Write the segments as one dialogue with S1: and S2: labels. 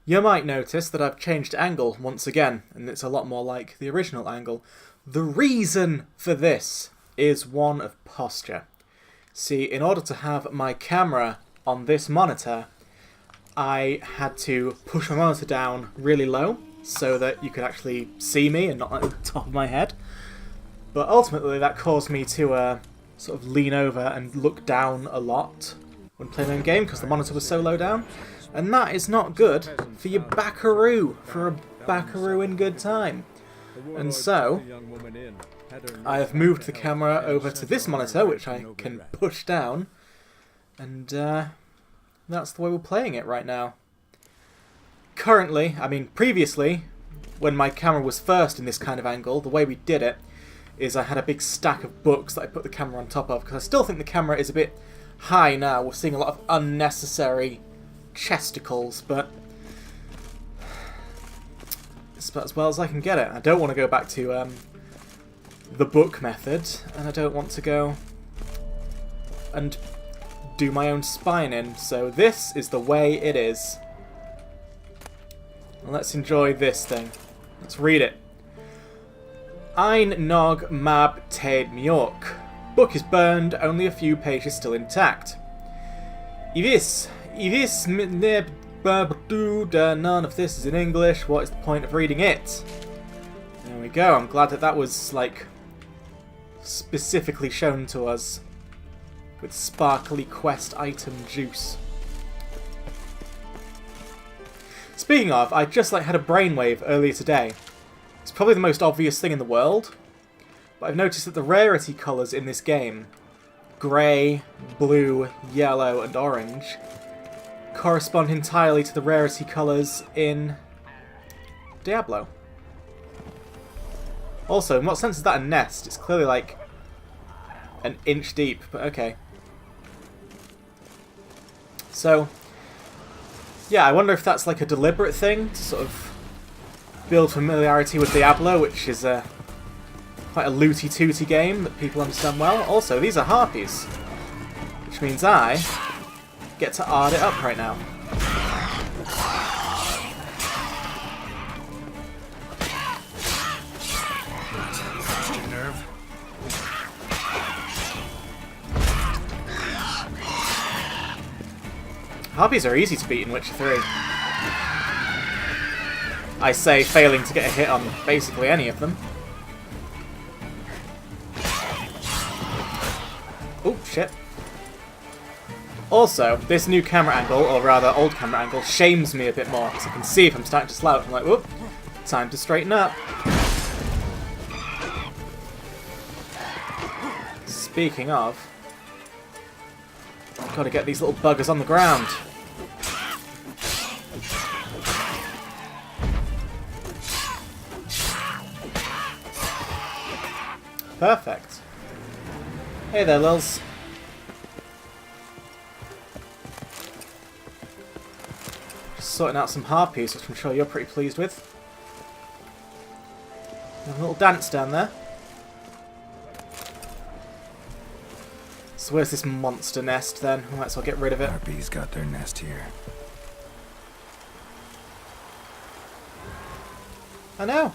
S1: You might notice that I've changed angle once again, and it's a lot more like the original angle. The reason for this is one of posture. See, in order to have my camera on this monitor, I had to push my monitor down really low so that you could actually see me and not at the top of my head. But ultimately that caused me to sort of lean over and look down a lot when playing my own game because the monitor was so low down. And that is not good for your Backaroo, for a Backaroo in good time. And so, I have moved the camera over to this monitor, which I can push down, and that's the way we're playing it right now. Currently, I mean previously, when my camera was first in this kind of angle, the way we did it is I had a big stack of books that I put the camera on top of, because I still think the camera is a bit high now. We're seeing a lot of unnecessary chesticles, but it's about as well as I can get it. I don't want to go back to the book method, and I don't want to go and do my own spine in, so this is the way it is. And let's enjoy this thing. Let's read it. Ein Nog Mab Taid Myork. Book is burned, only a few pages still intact. Ivis none of this is in English. What is the point of reading it? There we go. I'm glad that that was, like, specifically shown to us with sparkly quest item juice. Speaking of, I just had a brainwave earlier today. It's probably the most obvious thing in the world, but I've noticed that the rarity colours in this game, grey, blue, yellow and orange, correspond entirely to the rarity colours in Diablo. Also, in what sense is that a nest? It's clearly like an inch deep, but okay. So, yeah, I wonder if that's like a deliberate thing to sort of build familiarity with Diablo, which is quite a looty-tooty game that people understand well. Also, these are harpies, which means I get to art it up right now. Harpies are easy to beat in Witcher 3. I say failing to get a hit on basically any of them. Oh, shit. Also, this new camera angle, or rather old camera angle, shames me a bit more, because I can see if I'm starting to slouch. I'm like, whoop, time to straighten up. Speaking of, gotta get these little buggers on the ground. Perfect. Hey there, Lils. Just sorting out some harpies, which I'm sure you're pretty pleased with. A little dance down there. So where's this monster nest then? We might as well get rid of it.
S2: Harpies got their nest here.
S1: I know.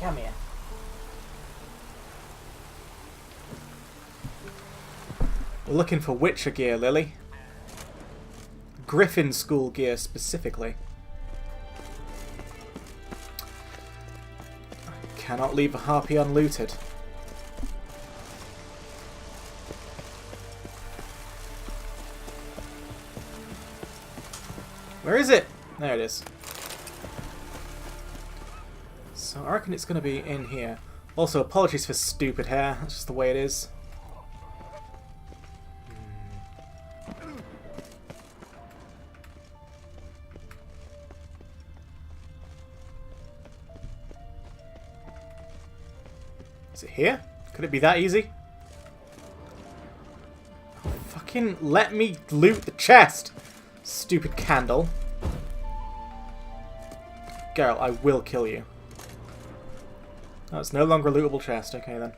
S1: Come here. We're looking for Witcher gear, Lily. Griffin School gear specifically. Cannot leave a harpy unlooted. Where is it? There it is. So I reckon it's going to be in here. Also, apologies for stupid hair. That's just the way it is. Is it here? Could it be that easy? Oh, fucking let me loot the chest! Stupid candle. Geralt, I will kill you. Oh, it's no longer a lootable chest. Okay, then.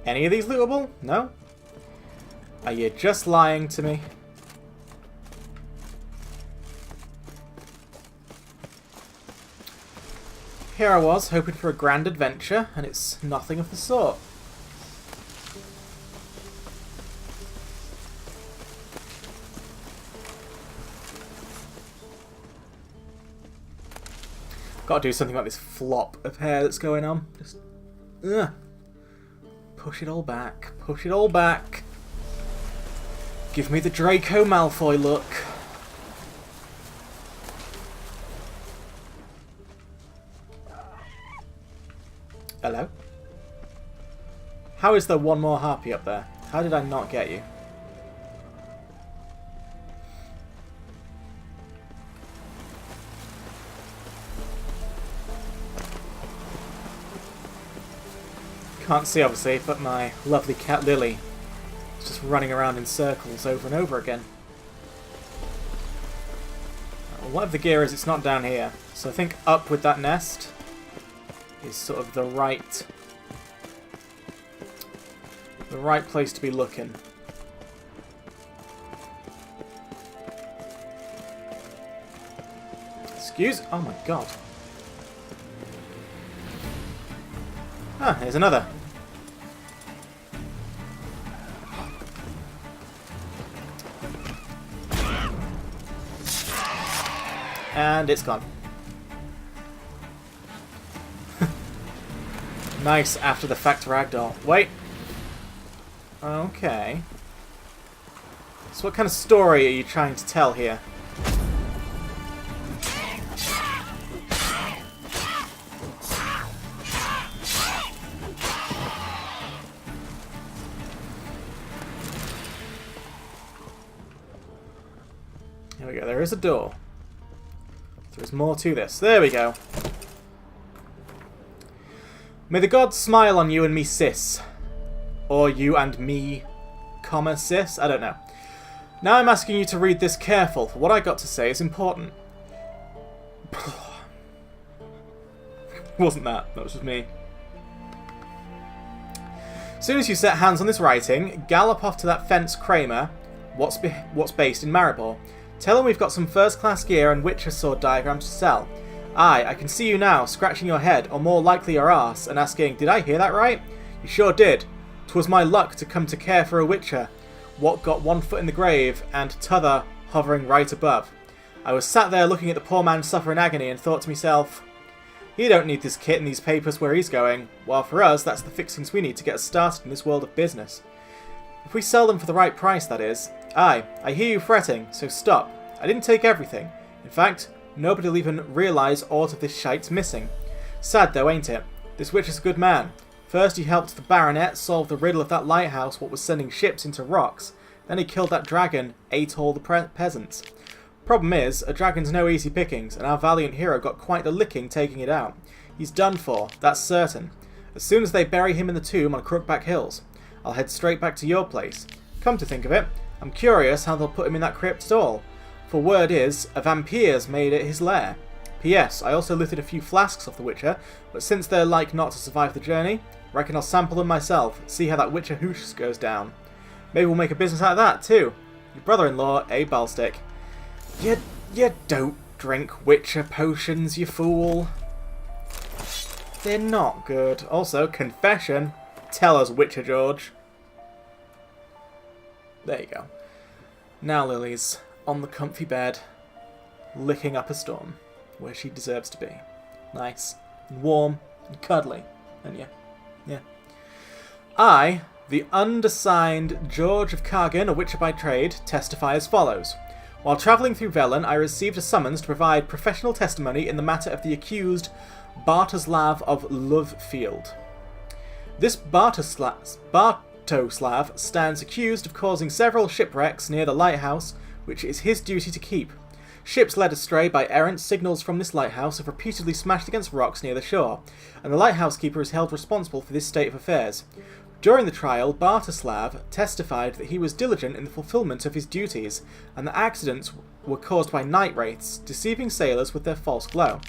S1: Any of these lootable? No? Are you just lying to me? Here I was, hoping for a grand adventure, and it's nothing of the sort. Got to do something about this flop of hair that's going on. Just, push it all back. Push it all back. Give me the Draco Malfoy look. Hello? How is there one more harpy up there? How did I not get you? Can't see, obviously, but my lovely cat Lily is just running around in circles over and over again. Whatever the gear is, it's not down here. So I think up with that nest is sort of the right place to be looking. Excuse? Oh my god. Ah, here's another. And it's gone. Nice after the fact ragdoll. Wait. Okay. So what kind of story are you trying to tell here? Here we go. There is a door. There's more to this. There we go. May the gods smile on you and me, sis. Or you and me, comma, sis? I don't know. Now I'm asking you to read this careful. What I got to say is important. Wasn't that? That was just me. As soon as you set hands on this writing, gallop off to that fence Kramer, what's based in Maribor. Tell him we've got some first-class gear and Witcher sword diagrams to sell. Aye, I can see you now, scratching your head, or more likely your arse, and asking, did I hear that right? You sure did. 'Twas my luck to come to care for a Witcher, what got one foot in the grave, and t'other hovering right above. I was sat there looking at the poor man suffer in agony, and thought to myself, he don't need this kit and these papers where he's going, while for us, that's the fixings we need to get us started in this world of business. If we sell them for the right price, that is. Aye, I hear you fretting, so stop. I didn't take everything. In fact, nobody'll even realise aught of this shite's missing. Sad though, ain't it? This Witcher's a good man. First he helped the Baronet solve the riddle of that lighthouse what was sending ships into rocks. Then he killed that dragon, ate all the peasants. Problem is, a dragon's no easy pickings, and our valiant hero got quite the licking taking it out. He's done for, that's certain. As soon as they bury him in the tomb on Crookback Hills, I'll head straight back to your place. Come to think of it, I'm curious how they'll put him in that crypt at all. For word is, a vampire's made it his lair. P.S. I also looted a few flasks off the Witcher, but since they're like not to survive the journey, reckon I'll sample them myself, see how that Witcher hoosh goes down. Maybe we'll make a business out of that, too. Your brother-in-law, Abe Balstick. You don't drink Witcher potions, you fool. They're not good. Also, confession. Tell us, Witcher George. There you go. Now Lily's on the comfy bed, licking up a storm, where she deserves to be. Nice, and warm, and cuddly. And yeah. I, the undersigned George of Kargan, a Witcher by trade, testify as follows. While travelling through Velen, I received a summons to provide professional testimony in the matter of the accused Bartoslav of Lovefield. This Bartoslav stands accused of causing several shipwrecks near the lighthouse, which it is his duty to keep. Ships led astray by errant signals from this lighthouse have repeatedly smashed against rocks near the shore, and the lighthouse keeper is held responsible for this state of affairs. During the trial, Bartoslav testified that he was diligent in the fulfillment of his duties, and that accidents were caused by night wraiths, deceiving sailors with their false glow.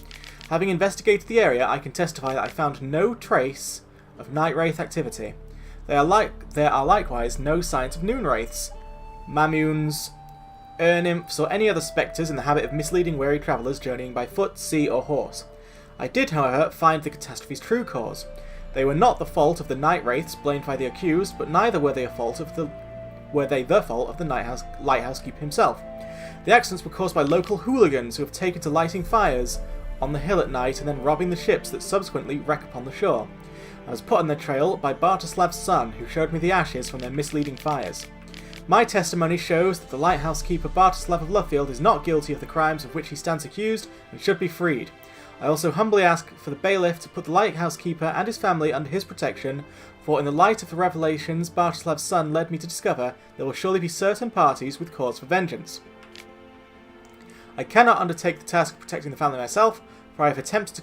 S1: Having investigated the area, I can testify that I found no trace of night wraith activity. There are likewise no signs of noon wraiths, Mamoons, nymphs, or any other spectres in the habit of misleading weary travellers journeying by foot, sea, or horse. I did, however, find the catastrophe's true cause. They were not the fault of the night wraiths blamed by the accused, but neither were they the fault of the lighthouse keeper himself. The accidents were caused by local hooligans who have taken to lighting fires on the hill at night and then robbing the ships that subsequently wreck upon the shore. I was put on their trail by Bartislav's son, who showed me the ashes from their misleading fires. My testimony shows that the lighthouse keeper Bartislav of Lovefield is not guilty of the crimes of which he stands accused and should be freed. I also humbly ask for the bailiff to put the lighthouse keeper and his family under his protection, for in the light of the revelations Bartislav's son led me to discover, there will surely be certain parties with cause for vengeance. I cannot undertake the task of protecting the family myself, for I have accepted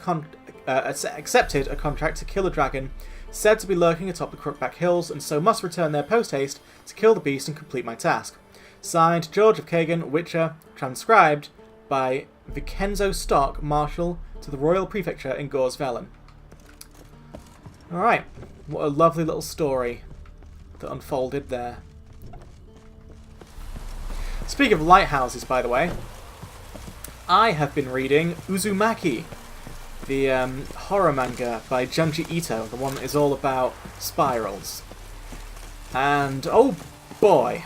S1: a contract to kill a dragon said to be lurking atop the Crookback Hills, and so must return there post-haste to kill the beast and complete my task. Signed, George of Kagan, Witcher, transcribed by Vincenzo Stock, Marshal to the Royal Prefecture in Gorsvelen. Alright, what a lovely little story that unfolded there. Speaking of lighthouses, by the way, I have been reading Uzumaki, the horror manga by Junji Ito, the one that is all about spirals. And, oh boy,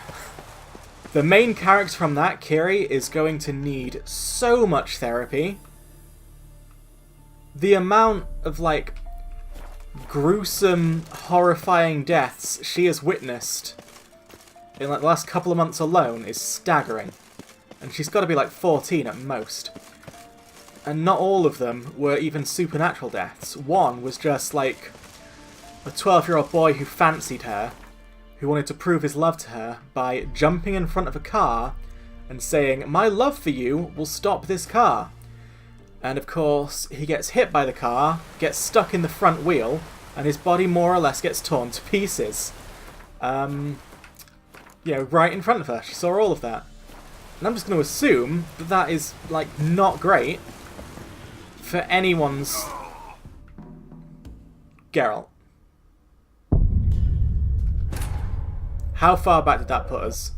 S1: the main character from that, Kiri, is going to need so much therapy. The amount of, like, gruesome, horrifying deaths she has witnessed in, like, the last couple of months alone is staggering. And she's got to be, like, 14 at most. And not all of them were even supernatural deaths. One was just, like, a 12-year-old boy who fancied her, who wanted to prove his love to her by jumping in front of a car and saying, "My love for you will stop this car." And of course, he gets hit by the car, gets stuck in the front wheel, and his body more or less gets torn to pieces. You know, right in front of her. She saw all of that. And I'm just going to assume that that is, like, not great for anyone's... Geralt. How far back did that put us?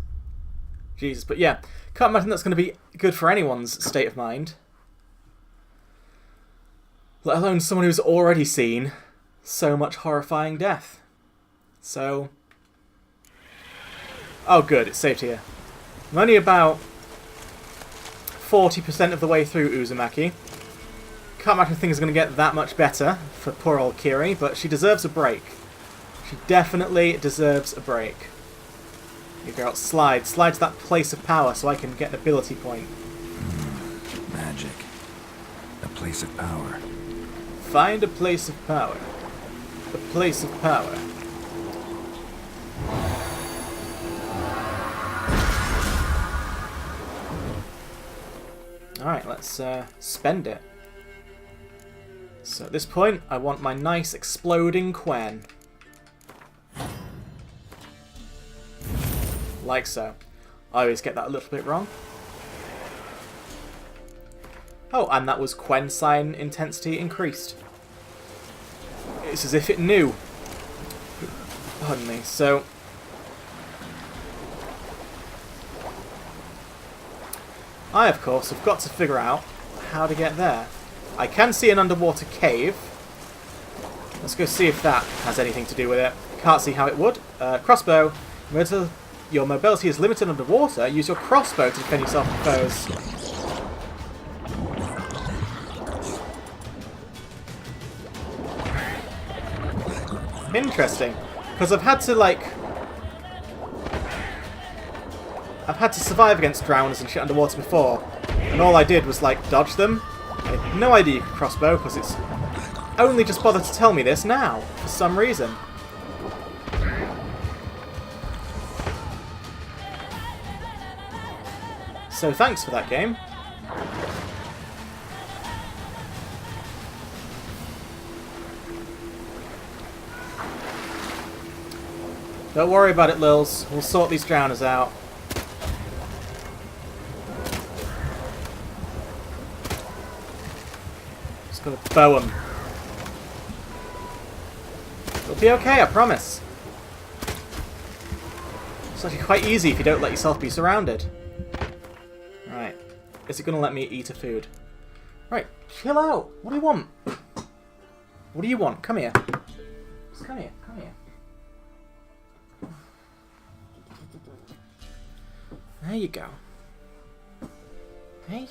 S1: Jesus, but yeah, can't imagine that's going to be good for anyone's state of mind. Let alone someone who's already seen so much horrifying death. So... Oh good, it's saved here. I'm only about 40% of the way through Uzumaki. Can't imagine things are going to get that much better for poor old Kiri, but she deserves a break. She definitely deserves a break. You girl, slide to that place of power so I can get an ability point.
S2: Magic. A place of power.
S1: Find a place of power. A place of power. Alright, let's spend it. So at this point, I want my nice exploding Quen. Like so. I always get that a little bit wrong. Oh, and that was Quen sign intensity increased. It's as if it knew. Pardon me. So... I, of course, have got to figure out how to get there. I can see an underwater cave. Let's go see if that has anything to do with it. Can't see how it would. Crossbow. Your mobility is limited underwater. Use your crossbow to defend yourself from foes. Interesting. Because I've had to, like... I've had to survive against drowners and shit underwater before. And all I did was, like, dodge them. I had no idea you could crossbow, because it's only just bothered to tell me this now, for some reason. So thanks for that, game. Don't worry about it, Lils. We'll sort these drowners out. Just gotta bow them. It'll be okay, I promise. It's actually quite easy if you don't let yourself be surrounded. Right. Is it going to let me eat a food? Right. Chill out. What do you want? What do you want? Come here. Just come here. Come here. There you go. Hey?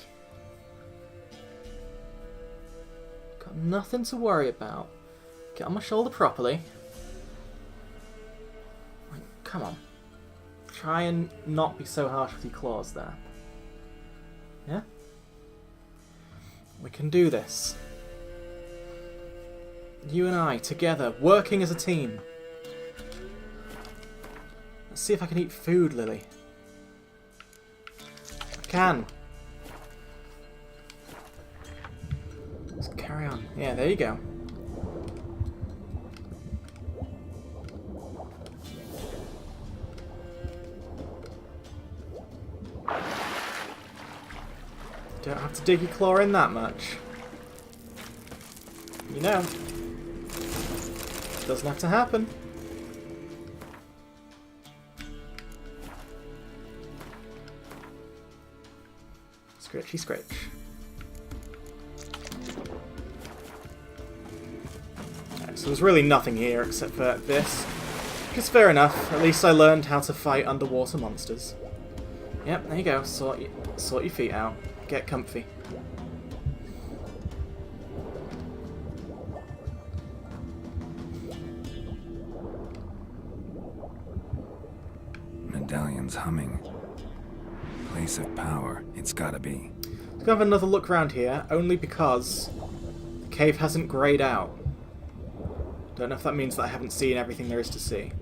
S1: Got nothing to worry about. Get on my shoulder properly. Right, come on. Try and not be so harsh with your claws there. Yeah? We can do this. You and I, together, working as a team. Let's see if I can eat food, Lily. I can. Let's carry on. Yeah, there you go. Don't have to dig your claw in that much. You know. Doesn't have to happen. Scratchy scratch. Right, so there's really nothing here except for this. Which is fair enough. At least I learned how to fight underwater monsters. Yep, there you go. Sort your feet out. Get comfy.
S2: Medallion's humming. Place of power. It's gotta be.
S1: Let's go have another look around here, only because the cave hasn't greyed out. Don't know if that means that I haven't seen everything there is to see.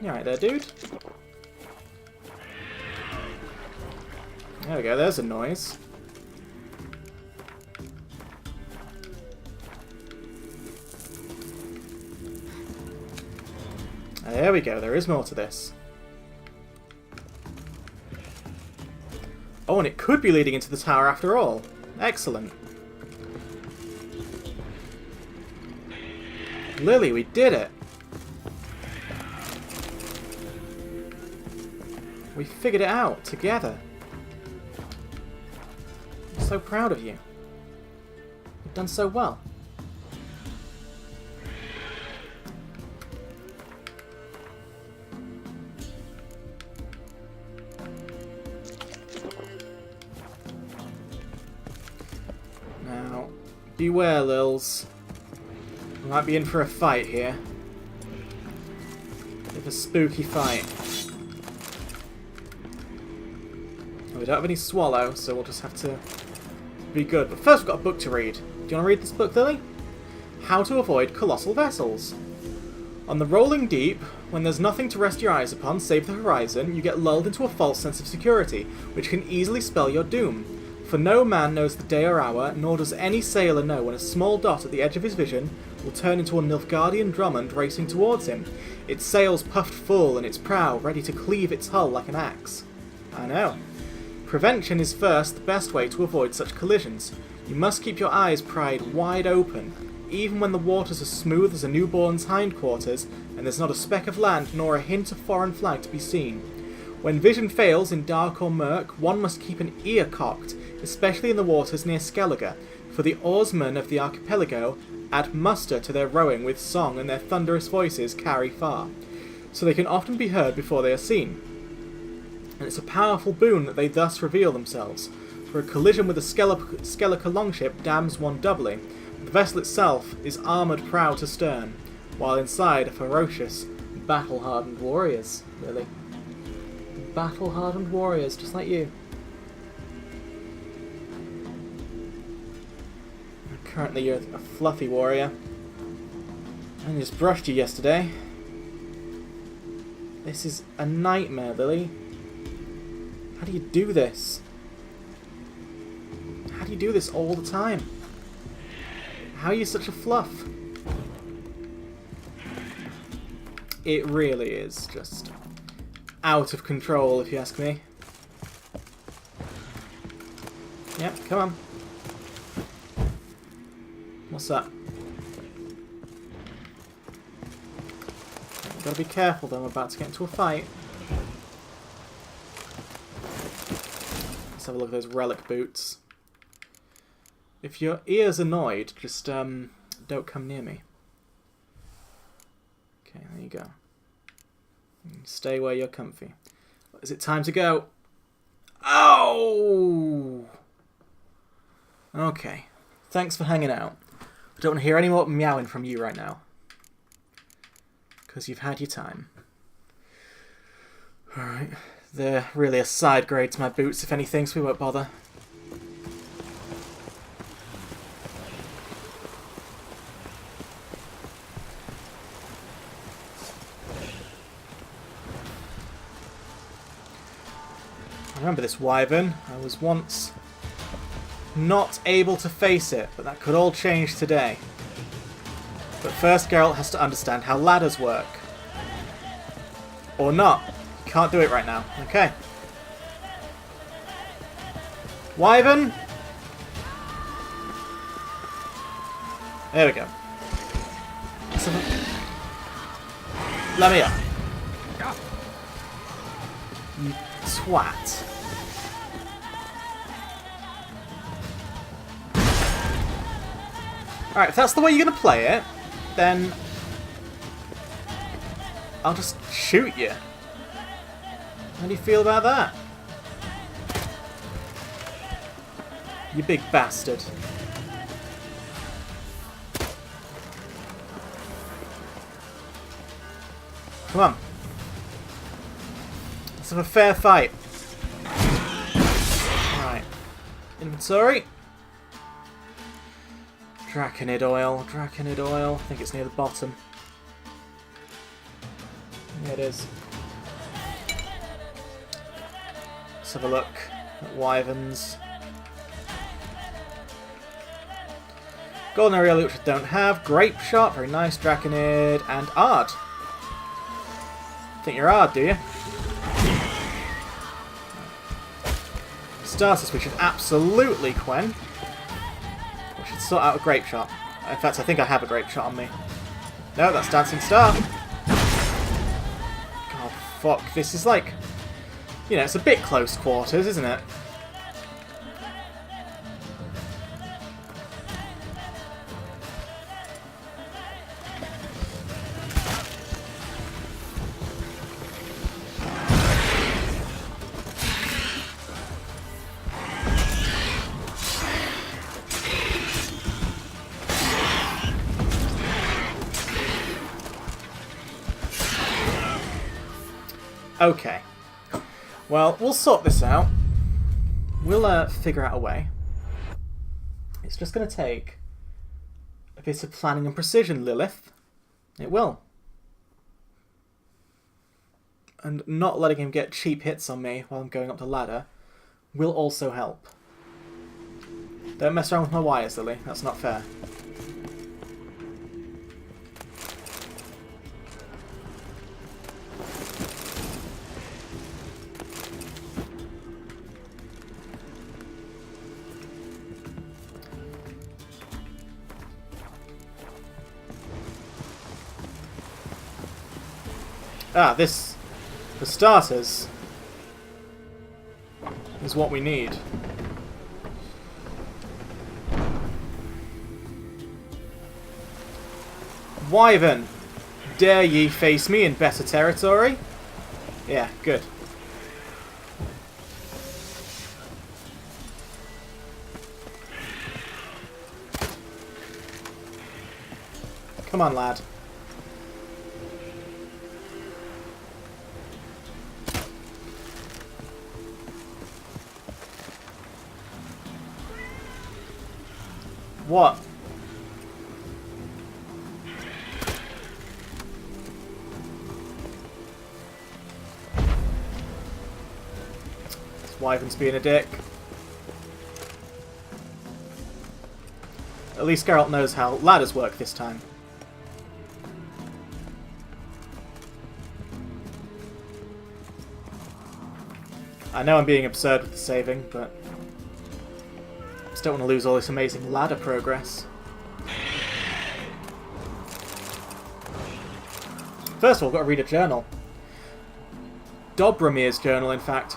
S1: You alright there, dude? There we go, there's a noise. There we go, there is more to this. Oh, and it could be leading into the tower after all. Excellent. Lily, we did it! We figured it out together. I'm so proud of you. You've done so well. Now, beware, Lils. We might be in for a fight here. Bit of a spooky fight. We don't have any swallow, so we'll just have to be good. But first we've got a book to read. Do you want to read this book, Lily? How to Avoid Colossal Vessels. On the rolling deep, when there's nothing to rest your eyes upon save the horizon, you get lulled into a false sense of security, which can easily spell your doom. For no man knows the day or hour, nor does any sailor know when a small dot at the edge of his vision will turn into a Nilfgaardian Drummond racing towards him, its sails puffed full and its prow ready to cleave its hull like an axe. I know. Prevention is first the best way to avoid such collisions. You must keep your eyes pried wide open, even when the waters are smooth as a newborn's hindquarters and there's not a speck of land nor a hint of foreign flag to be seen. When vision fails in dark or murk, one must keep an ear cocked, especially in the waters near Skellige, for the oarsmen of the archipelago add muster to their rowing with song and their thunderous voices carry far, so they can often be heard before they are seen. And it's a powerful boon that they thus reveal themselves, for a collision with a Skellige longship damns one doubly. The vessel itself is armoured prow to stern, while inside are ferocious, battle-hardened warriors, really. Battle-hardened warriors, just like you. Currently you're a fluffy warrior. I just brushed you yesterday. This is a nightmare, Lily. How do you do this? How do you do this all the time? How are you such a fluff? It really is just out of control, if you ask me. Yep, come on. What's that? Gotta be careful though, I'm about to get into a fight. Let's have a look at those relic boots. If your ear's annoyed, just don't come near me. Okay, there you go. Stay where you're comfy. Is it time to go? Oh! Okay. Thanks for hanging out. I don't want to hear any more meowing from you right now. Because you've had your time. Alright. They're really a side grade to my boots, if anything, so we won't bother. I remember this wyvern. I was once not able to face it, but that could all change today. But first, Geralt has to understand how ladders work. Or not. He can't do it right now. Okay. Wyvern! There we go. Let me up. You twat. Alright, if that's the way you're going to play it, then I'll just shoot you. How do you feel about that? You big bastard. Come on. Let's have a fair fight. Alright. Inventory. Draconid oil, Draconid oil. I think it's near the bottom. Yeah, it is. Let's have a look at wyverns. Golden Aureole, which I don't have. Grape Shot, very nice. Draconid and Ard. Think you're Ard, do you? Starters, we should absolutely Quen. We should sort out a Grape Shot. In fact, I think I have a Grape Shot on me. No, that's Dancing Star. God, fuck. This is like... You know, it's a bit close quarters, isn't it? Okay. Well, we'll sort this out. We'll figure out a way. It's just going to take a bit of planning and precision, Lilith. It will. And not letting him get cheap hits on me while I'm going up the ladder will also help. Don't mess around with my wires, Lily. That's not fair. Ah, this, for starters, is what we need. Wyvern, dare ye face me in better territory? Yeah, good. Come on, lad. What? This wyvern's being a dick. At least Geralt knows how ladders work this time. I know I'm being absurd with the saving, but just don't want to lose all this amazing ladder progress. First of all, I've got to read a journal. Dobromir's journal, in fact.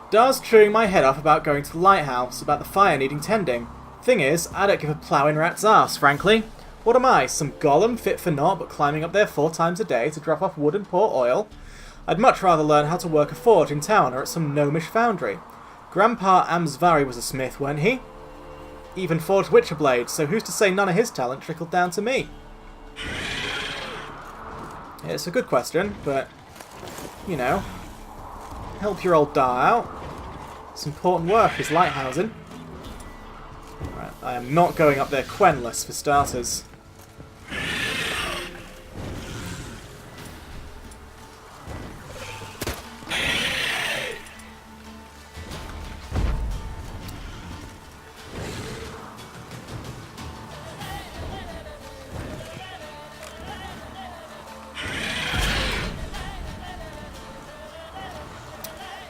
S1: Dar's chewing my head off about going to the lighthouse, about the fire needing tending. Thing is, I don't give a ploughing rat's arse, frankly. What am I, some golem fit for naught but climbing up there 4 times a day to drop off wood and pour oil? I'd much rather learn how to work a forge in town or at some gnomish foundry. Grandpa Amsvari was a smith, weren't he? Even forged witcher blades, so who's to say none of his talent trickled down to me? Yeah, it's a good question, but, you know, help your old Dar out. It's important work, is lighthousing. Right, I am not going up there Quenless, for starters.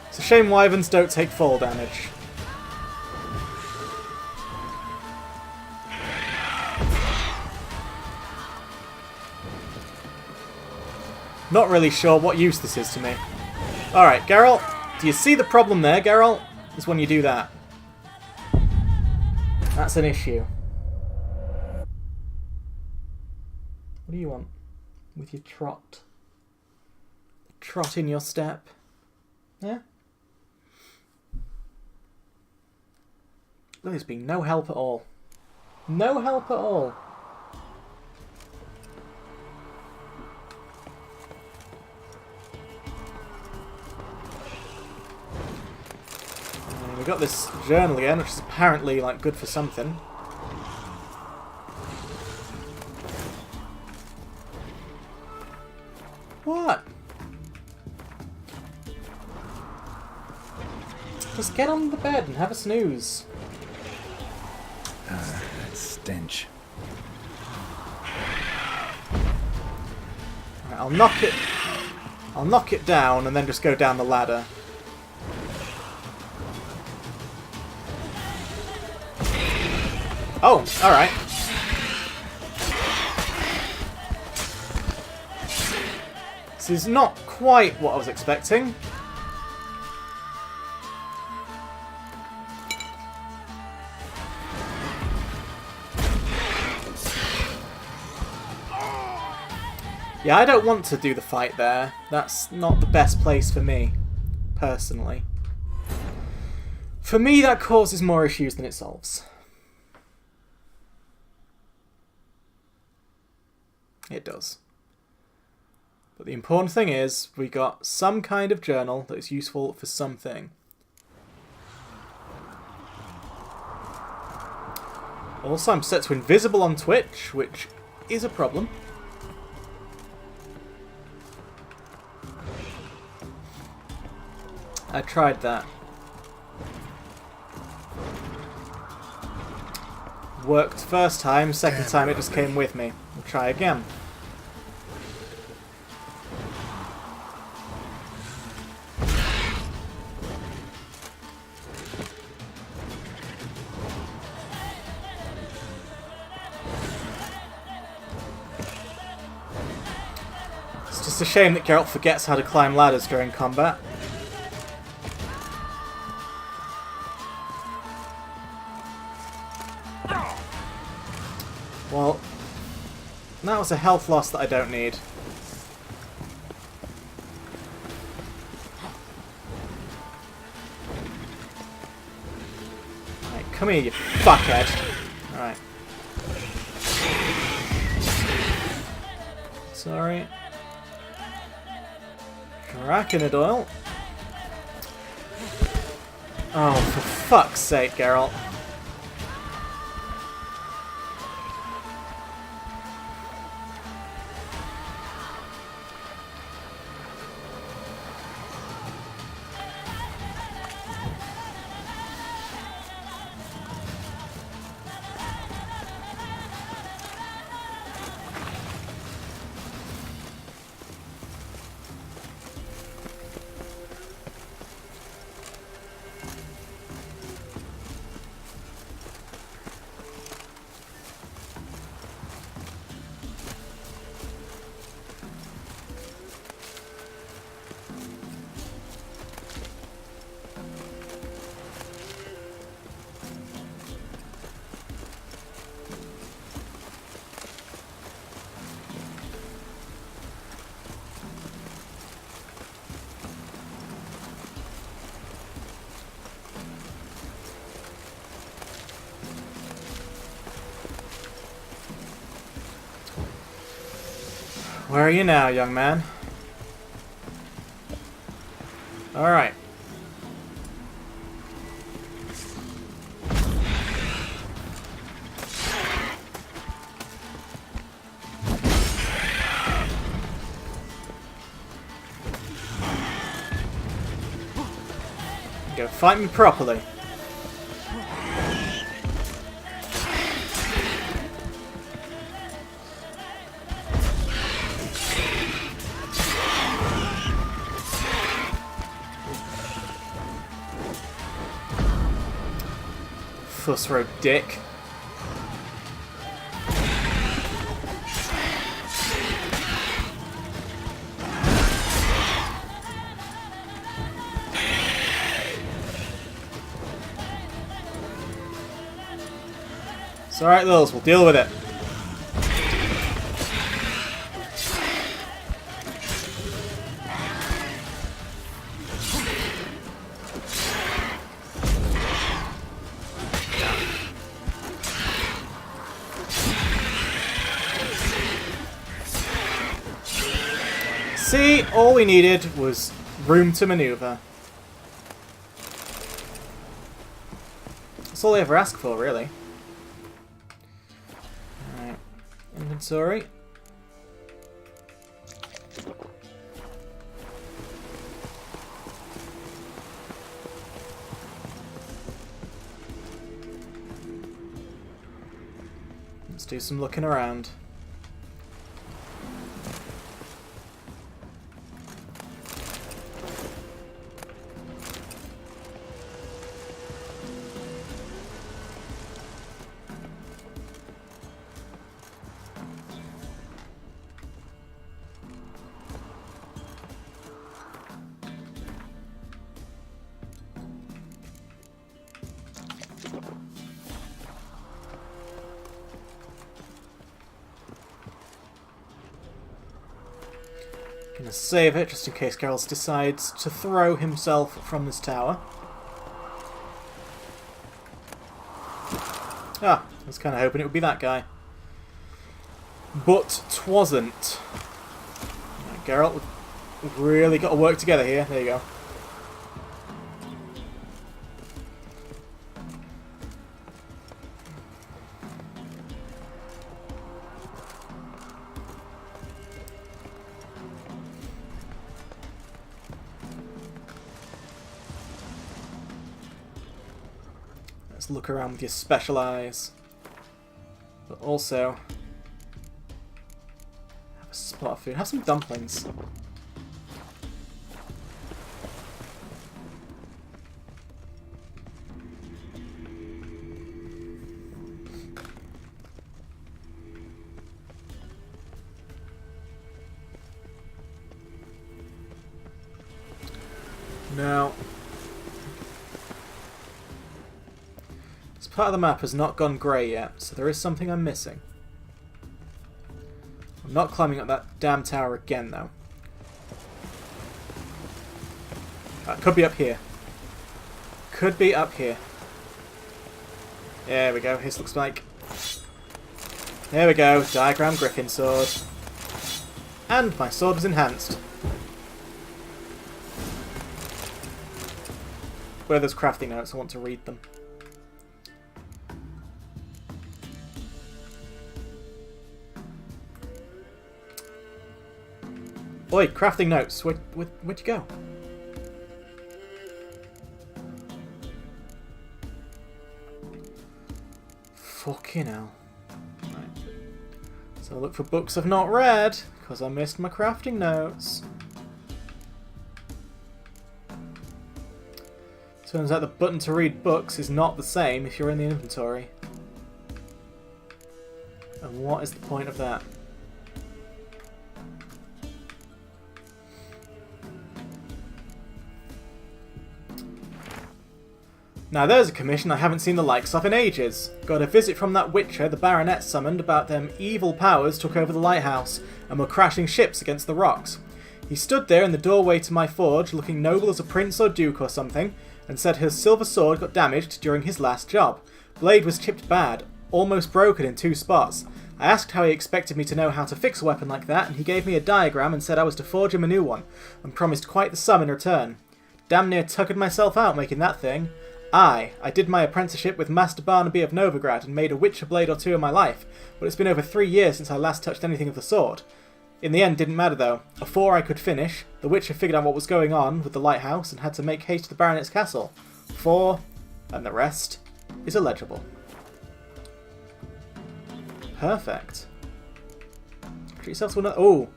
S1: It's a shame wyverns don't take fall damage. Not really sure what use this is to me. Alright, Geralt, do you see the problem there, Geralt? Is when you do that. That's an issue. What do you want with your trot? Trot in your step? Yeah? There's been no help at all. No help at all. And we got this journal again, which is apparently like good for something. What? Just get on the bed and have a snooze.
S2: That stench.
S1: Right, I'll knock it down and then just go down the ladder. Oh, alright. This is not quite what I was expecting. Yeah, I don't want to do the fight there. That's not the best place for me, personally. For me, that causes more issues than it solves. It does. But the important thing is, we got some kind of journal that is useful for something. Also, I'm set to invisible on Twitch, which is a problem. I tried that. Worked first time, second time it just came with me. We'll try again. It's just a shame that Geralt forgets how to climb ladders during combat. Well, that was a health loss that I don't need. Right, come here, you fuckhead. Alright. Sorry. Draconid. Oh, for fuck's sake, Geralt. Where are you now, young man? Alright. Go fight me properly. Fuss road dick. It's alright, Lils, we'll deal with it. See, all we needed was room to maneuver. That's all I ever asked for, really. Alright, inventory. Let's do some looking around. Gonna save it just in case Geralt decides to throw himself from this tower. Ah, I was kind of hoping it would be that guy. But 'twasn't. Right, Geralt, we've really got to work together here. There you go. Let's look around with your special eyes. But also, have a spot of food. Have some dumplings. Now, this part of the map has not gone grey yet, so there is something I'm missing. I'm not climbing up that damn tower again, though. It could be up here. Could be up here. There we go. This looks like... There we go. Diagram Griffin sword. And my sword was enhanced. Where there's crafting notes, I want to read them. Oi, crafting notes. Where'd you go? Fucking hell. Right. So I look for books I've not read, because I missed my crafting notes. Turns out the button to read books is not the same if you're in the inventory. And what is the point of that? Now there's a commission I haven't seen the likes of in ages. Got a visit from that witcher the Baronet summoned about them evil powers took over the lighthouse and were crashing ships against the rocks. He stood there in the doorway to my forge looking noble as a prince or duke or something, and said his silver sword got damaged during his last job. Blade was chipped bad, almost broken in 2 spots. I asked how he expected me to know how to fix a weapon like that, and he gave me a diagram and said I was to forge him a new one, and promised quite the sum in return. Damn near tuckered myself out making that thing. I did my apprenticeship with Master Barnaby of Novigrad and made a Witcher blade or two in my life, but it's been over 3 years since I last touched anything of the sort. In the end, didn't matter though. Before I could finish, the Witcher figured out what was going on with the lighthouse and had to make haste to the Baronet's castle. And the rest is illegible. Perfect. Treat yourself to another. Ooh,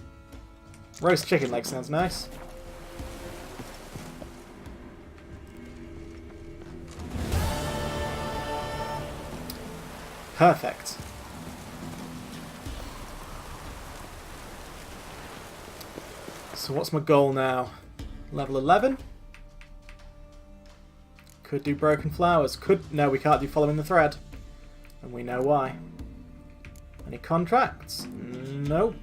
S1: roast chicken leg sounds nice. Perfect. So what's my goal now? Level 11? Could do Broken Flowers. No, we can't do Following the Thread. And we know why. Any contracts? Nope.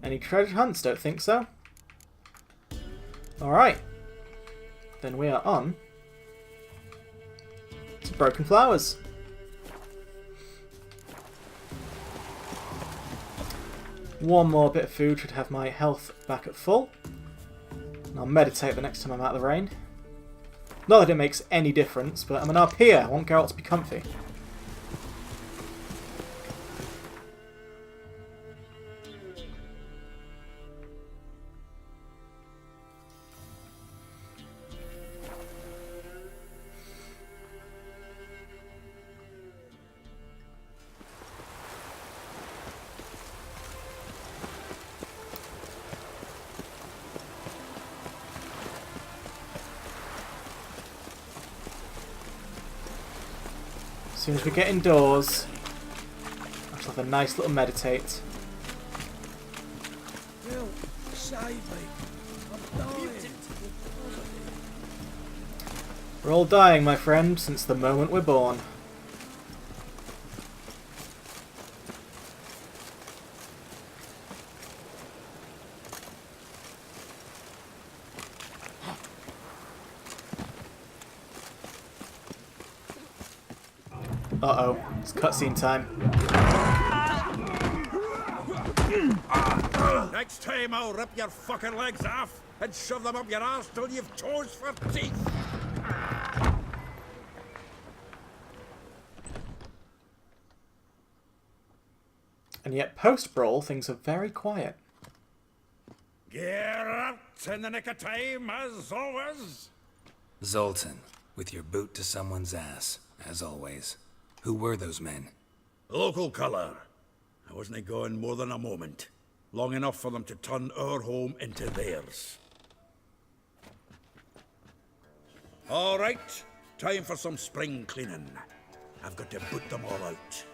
S1: Any treasure hunts? Don't think so. Alright. Then we are on to Broken Flowers. One more bit of food should have my health back at full. And I'll meditate the next time I'm out of the rain. Not that it makes any difference, but I'm an RPer. I want Geralt to be comfy. As soon as we get indoors, I shall have a nice little meditate.
S3: Well, save me. I'm dying.
S1: We're all dying, my friend, since the moment we're born. Uh-oh, it's cutscene time.
S3: Next time I'll rip your fucking legs off and shove them up your arse till you've toes for teeth.
S1: And yet, post-brawl, things are very quiet.
S3: Geralt, in the nick of time, as always.
S2: Zoltan, with your boot to someone's ass, as always. Who were those men?
S3: Local colour. I wasn't going more than a moment. Long enough for them to turn our home into theirs. All right, time for some spring cleaning. I've got to boot them all out.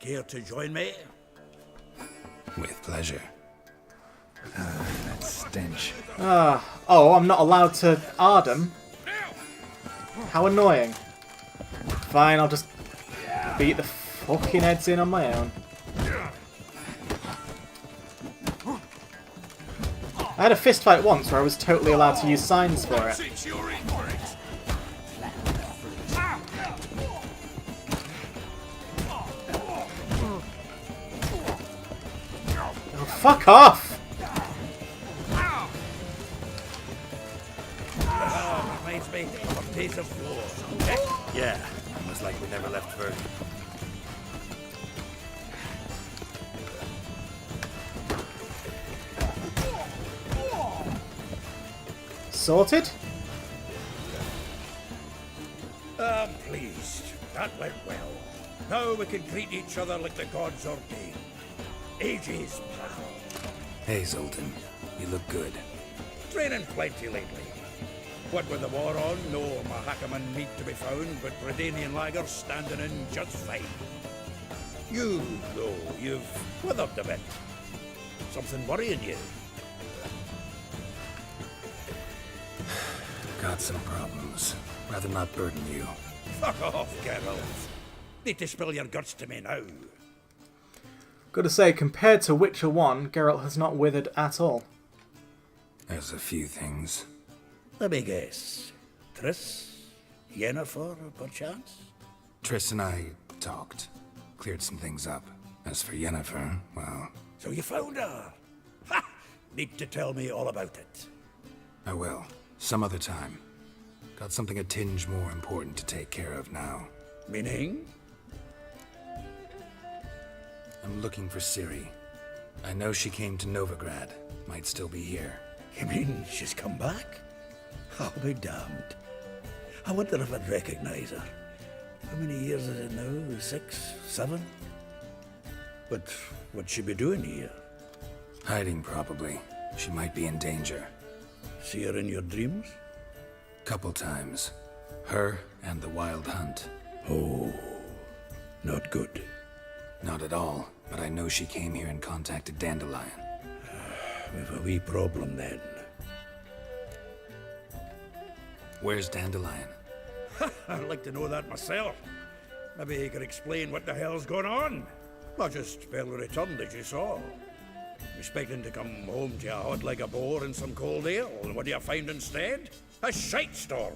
S3: Care to join me?
S2: With pleasure. That stench.
S1: Oh, I'm not allowed to Ardum? How annoying. Fine, I'll just beat the fucking heads in on my own. I had a fist fight once where I was totally allowed to use signs for it. Oh, fuck off!
S3: Reminds me of Days of War. Yeah, almost like we never left Verdun.
S1: Sorted?
S3: I'm pleased. That went well. Now we can greet each other like the gods ordained. Ages, pal.
S2: Hey, Zoltan. You look good.
S3: Training plenty lately. What with the war on, no Mahakaman meat to be found, but Redanian lagers standing in just fine. You, though, you've withered a bit. Something worrying you?
S2: Got some problems. Rather not burden you.
S3: Fuck off, Geralt. Need to spill your guts to me now.
S1: Gotta say, compared to Witcher 1, Geralt has not withered at all.
S2: There's a few things.
S3: Let me guess. Triss? Yennefer, perchance?
S2: Triss and I talked. cleared some things up. As for Yennefer, well,
S3: So you found her? Ha! Need to tell me all about it.
S2: I will. Some other time. Got something a tinge more important to take care of now.
S3: Meaning?
S2: I'm looking for Ciri. I know she came to Novigrad. Might still be here.
S3: You mean she's come back? I'll be damned. I wonder if I'd recognize her. How many years is it now? 6, 7? But what'd she be doing here?
S2: Hiding, probably. She might be in danger.
S3: See her in your dreams?
S2: Couple times. Her and the Wild Hunt.
S3: Oh, not good.
S2: Not at all, but I know she came here and contacted Dandelion.
S3: We've a wee problem then.
S2: Where's Dandelion?
S3: I'd like to know that myself. Maybe he could explain what the hell's going on. Not just barely returned, as you saw. Expecting to come home to a hod like a boar and some cold ale, and what do you find instead? A shite storm.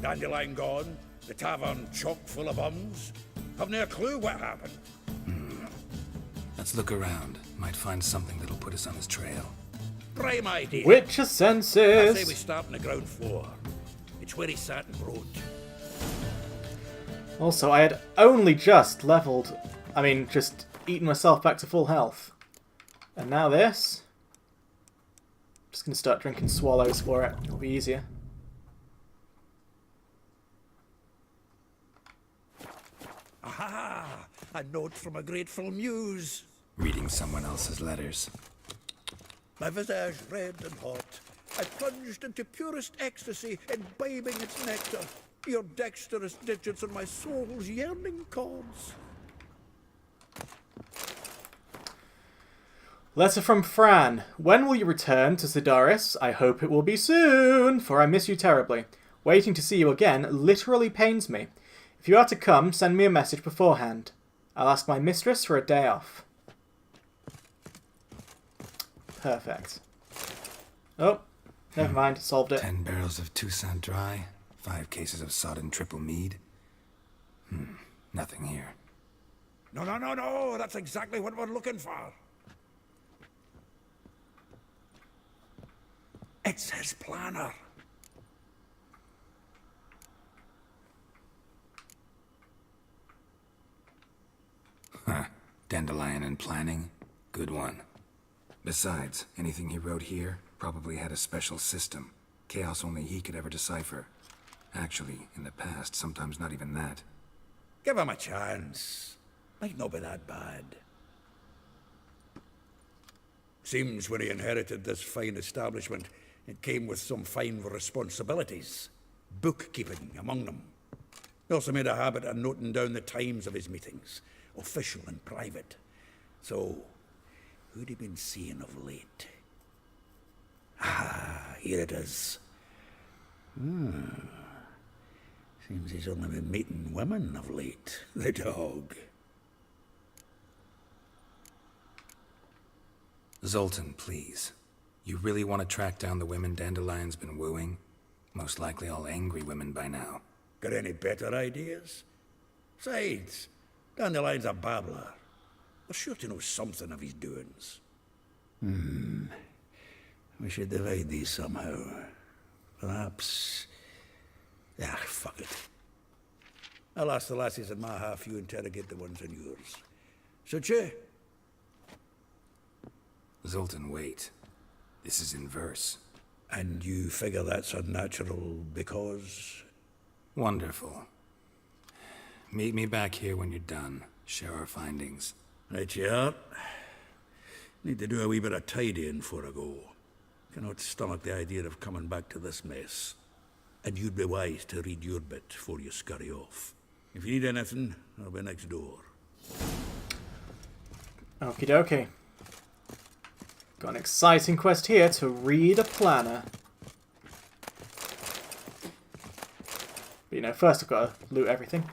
S3: Dandelion gone, the tavern chock full of bums. Have no clue what happened.
S2: Let's look around. Might find something that'll put us on his trail.
S3: Prime idea.
S1: Witcher
S3: I say we
S1: senses!
S3: start on the ground floor. It's where he sat and wrote.
S1: Also, I had only just leveled... just eaten myself back to full health. And now this. Just going to start drinking swallows for it. It'll be easier.
S3: Aha! A note from a grateful muse.
S2: Reading someone else's letters.
S3: My visage red and hot, I plunged into purest ecstasy, imbibing its nectar. Your dexterous digits on my soul's yearning chords.
S1: Letter from Fran. When will you return to Sidaris? I hope it will be soon, for I miss you terribly. Waiting to see you again literally pains me. If you are to come, send me a message beforehand. I'll ask my mistress for a day off. Perfect. Oh, never mind. Solved it.
S2: 10 barrels of Toussaint Dry. 5 cases of sodden triple mead. Nothing here.
S3: No, that's exactly what we're looking for. It's his planner.
S2: Huh. Dandelion and planning? Good one. Besides, anything he wrote here probably had a special system. Chaos only he could ever decipher. Actually, in the past, sometimes not even that.
S3: Give him a chance. Might not be that bad. Seems when he inherited this fine establishment, it came with some fine responsibilities. Bookkeeping among them. He also made a habit of noting down the times of his meetings, official and private. So, who'd he been seeing of late? Ah, here it is. Seems he's only been meeting women of late, the dog.
S2: Zoltan, please. You really want to track down the women Dandelion's been wooing? Most likely all angry women by now.
S3: Got any better ideas? Besides, Dandelion's a babbler. We're sure to know something of his doings. We should divide these somehow. Perhaps... fuck it. I'll ask the lassies in my half, you interrogate the ones in yours. Should you?
S2: Zoltan, wait. This is in verse.
S3: And you figure that's unnatural because...
S2: Wonderful. Meet me back here when you're done. Share our findings.
S3: Right you are. Need to do a wee bit of tidying before I go. Cannot stomach the idea of coming back to this mess. And you'd be wise to read your bit before you scurry off. If you need anything, I'll be next door.
S1: Okie dokie. Got an exciting quest here to read a planner. But first I've got to loot everything.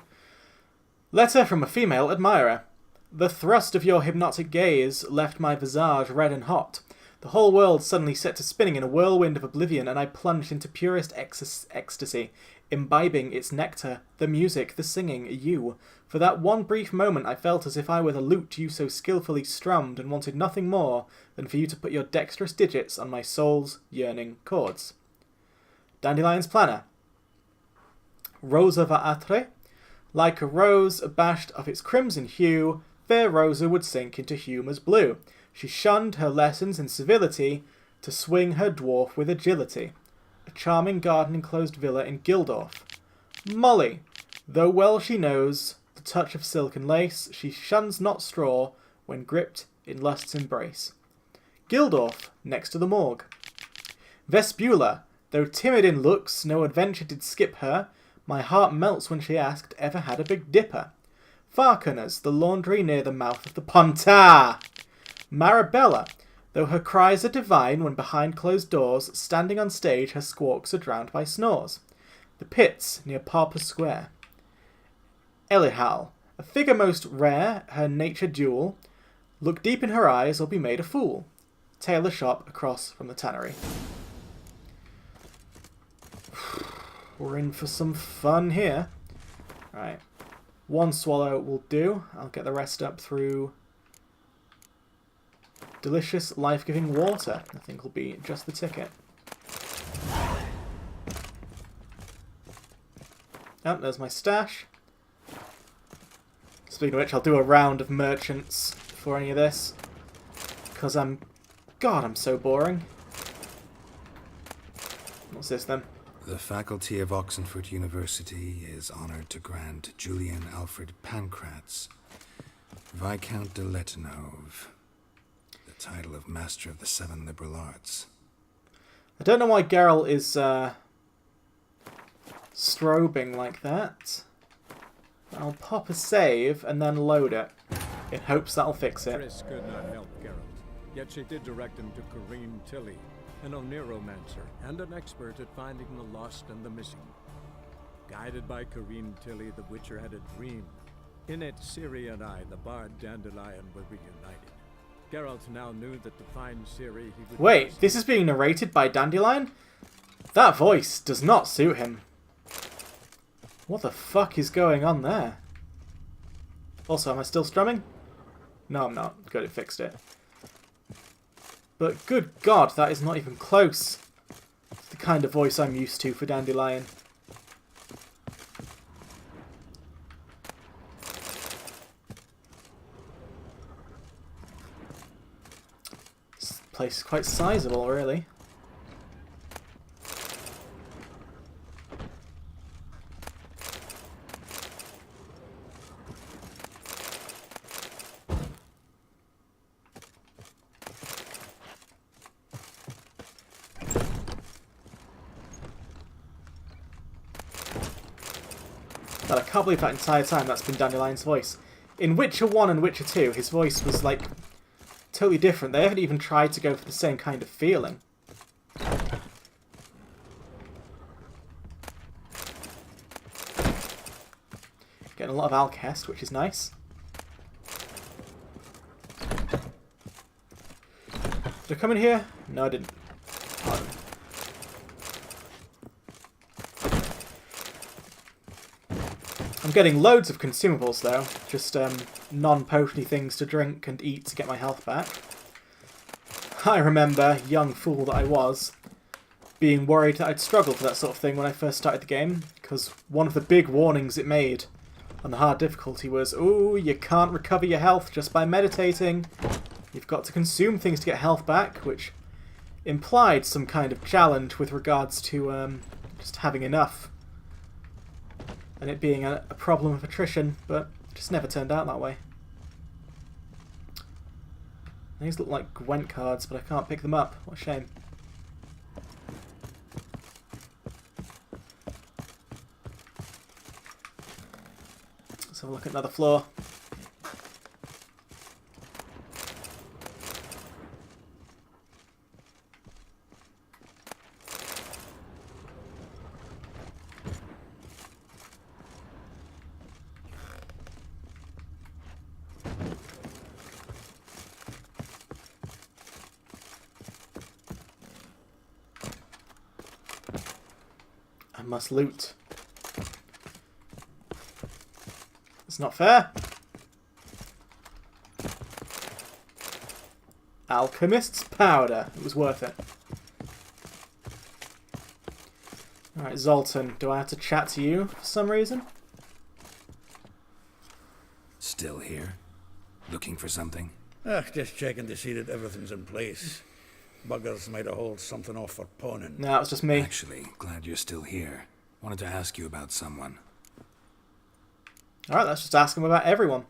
S1: Letter from a female admirer. The thrust of your hypnotic gaze left my visage red and hot. The whole world suddenly set to spinning in a whirlwind of oblivion, and I plunged into purest ecstasy. imbibing its nectar, the music, the singing, you. For that one brief moment I felt as if I were the lute you so skillfully strummed and wanted nothing more than for you to put your dexterous digits on my soul's yearning chords. Dandelion's Planner. Rosa va atre. Like a rose abashed of its crimson hue, fair Rosa would sink into humour's blue. She shunned her lessons in civility to swing her dwarf with agility. A charming garden-enclosed villa in Gildorf. Molly. Though well she knows the touch of silk and lace, she shuns not straw when gripped in lust's embrace. Gildorf, next to the morgue. Vespula. Though timid in looks, no adventure did skip her. My heart melts when she asked, ever had a Big Dipper. Farcaner's, the laundry near the mouth of the Ponta. Marabella. Though her cries are divine when behind closed doors, standing on stage her squawks are drowned by snores. The Pits, near Parpus Square. Elihal. A figure most rare, her nature dual. Look deep in her eyes or be made a fool. Tailor shop across from the tannery. We're in for some fun here. Right. One swallow will do. I'll get the rest up through delicious, life-giving water. I think will be just the ticket. Oh, there's my stash. Speaking of which, I'll do a round of merchants for any of this. Because God, I'm so boring. What's this then?
S2: The faculty of Oxenford University is honored to grant Julian Alfred Pancratz, Viscount de Letonov, the title of Master of the Seven Liberal Arts.
S1: I don't know why Geralt is strobing like that. I'll pop a save and then load it, in hopes that'll fix it.
S4: Triss could not help Geralt, yet she did direct him to Corrine Tilly, an Oniromancer and an expert at finding the lost and the missing. Guided by Corrine Tilly, the Witcher had a dream. In it, Ciri and I, the bard Dandelion, were reunited. Geralt now knew that to find Ciri, he would...
S1: Wait, this is being narrated by Dandelion? That voice does not suit him. What the fuck is going on there? Also, am I still strumming? No, I'm not. Good, it fixed it. But good God, that is not even close to the kind of voice I'm used to for Dandelion. This place is quite sizable, really. God, I can't believe that entire time that's been Dandelion's voice. In Witcher 1 and Witcher 2, his voice was, like, totally different. They haven't even tried to go for the same kind of feeling. Getting a lot of Alcest, which is nice. Did I come in here? No, I didn't. Oh. I'm getting loads of consumables though, just non-potiony things to drink and eat to get my health back. I remember, young fool that I was, being worried that I'd struggle for that sort of thing when I first started the game, because one of the big warnings it made on the hard difficulty was, ooh, you can't recover your health just by meditating. You've got to consume things to get health back, which implied some kind of challenge with regards to just having enough. And it being a problem of attrition, but it just never turned out that way. These look like Gwent cards, but I can't pick them up. What a shame. Let's have a look at another floor. I must loot. not fair. Alchemist's powder. It was worth it. Alright, Zoltan, do I have to chat to you for some reason?
S2: Still here? Looking for something?
S3: Just checking to see that everything's in place. Buggers might have hauled something off for pawning.
S1: No, it's just me.
S2: Actually, glad you're still here. Wanted to ask you about someone.
S1: Alright, let's just ask him about everyone.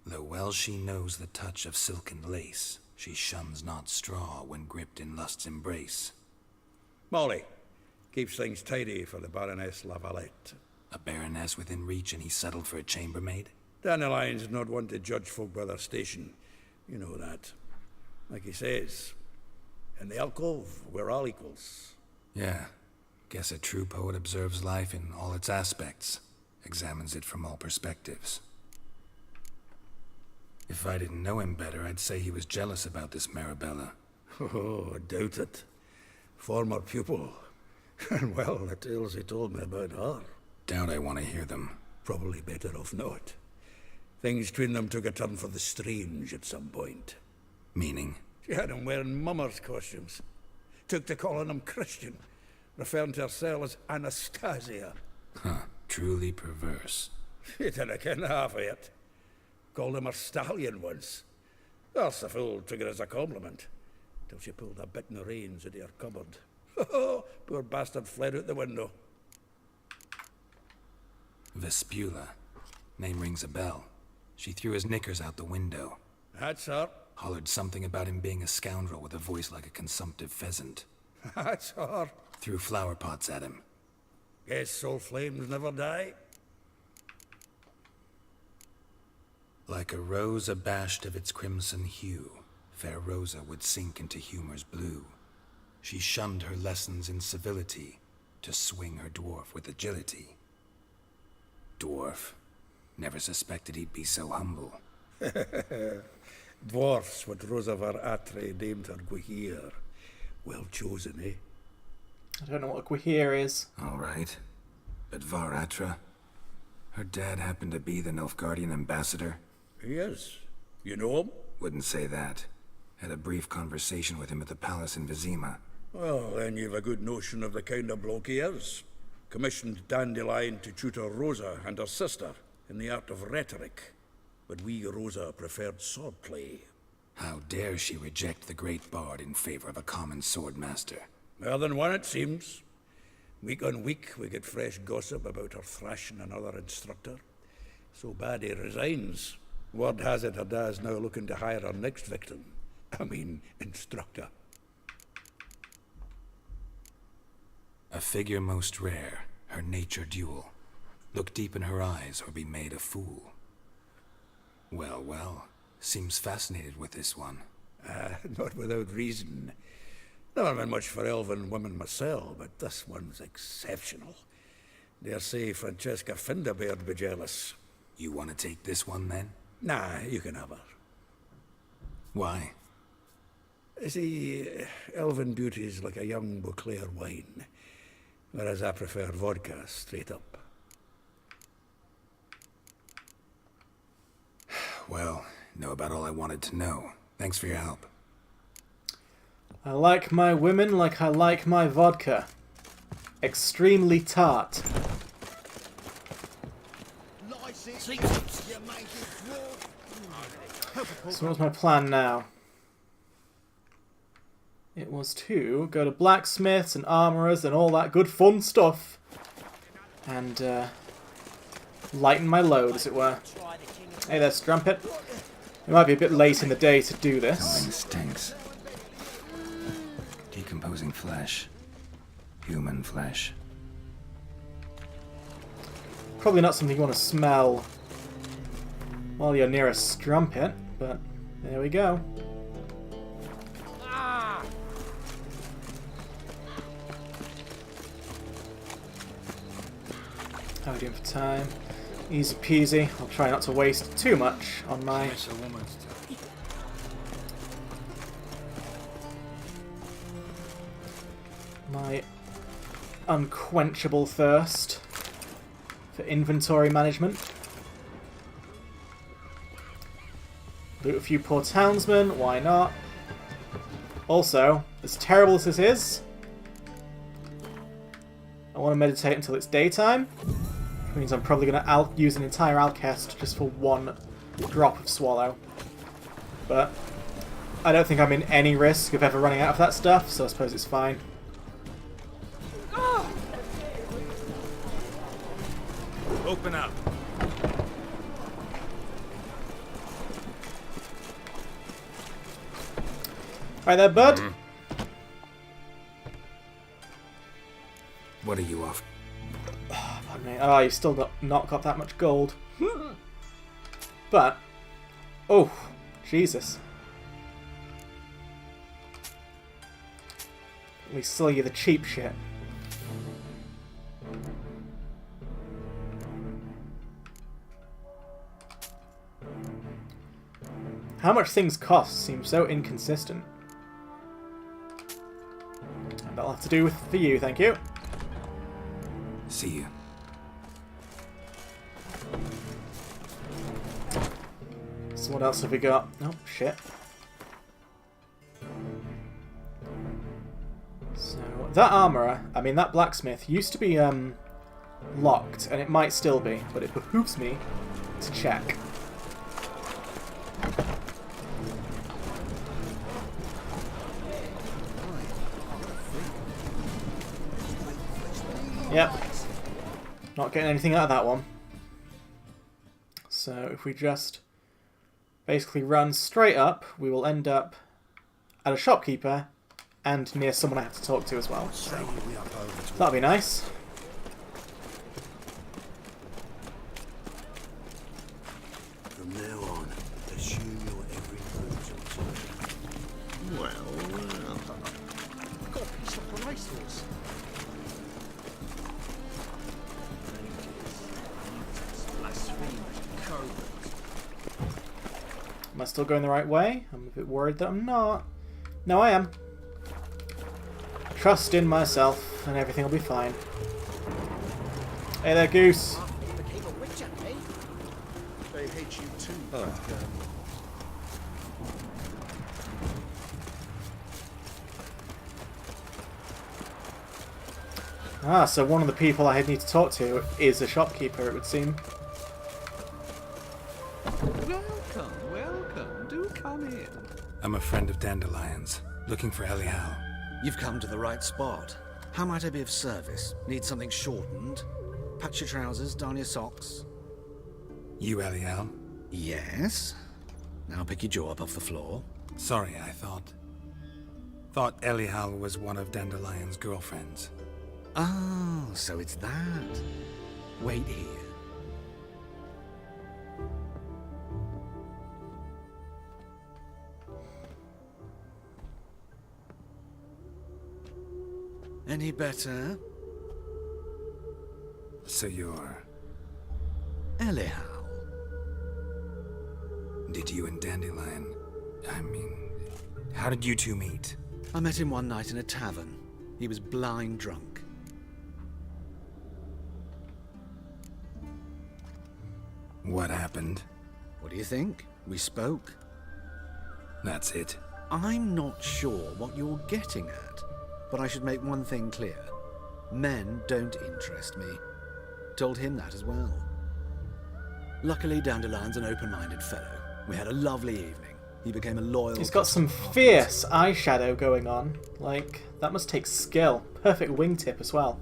S2: Though well she knows the touch of silken lace, she shuns not straw when gripped in lust's embrace.
S3: Molly. Keeps things tidy for the Baroness Lavalette.
S2: A baroness within reach and he settled for a chambermaid?
S3: Dandelion's not one to judge folk by their station. You know that. Like he says, in the alcove, we're all equals.
S2: Yeah. Guess a true poet observes life in all its aspects, examines it from all perspectives. If I didn't know him better, I'd say he was jealous about this Marabella.
S3: Oh, I doubt it. Former pupil. And well, the tales he told me about her.
S2: Doubt I want to hear them.
S3: Probably better off not. Things between them took a turn for the strange at some point.
S2: Meaning?
S3: She had him wearing mummers' costumes. Took to calling him Christian, referring to herself as Anastasia.
S2: Huh. Truly perverse.
S3: She didn't ken half of it. Called him her stallion once. That's the fool took it as a compliment. Till she pulled a bit in the reins into her cupboard. Oh, poor bastard fled out the window.
S2: Vespula. Name rings a bell. She threw his knickers out the window.
S3: That's her.
S2: Hollered something about him being a scoundrel with a voice like a consumptive pheasant.
S3: That's her.
S2: Threw flower pots at him.
S3: Guess soul flames never die.
S2: Like a rose abashed of its crimson hue, fair Rosa would sink into humor's blue. She shunned her lessons in civility to swing her dwarf with agility. Dwarf. Never suspected he'd be so humble.
S3: Dwarfs, what Rosa var Atre named her Guihir. Well chosen, eh?
S1: I don't know what a Guihir is.
S2: All right. But Varatra? Her dad happened to be the Nilfgaardian ambassador?
S3: He is. You know him?
S2: Wouldn't say that. Had a brief conversation with him at the palace in Vizima.
S3: Well, then you've a good notion of the kind of bloke he is. Commissioned Dandelion to tutor Rosa and her sister in the art of rhetoric. But we, Rosa, preferred swordplay.
S2: How dare she reject the great bard in favor of a common swordmaster?
S3: More than one, it seems. Week on week, we get fresh gossip about her thrashing another instructor. So bad he resigns. Word has it her dad's now looking to hire her next victim. I mean, instructor.
S2: A figure most rare, her nature dual. Look deep in her eyes or be made a fool. Well, well, seems fascinated with this one.
S3: Not without reason. Never been much for elven women myself, but this one's exceptional. Dare say Francesca Findabaird be jealous.
S2: You want to take this one then?
S3: Nah, you can have her.
S2: Why?
S3: See, elven beauty's like a young Beauclair wine, whereas I prefer vodka straight up.
S2: Well, know about all I wanted to know. Thanks for your help.
S1: I like my women like I like my vodka. Extremely tart. So what's my plan now? It was to go to blacksmiths and armorers and all that good fun stuff. And lighten my load, as it were. Hey there, Strumpet. It might be a bit late in the day to do this.
S2: Something stinks. Decomposing flesh. Human flesh.
S1: Probably not something you want to smell while you're near a strumpet, but there we go. How are we doing for time? Easy peasy. I'll try not to waste too much on my... my unquenchable thirst. for inventory management. Loot a few poor townsmen, why not? Also, as terrible as this is, I want to meditate until it's daytime, which means I'm probably going to use an entire Alcest just for one drop of Swallow. But I don't think I'm in any risk of ever running out of that stuff, so I suppose it's fine.
S2: Open up.
S1: Right there, bud.
S2: What are you off?
S1: Pardon me. Oh, you've still not got that much gold. But, oh, Jesus. We sell you the cheap shit. How much things cost seems so inconsistent. And that'll have to do with for you, thank you.
S2: See you.
S1: So what else have we got? Oh, shit. So, that armourer, I mean that blacksmith, used to be locked, and it might still be, but it behooves me to check. Yep. Not getting anything out of that one. So if we just basically run straight up, we will end up at a shopkeeper and near someone I have to talk to as well. So that'll be nice.
S5: From now on, assume your every move. Well, got a piece of the racehorse.
S1: Am I still going the right way? I'm a bit worried that I'm not. No, I am. Trust in myself, and everything will be fine. Hey there, Goose.
S5: They hate you too.
S1: Ah, so one of the people I need to talk to is a shopkeeper, it would seem.
S6: Welcome. Do come in.
S2: I'm a friend of Dandelion's, looking for Elial.
S5: You've come to the right spot. How might I be of service? Need something shortened? Patch your trousers, darn your socks.
S2: You Elial?
S5: Yes. Now pick your jaw up off the floor.
S2: Sorry, I thought Elial was one of Dandelion's girlfriends.
S5: Oh, so it's that. Wait here. Any better?
S2: So you're...
S5: Elial.
S2: Did you and Dandelion... I mean... How did you two meet?
S5: I met him one night in a tavern. He was blind drunk.
S2: What happened?
S5: What do you think? We spoke.
S2: That's it.
S5: I'm not sure what you're getting at, but I should make one thing clear. Men don't interest me. Told him that as well. Luckily, Dandelion's an open-minded fellow. We had a lovely evening. He became a loyal...
S1: He's got some fierce eyeshadow going on. Like, that must take skill. Perfect wingtip as well.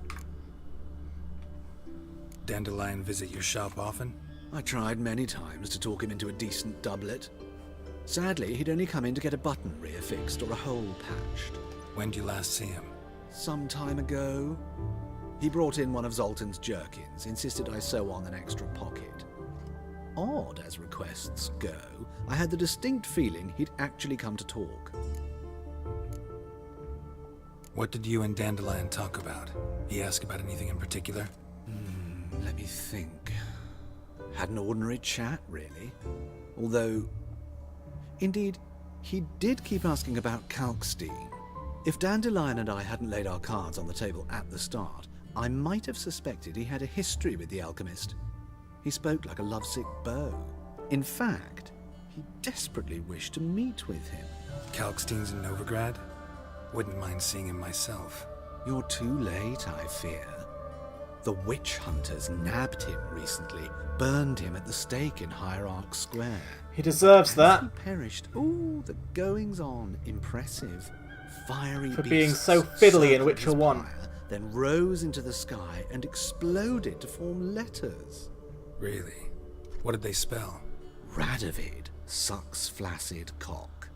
S2: Dandelion visit your shop often?
S5: I tried many times to talk him into a decent doublet. Sadly, he'd only come in to get a button reaffixed or a hole patched.
S2: When did you last see him?
S5: Some time ago. He brought in one of Zoltan's jerkins, insisted I sew on an extra pocket. Odd as requests go, I had the distinct feeling he'd actually come to talk.
S2: What did you and Dandelion talk about? He asked about anything in particular?
S5: Let me think. Had an ordinary chat, really. Although, indeed, he did keep asking about Kalkstein. If Dandelion and I hadn't laid our cards on the table at the start, I might have suspected he had a history with the alchemist. He spoke like a lovesick beau. In fact, he desperately wished to meet with him.
S2: Kalkstein's in Novigrad? Wouldn't mind seeing him myself.
S5: You're too late, I fear. The witch hunters nabbed him recently, burned him at the stake in Hierarch Square.
S1: He deserves that.
S5: He perished. Ooh, the goings-on. Impressive. Fiery
S1: For being
S5: beasts
S1: so fiddly in
S5: circled
S1: Witcher
S5: his
S1: 1.
S5: pyre, then rose into the sky and exploded to form letters.
S2: Really? What did they spell?
S5: Radovid sucks flaccid cock.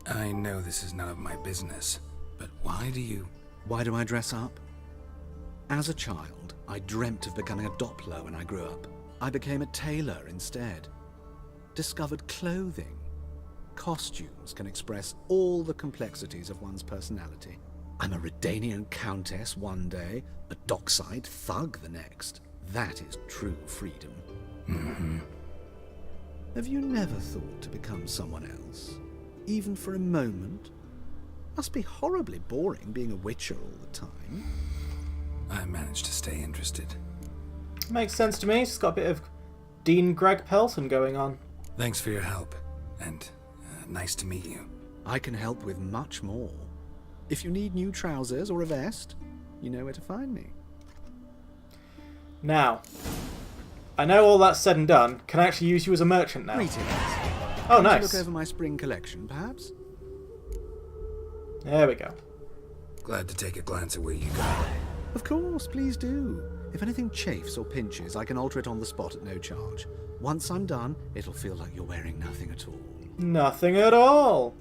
S2: I know this is none of my business, but why do you...
S5: Why do I dress up? As a child, I dreamt of becoming a Doppler when I grew up. I became a tailor instead. Discovered clothing. Costumes can express all the complexities of one's personality. I'm a Redanian countess one day, a dockside thug the next. That is true freedom.
S2: Mm-hmm.
S5: Have you never thought to become someone else? Even for a moment? Must be horribly boring being a witcher all the time.
S2: I managed to stay interested.
S1: Makes sense to me. He's got a bit of Dean Greg Pelton going on.
S2: Thanks for your help, and nice to meet you.
S5: I can help with much more. If you need new trousers or a vest, you know where to find me.
S1: Now, I know all that's said and done. Can I actually use you as a merchant now?
S5: Greetings.
S1: Oh,
S5: Want to
S1: nice.
S5: look over my spring collection, perhaps?
S1: There we go.
S2: Glad to take a glance at where you go.
S5: Of course, please do. If anything chafes or pinches, I can alter it on the spot at no charge. Once I'm done, it'll feel like you're wearing nothing at all.
S1: Nothing at all.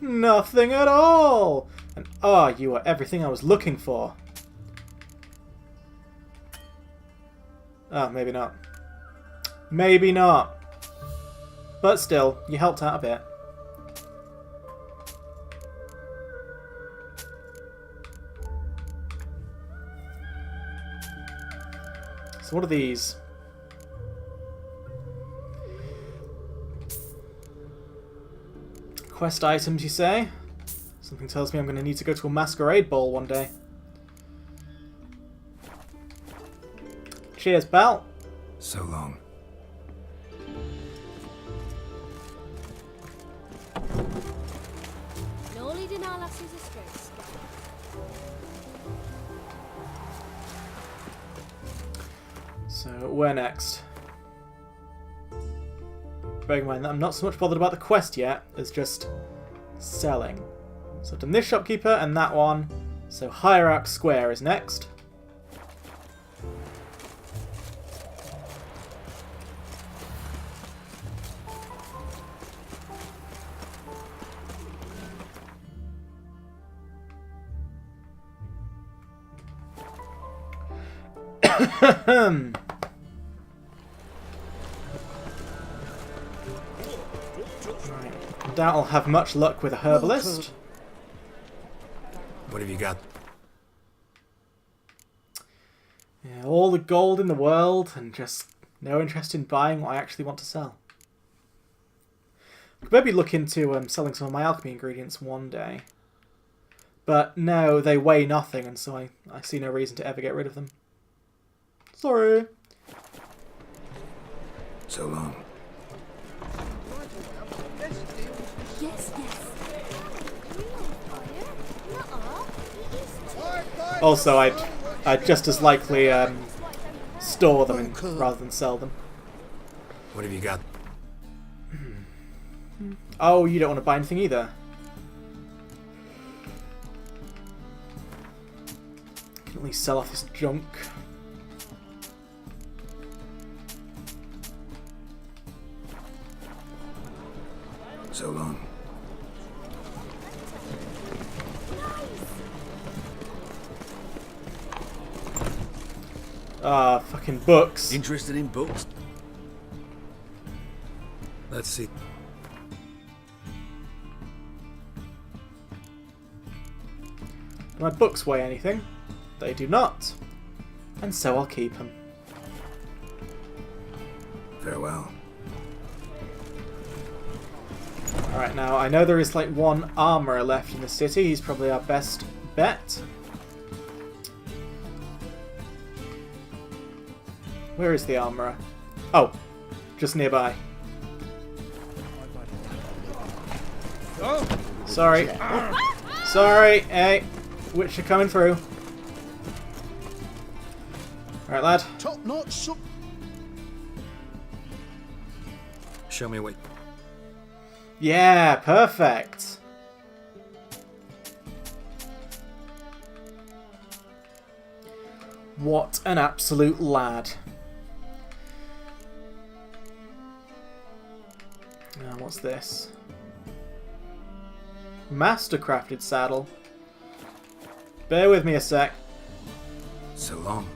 S1: Nothing at all. And you are everything I was looking for. Oh, maybe not. Maybe not. But still, you helped out a bit. So what are these? Quest items, you say? Something tells me I'm going to need to go to a masquerade ball one day. Cheers, pal.
S2: So long.
S6: No leading our lasses astray, Scout.
S1: So, where next? Bearing in mind that I'm not so much bothered about the quest yet as just selling. So I've done this shopkeeper and that one. So Hierarch Square is next. Right. I doubt I'll have much luck with a herbalist.
S2: What have you got?
S1: Yeah, all the gold in the world and just no interest in buying what I actually want to sell. I could maybe look into selling some of my alchemy ingredients one day. But no, they weigh nothing, and so I see no reason to ever get rid of them. Sorry.
S2: So long.
S6: Yes, yes.
S1: Also, I'd just as likely store them rather than sell them.
S2: What have you got?
S1: Oh, you don't want to buy anything either. I can at least sell off this junk.
S2: So long.
S1: Ah, fucking books.
S5: Interested in books?
S2: Let's see.
S1: Do my books weigh anything? They do not. And so I'll keep them.
S2: Farewell.
S1: Alright, now I know there is like one armourer left in the city. He's probably our best bet. Where is the armourer? Oh, just nearby.
S3: Oh,
S1: Sorry. Sorry. Hey, Witcher coming through. Alright, lad.
S7: Top notch.
S2: Show me what...
S1: Yeah, perfect. What an absolute lad. Now, what's this? Mastercrafted saddle. Bear with me a sec.
S2: So long.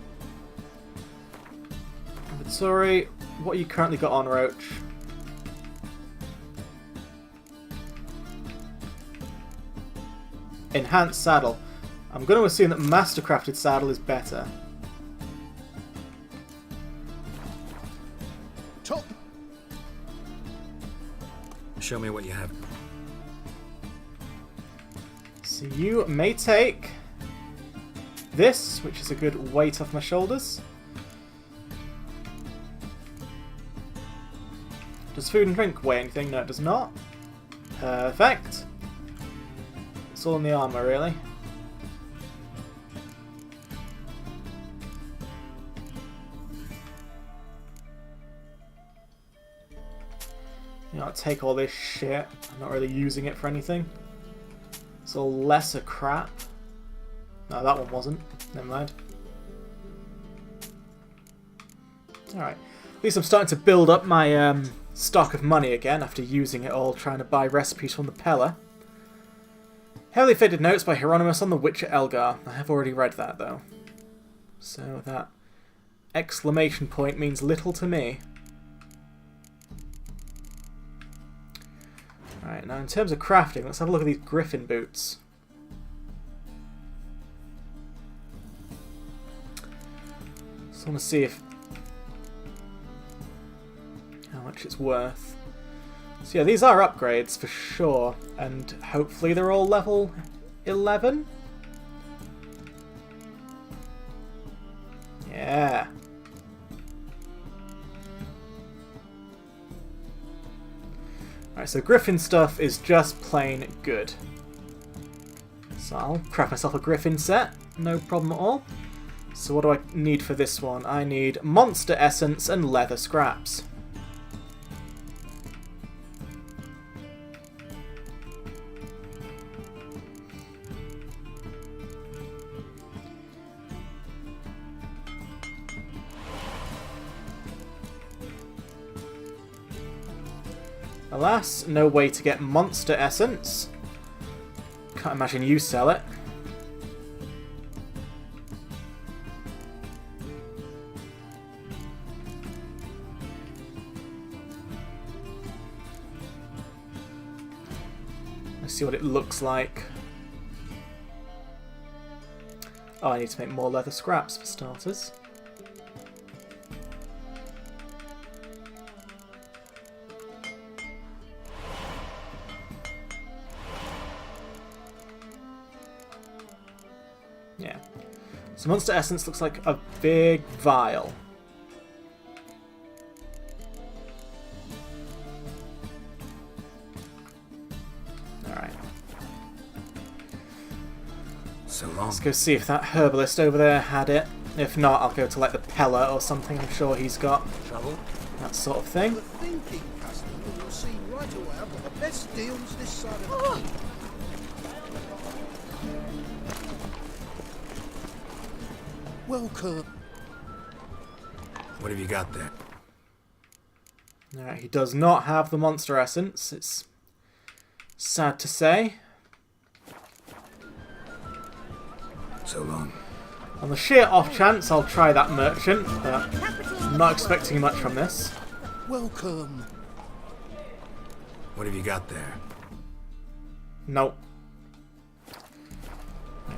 S1: But sorry, what you currently got on, Roach? Enhanced saddle. I'm going to assume that Mastercrafted saddle is better.
S7: Top.
S2: Show me what you have.
S1: So you may take this, which is a good weight off my shoulders. Does food and drink weigh anything? No, it does not. Perfect. It's all in the armour, really. You know, I'll take all this shit. I'm not really using it for anything. It's all lesser crap. No, that one wasn't. Never mind. Alright. At least I'm starting to build up my stock of money again after using it all trying to buy recipes from the Pella. Heavily faded notes by Hieronymus on the Witcher Elgar. I have already read that, though. So that exclamation point means little to me. Alright, now in terms of crafting, let's have a look at these Griffin boots. Just want to see if how much it's worth. So yeah, these are upgrades for sure, and hopefully they're all level 11? Yeah. Alright, so Griffin stuff is just plain good. So I'll craft myself a Griffin set, no problem at all. So what do I need for this one? I need Monster Essence and Leather Scraps. Alas, no way to get Monster Essence. Can't imagine you sell it. Let's see what it looks like. Oh, I need to make more leather scraps for starters. Yeah. So Monster Essence looks like a big vial. Alright.
S2: So long.
S1: Let's go see if that herbalist over there had it. If not, I'll go to like the Pella or something. I'm sure he's got
S2: Trouble?
S1: that sort of thing.
S7: The thinking customer will see right away I've got the best deals this side of the sea. Welcome.
S2: What have you got there?
S1: Alright, he does not have the Monster Essence. It's sad to say.
S2: So long.
S1: On the sheer off chance, I'll try that merchant, but I'm not expecting much from this.
S7: Welcome.
S2: What have you got there?
S1: Nope.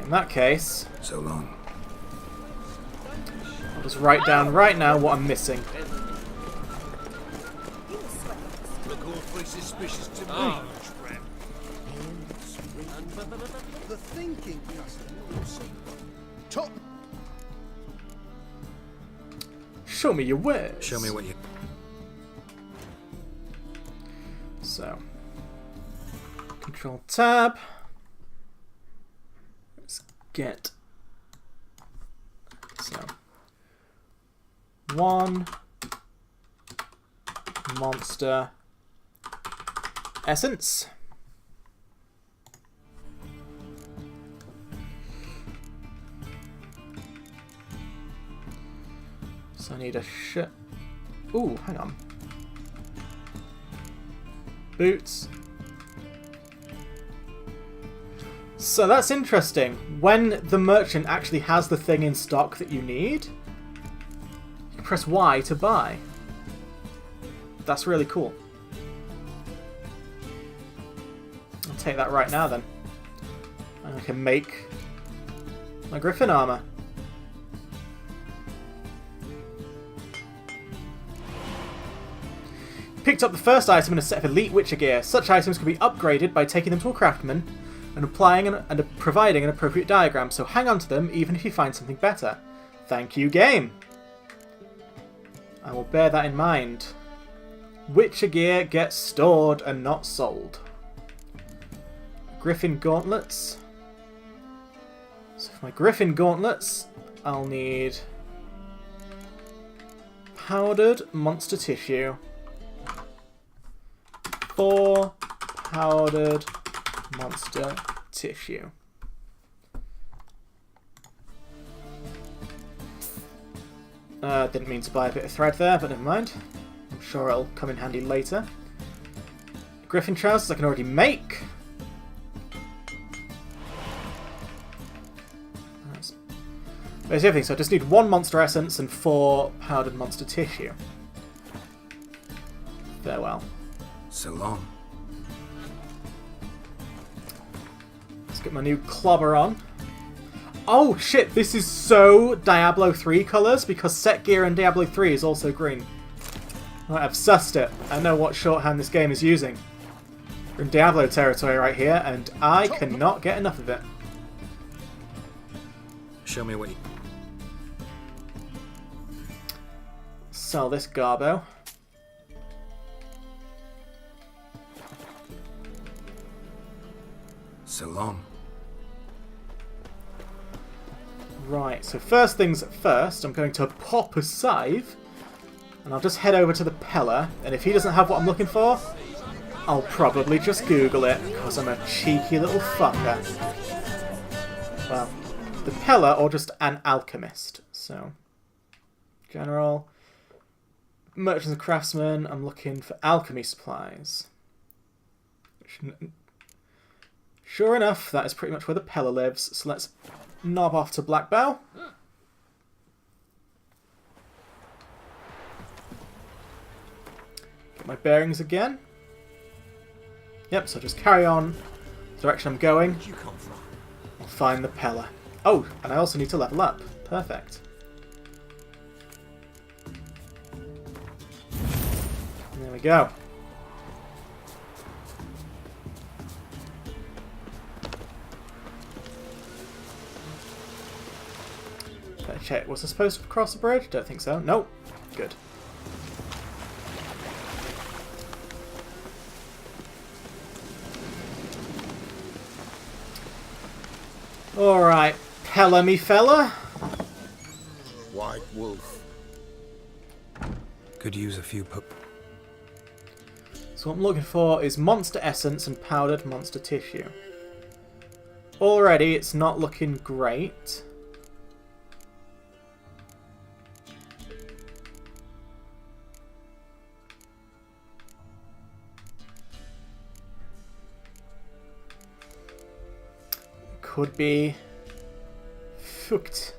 S1: In that case,
S2: So long.
S1: I'll just write down right now what I'm missing.
S7: Look awfully suspicious to me. The thinking customer will see. Top.
S1: Show me your wares.
S2: Show me what you...
S1: So, Control Tab. Let's get... So, 1 monster essence. So I need a Ooh, hang on. Boots. So that's interesting. When the merchant actually has the thing in stock that you need, you can press Y to buy. That's really cool. I'll take that right now then. And I can make my Griffin armor. Picked up the first item in a set of elite Witcher gear. Such items can be upgraded by taking them to a craftsman and providing an appropriate diagram, so hang on to them even if you find something better. Thank you, game! I will bear that in mind. Witcher gear gets stored and not sold. Griffin gauntlets. So for my Griffin gauntlets, I'll need powdered monster tissue. 4 powdered monster tissue. Didn't mean to buy a bit of thread there, but never mind. I'm sure it'll come in handy later. Griffin trousers I can already make. That's everything. So I just need 1 monster essence and 4 powdered monster tissue. Farewell.
S2: So long.
S1: Let's get my new clobber on. Oh shit, this is so Diablo 3 colours because set gear in Diablo 3 is also green. Right, I've sussed it. I know what shorthand this game is using. We're in Diablo territory right here and I cannot get enough of it.
S2: Show me what you...
S1: Sell this garbo.
S2: So long.
S1: Right, so first things first, I'm going to pop a scythe, and I'll just head over to the Peller, and if he doesn't have what I'm looking for, I'll probably just Google it, because I'm a cheeky little fucker. Well, the Peller, or just an alchemist. So, general, merchants and craftsmen, I'm looking for alchemy supplies. Sure enough, that is pretty much where the Peller lives, so let's knob off to Blackbow. Get my bearings again. Yep, so just carry on the direction I'm going. I'll find the Peller. Oh, and I also need to level up. Perfect. There we go. Check. Was I supposed to cross the bridge? Don't think so. Nope. Good. Alright. Peller me fella.
S3: White Wolf.
S2: Could use a few
S1: So what I'm looking for is monster essence and powdered monster tissue. Already it's not looking great. Could be fucked.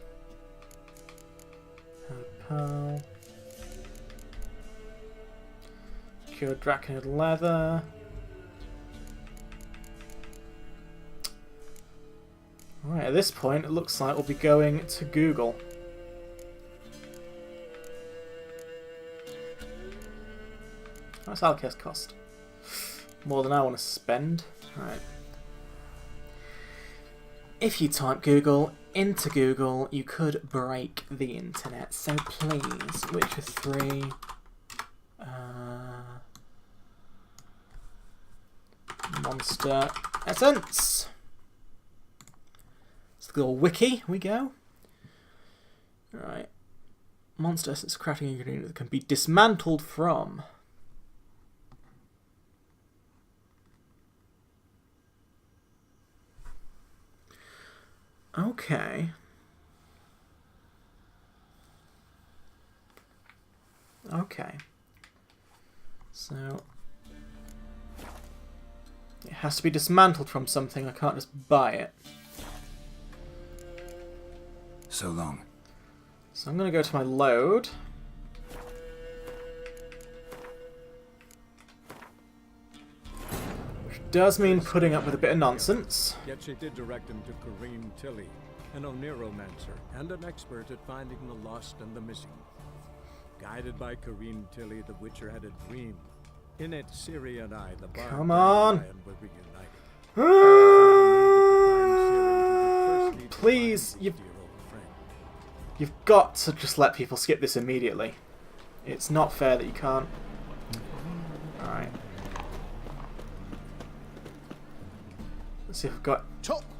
S1: Pearl. Cured Draconid leather. Alright, at this point it looks like we'll be going to Google. What's Alchemist cost? More than I want to spend. Alright. if you type Google into Google, you could break the internet. So please, Witcher 3. Monster Essence. It's the little wiki we go. Right. Monster Essence crafting ingredient that can be dismantled from. Okay. Okay. So it has to be dismantled from something. I can't just buy it.
S2: So long.
S1: So I'm going to go to my load. Which does mean putting up with a bit of nonsense.
S4: Yet she did direct him to Kareem Tilly, an Oniromancer and an expert at finding the lost and the missing. Guided by Kareem Tilly, the Witcher had a dream. In it, Ciri and I, the bard,
S1: Come on.
S4: were reunited.
S1: Please, you've got to just let people skip this immediately. It's not fair that you can't. Alright. Let's see if I've got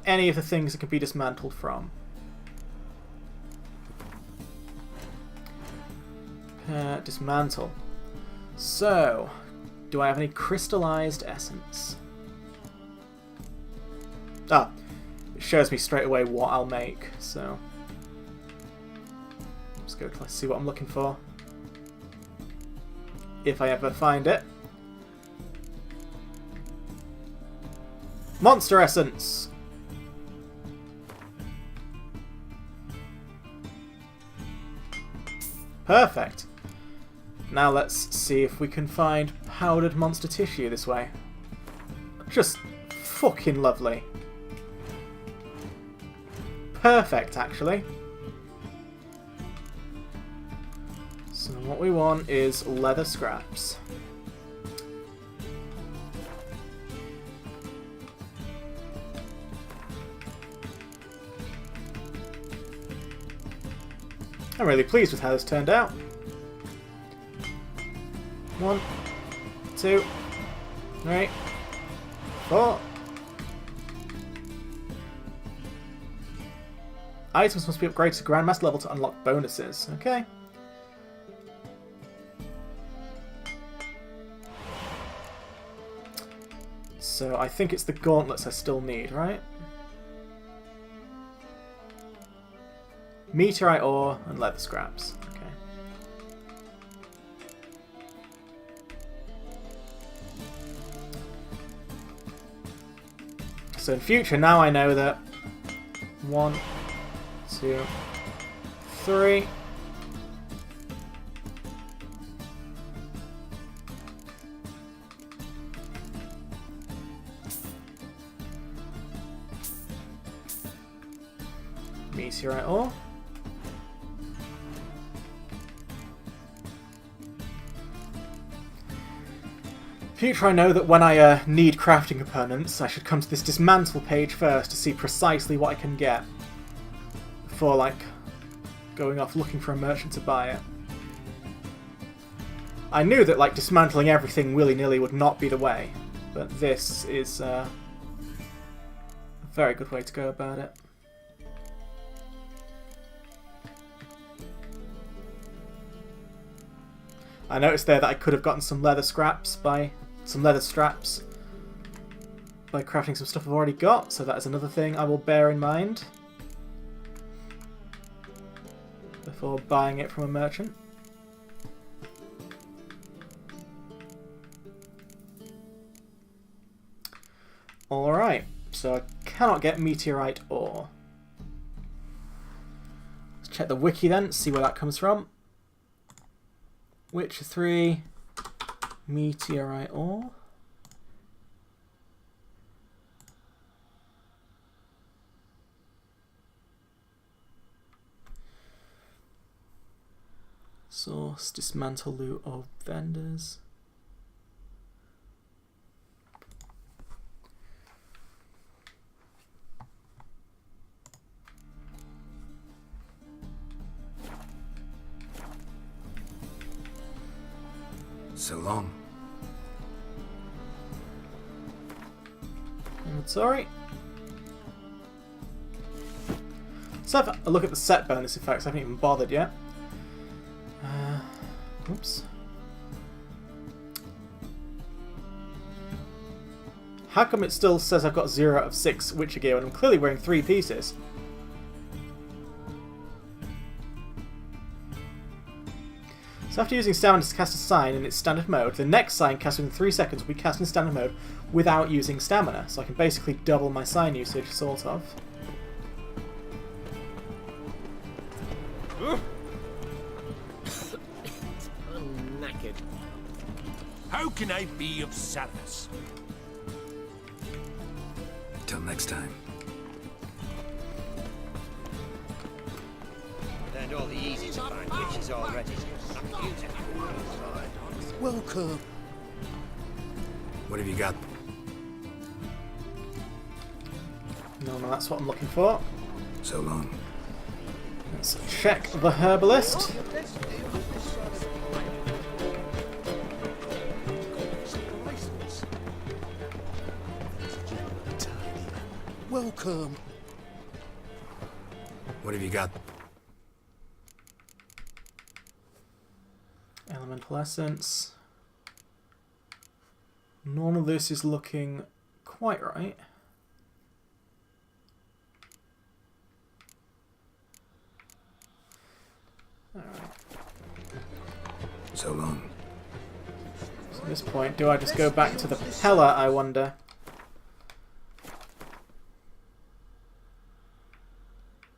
S1: any of the things that can be dismantled from. Dismantle. So, do I have any crystallized essence? Ah, it shows me straight away what I'll make, so let's go to see what I'm looking for. If I ever find it. Monster Essence! Perfect. Now let's see if we can find powdered monster tissue this way. Just fucking lovely. Perfect, actually. So what we want is leather scraps. I'm really pleased with how this turned out. 1, 2, 3, 4. Items must be upgraded to Grandmaster level to unlock bonuses. Okay. So I think it's the gauntlets I still need, right? Meteorite ore and leather scraps. Okay. So in future, now I know that 1, 2, 3. Meteorite ore. Future, I know that when I need crafting components, I should come to this dismantle page first to see precisely what I can get before, like, going off looking for a merchant to buy it. I knew that, like, dismantling everything willy-nilly would not be the way, but this is a very good way to go about it. I noticed there that I could have gotten some leather scraps by some leather straps by crafting some stuff I've already got, so that is another thing I will bear in mind before buying it from a merchant. Alright, so I cannot get meteorite ore. Let's check the wiki then, see where that comes from. Witcher 3, meteorite ore. Source, dismantle loot of vendors.
S2: So long.
S1: Inventory. Let's have a look at the set bonus effects. I haven't even bothered yet. Oops. How come it still says I've got 0 out of 6 Witcher gear when I'm clearly wearing 3 pieces? So after using stamina to cast a sign in its standard mode, the next sign cast within 3 seconds will be cast in standard mode without using stamina. So I can basically double my sign usage, sort of.
S8: I'm knackered.
S3: How can I be of service?
S2: Till next time.
S8: Learned all the easy to find witches already.
S7: Welcome.
S2: What have you got?
S1: No, that's what I'm looking for.
S2: So long.
S1: Let's check the herbalist.
S7: The best deals this side of Welcome.
S2: What have you got?
S1: Elemental essence. None of this is looking quite right. Alright.
S2: So long.
S1: So at this point, do I just go back to the Pella, I wonder?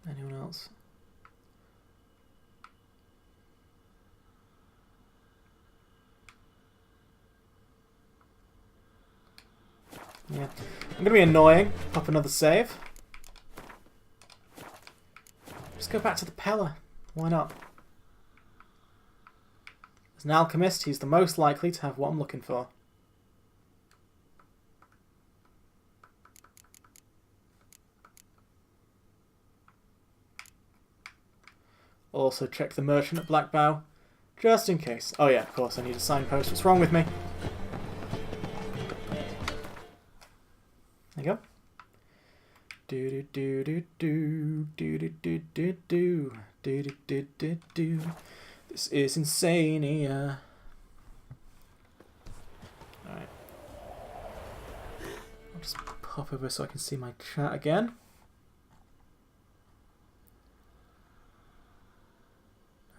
S1: Anyone else? Yeah. I'm gonna be annoying. Pop another save. Just go back to the Pella. Why not? As an alchemist, he's the most likely to have what I'm looking for. Also check the merchant at Blackbough, just in case. Oh yeah, of course, I need a signpost. What's wrong with me? There you go. Do do do do do do do do do do do do do do. This is Insania. Alright. I'll just pop over so I can see my chat again.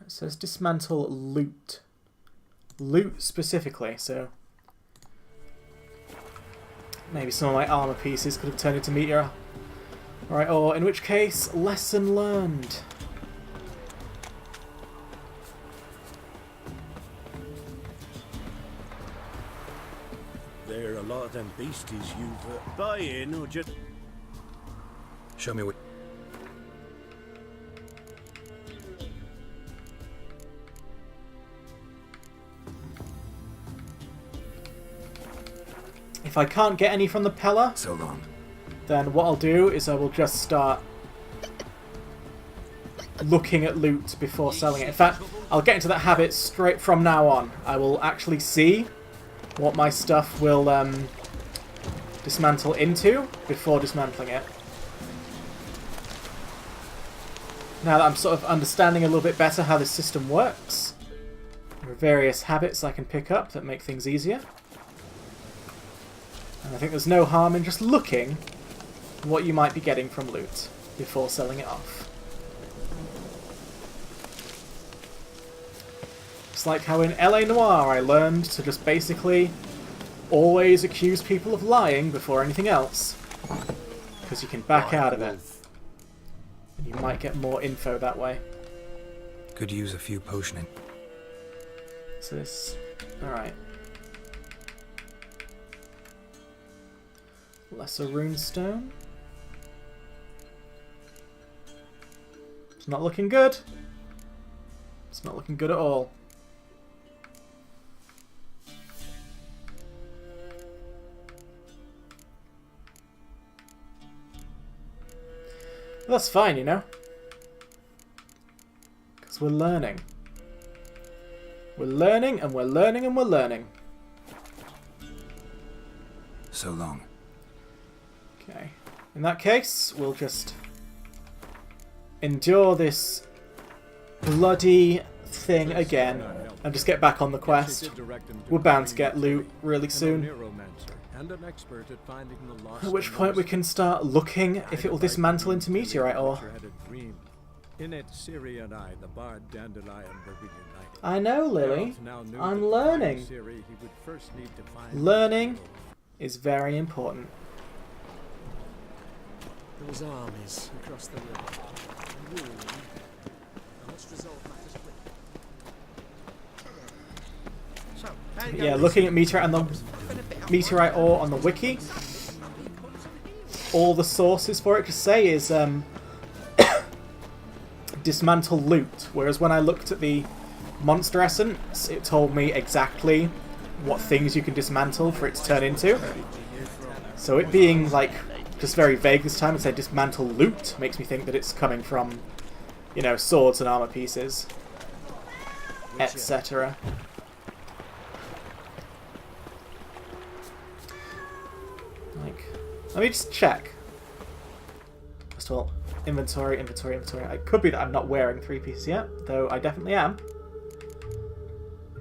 S1: It says dismantle loot. Loot specifically, so maybe some of my armor pieces could have turned into meteor. Right, or in which case, lesson learned.
S9: There are a lot of them beasties you buy in or just...
S2: Show me what...
S1: If I can't get any from the Pella,
S2: So long.
S1: then what I'll do is I will just start looking at loot before selling it. In fact, I'll get into that habit straight from now on. I will actually see what my stuff will dismantle into before dismantling it. Now that I'm sort of understanding a little bit better how this system works, there are various habits I can pick up that make things easier. And I think there's no harm in just looking what you might be getting from loot before selling it off. It's like how in LA Noire I learned to just basically always accuse people of lying before anything else. Because you can back out of it. And you might get more info that way.
S2: Could use a few potioning.
S1: So this... Alright. Lesser runestone. It's not looking good. It's not looking good at all. But that's fine, you know. Because we're learning. We're learning and we're learning and we're learning.
S2: So long.
S1: Okay. In that case, we'll just endure this bloody thing again and just get back on the quest. We're bound to get loot really soon. At which point we can start looking if it will dismantle into meteorite ore.
S4: In it, Ciri and I, the bard Dandelion, were reunited.
S1: I know, Lily. I'm learning. Learning is very important.
S8: Those armies across the river. Let's resolve matters quickly.
S1: Yeah, looking at meteorite and the meteorite ore on the wiki, all the sources for it to say is dismantle loot, whereas when I looked at the monster essence, it told me exactly what things you can dismantle for it to turn into. So it being like just very vague this time and say dismantle loot makes me think that it's coming from, you know, swords and armor pieces, etc. Like, let me just check. First of all, inventory. It could be that I'm not wearing 3 pieces yet, though I definitely am.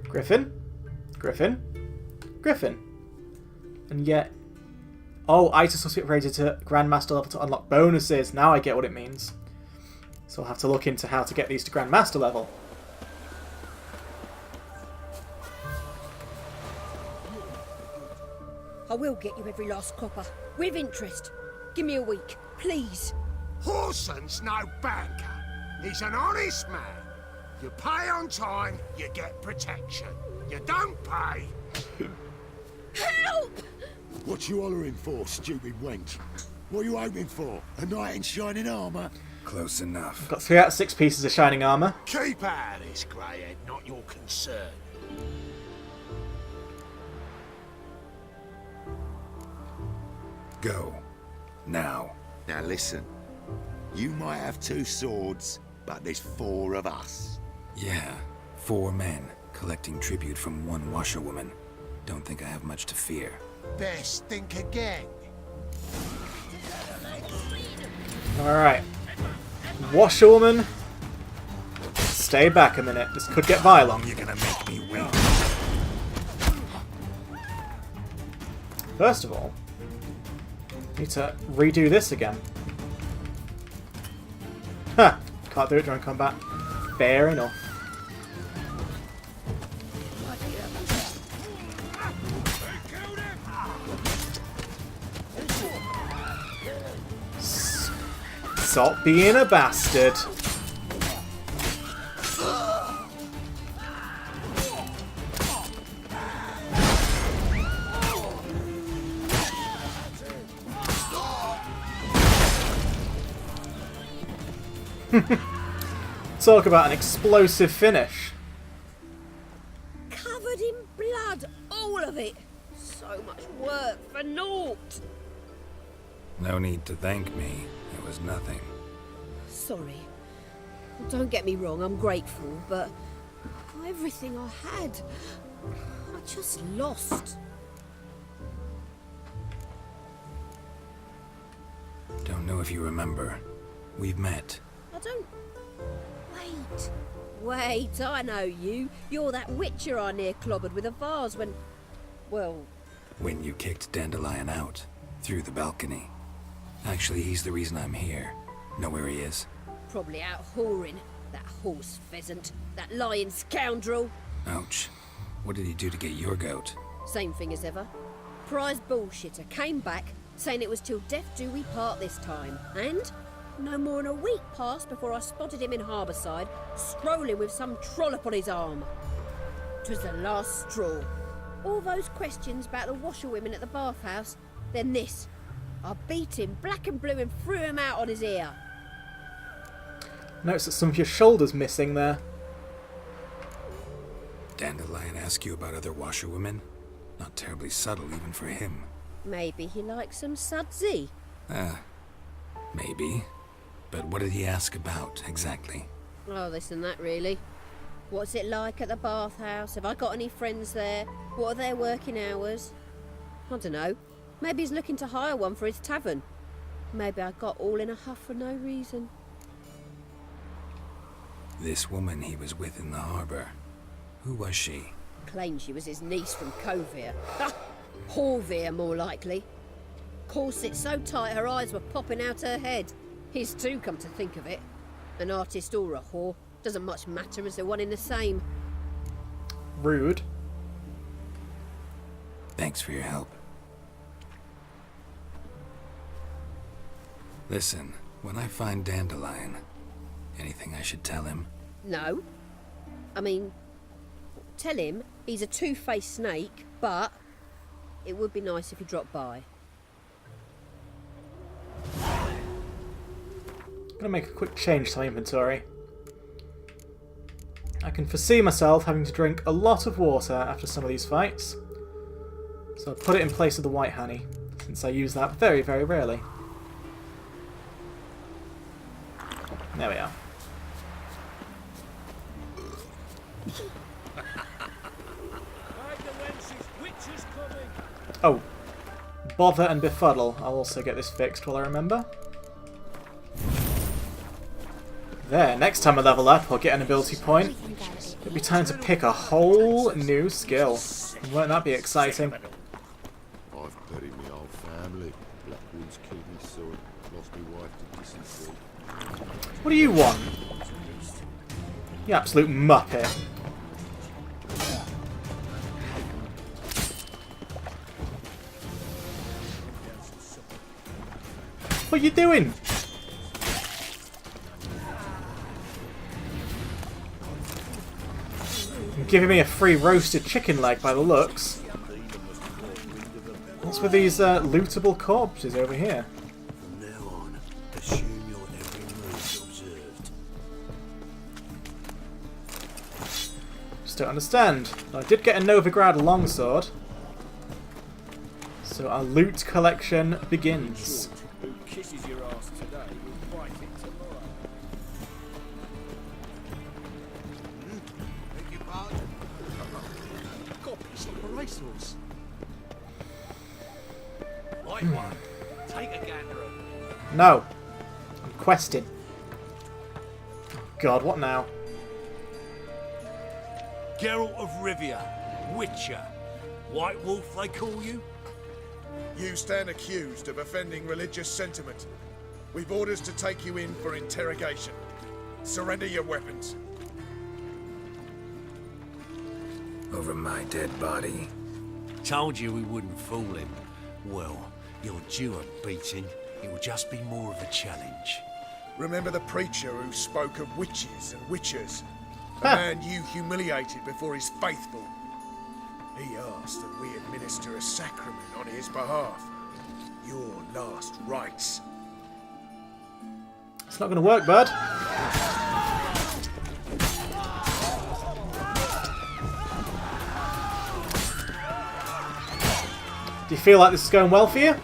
S1: Griffin. And yet... Oh, Isis must be upgraded to Grandmaster level to unlock bonuses. Now I get what it means. So I'll have to look into how to get these to Grandmaster level.
S6: I will get you every last copper. With interest. Give me a week, please.
S7: Horson's no banker. He's an honest man. You pay on time, you get protection. You don't pay...
S6: Help!
S9: What you hollering for, stupid wench? What are you hoping for? A knight in shining armour?
S2: Close enough.
S1: Got 3 out of 6 pieces of shining armour.
S7: Keep out of this, Greyhead, not your concern.
S2: Go. Now.
S10: Now listen. You might have 2 swords, but there's 4 of us.
S2: Yeah. 4 men, collecting tribute from 1 washerwoman. Don't think I have much to fear.
S7: Best think again.
S1: Alright. Washerwoman. Stay back a minute. This could get violent.
S2: You're gonna make me weak.
S1: First of all, need to redo this again. Huh. Can't do it during combat. Fair enough. Stop being a bastard. Talk about an explosive finish.
S6: Covered in blood, all of it. So much work for naught.
S2: No need to thank me. It was nothing.
S6: Sorry. Don't get me wrong, I'm grateful, but everything I had, I just lost.
S2: Don't know if you remember. We've met.
S6: I don't... Wait, I know you. You're that witcher I near clobbered with a vase when... Well...
S2: When you kicked Dandelion out. Through the balcony. Actually, he's the reason I'm here. Know where he is?
S6: Probably out whoring. That horse pheasant. That lying scoundrel.
S2: Ouch. What did he do to get your goat?
S6: Same thing as ever. Prize bullshitter came back, saying it was till death do we part this time. And... no more than a week passed before I spotted him in Harbourside, strolling with some trollop on his arm. 'Twas the last straw. All those questions about the washerwomen at the bathhouse, then this. I beat him black and blue and threw him out on his ear.
S1: Notice that some of your shoulders missing there.
S2: Dandelion ask you about other washerwomen? Not terribly subtle even for him.
S6: Maybe he likes some sudsy.
S2: Maybe. But what did he ask about, exactly?
S6: Oh, this and that, really. What's it like at the bathhouse? Have I got any friends there? What are their working hours? I don't know. Maybe he's looking to hire one for his tavern. Maybe I got all in a huff for no reason.
S2: This woman he was with in the harbor. Who was she?
S6: Claimed she was his niece from Kovir. Ah, Horvir, more likely. Corset so tight her eyes were popping out her head. His too, come to think of it. An artist or a whore. Doesn't much matter as they're one in the same.
S1: Rude.
S2: Thanks for your help. Listen, when I find Dandelion, anything I should tell him?
S6: No. I mean, tell him he's a two-faced snake, but it would be nice if he dropped by.
S1: I'm gonna make a quick change to my inventory. I can foresee myself having to drink a lot of water after some of these fights. So I'll put it in place of the white honey, since I use that very, very rarely. There we are. Oh, bother and befuddle. I'll also get this fixed while I remember. There, next time I level up or get an ability point, it'll be time to pick a whole new skill. Won't that be exciting?
S9: I've buried my old family. Blackwood's killed me son. Lost my wife to dysentery.
S1: What do you want? You absolute muppet. What are you doing? You're giving me a free roasted chicken leg by the looks. What's with these lootable corpses over here?
S7: From now on, assume your every move observed.
S1: Just don't understand. I did get a Novigrad longsword. So our loot collection begins.
S3: Who kisses your ass today will fight it tomorrow.
S7: Beg your pardon?
S8: God, it's like a racehorse.
S3: Right one. Take a gander of it.
S1: No. I'm questing. God, what now?
S3: Geralt of Rivia, Witcher. White Wolf, they call you?
S11: You stand accused of offending religious sentiment. We've orders to take you in for interrogation. Surrender your weapons.
S2: Over my dead body.
S7: Told you we wouldn't fool him. Well, you're due a beating. It will just be more of a challenge.
S11: Remember the preacher who spoke of witches and witchers? The
S1: Ha.
S11: man you humiliated before his faithful. He asked that we administer a sacrament on his behalf. Your last rites.
S1: It's not going to work, bud. Do you feel like this is going well for you?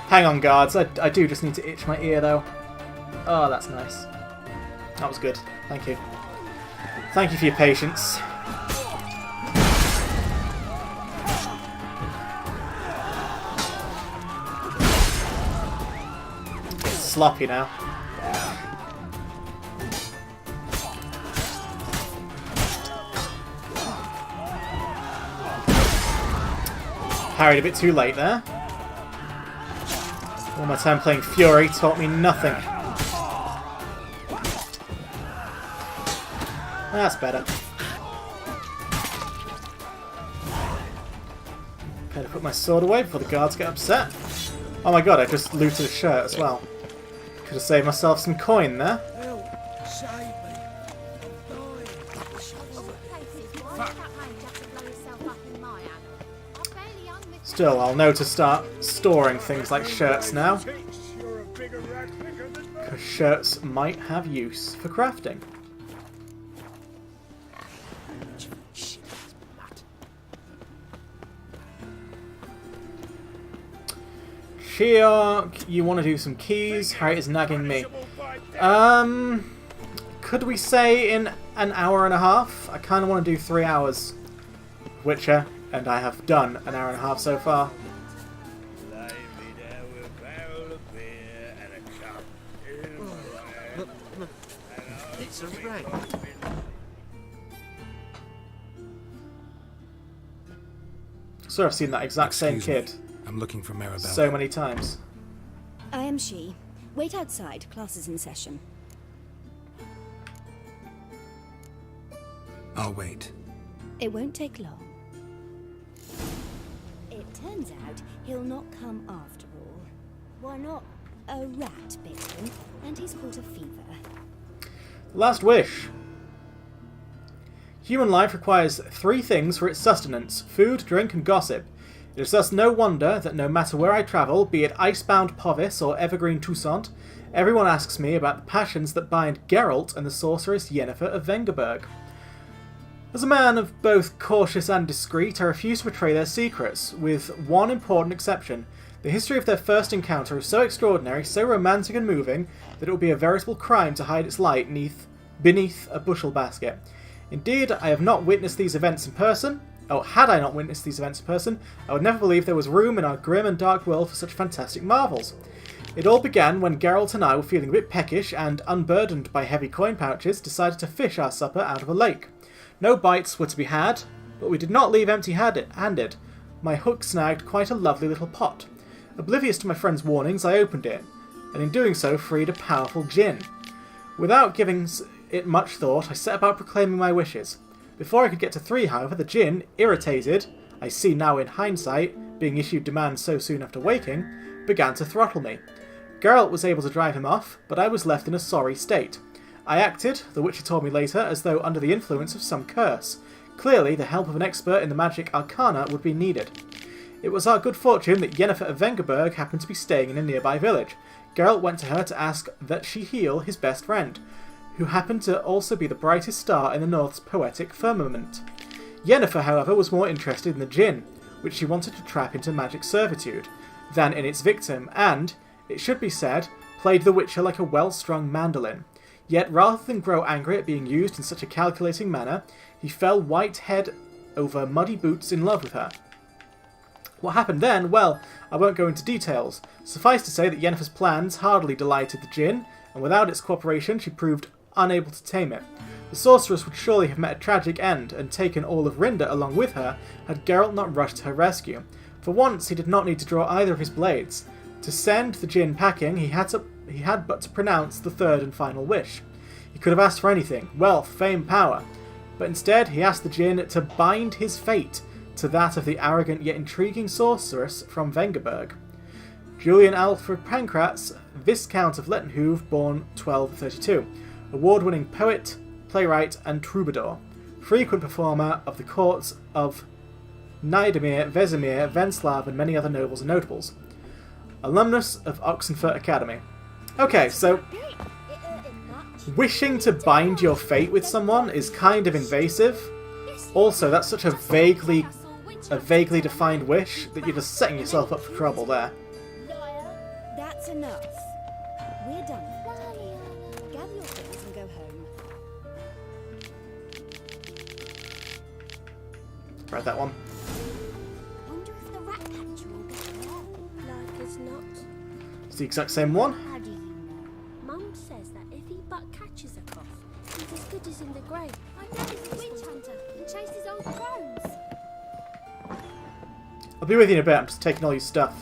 S1: Hang on, guards. I do just need to itch my ear, though. Oh, that's nice. That was good. Thank you. Thank you for your patience. It's sloppy now. Parried a bit too late there. All my time playing Fury taught me nothing. That's better. Better put my sword away before the guards get upset. Oh my god, I just looted a shirt as well. Could have saved myself some coin there.
S7: Help! Save me!
S1: Still, I'll know to start storing things like shirts now.
S11: You're a bigger rat picker than me.
S1: Because shirts might have use for crafting. Shiok, you want to do some keys? Harriet is nagging me. Could we say in an hour and a half? I kind of want to do 3 hours Witcher, and I have done an hour and a half so far.
S5: It's a wreck.
S1: So I've seen that exact same
S2: Excuse
S1: kid
S2: me. I'm looking for Maribel.
S1: so many times.
S12: I am she. Wait outside. Class is in session.
S2: I'll wait.
S12: It won't take long. It turns out he'll not come after all. Why not? A rat bit him, and he's caught a fever.
S1: Last wish. Human life requires 3 things for its sustenance: food, drink, and gossip. It is thus no wonder that no matter where I travel, be it icebound Povis or evergreen Toussaint, everyone asks me about the passions that bind Geralt and the sorceress Yennefer of Vengerberg. As a man of both cautious and discreet, I refuse to betray their secrets, with one important exception. The history of their first encounter is so extraordinary, so romantic and moving, that it would be a veritable crime to hide its light beneath a bushel basket. Indeed, I have not witnessed these events in person. Oh, had I not witnessed these events in person, I would never believe there was room in our grim and dark world for such fantastic marvels. It all began when Geralt and I were feeling a bit peckish and, unburdened by heavy coin pouches, decided to fish our supper out of a lake. No bites were to be had, but we did not leave empty-handed. My hook snagged quite a lovely little pot. Oblivious to my friend's warnings, I opened it, and in doing so freed a powerful djinn. Without giving it much thought, I set about proclaiming my wishes. Before I could get to 3, however, the djinn, irritated, I see now in hindsight, being issued demands so soon after waking, began to throttle me. Geralt was able to drive him off, but I was left in a sorry state. I acted, the Witcher told me later, as though under the influence of some curse. Clearly, the help of an expert in the magic arcana would be needed. It was our good fortune that Yennefer of Vengerberg happened to be staying in a nearby village. Geralt went to her to ask that she heal his best friend, who happened to also be the brightest star in the North's poetic firmament. Yennefer, however, was more interested in the djinn, which she wanted to trap into magic servitude, than in its victim, and, it should be said, played the Witcher like a well-strung mandolin. Yet, rather than grow angry at being used in such a calculating manner, he fell white head over muddy boots in love with her. What happened then? Well, I won't go into details. Suffice to say that Yennefer's plans hardly delighted the djinn, and without its cooperation she proved unable to tame it. The sorceress would surely have met a tragic end, and taken all of Rinda along with her, had Geralt not rushed to her rescue. For once, he did not need to draw either of his blades. To send the djinn packing, he had but to pronounce the 3rd and final wish. He could have asked for anything: wealth, fame, power. But instead, he asked the djinn to bind his fate to that of the arrogant yet intriguing sorceress from Vengerberg. Julian Alfred Pancratz, Viscount of Lettenhove, born 1232. Award-winning poet, playwright, and troubadour. Frequent performer of the courts of Nidomir, Vesemir, Venslav, and many other nobles and notables. Alumnus of Oxenfurt Academy. Okay, so wishing to bind your fate with someone is kind of invasive. Also, that's such a vaguely defined wish that you're just setting yourself up for trouble there.
S12: That's enough. We're done. Gather your things and go home.
S1: Read that one.
S12: Wonder if the rat catcher will get there.
S6: Like as not.
S1: It's the exact same one.
S6: How do you know? Mum says that if he but catches a cough, he's as good as in the grave. I know he's a witch hunter and chased his old crones.
S1: I'll be with you in a bit. I'm just taking all your stuff.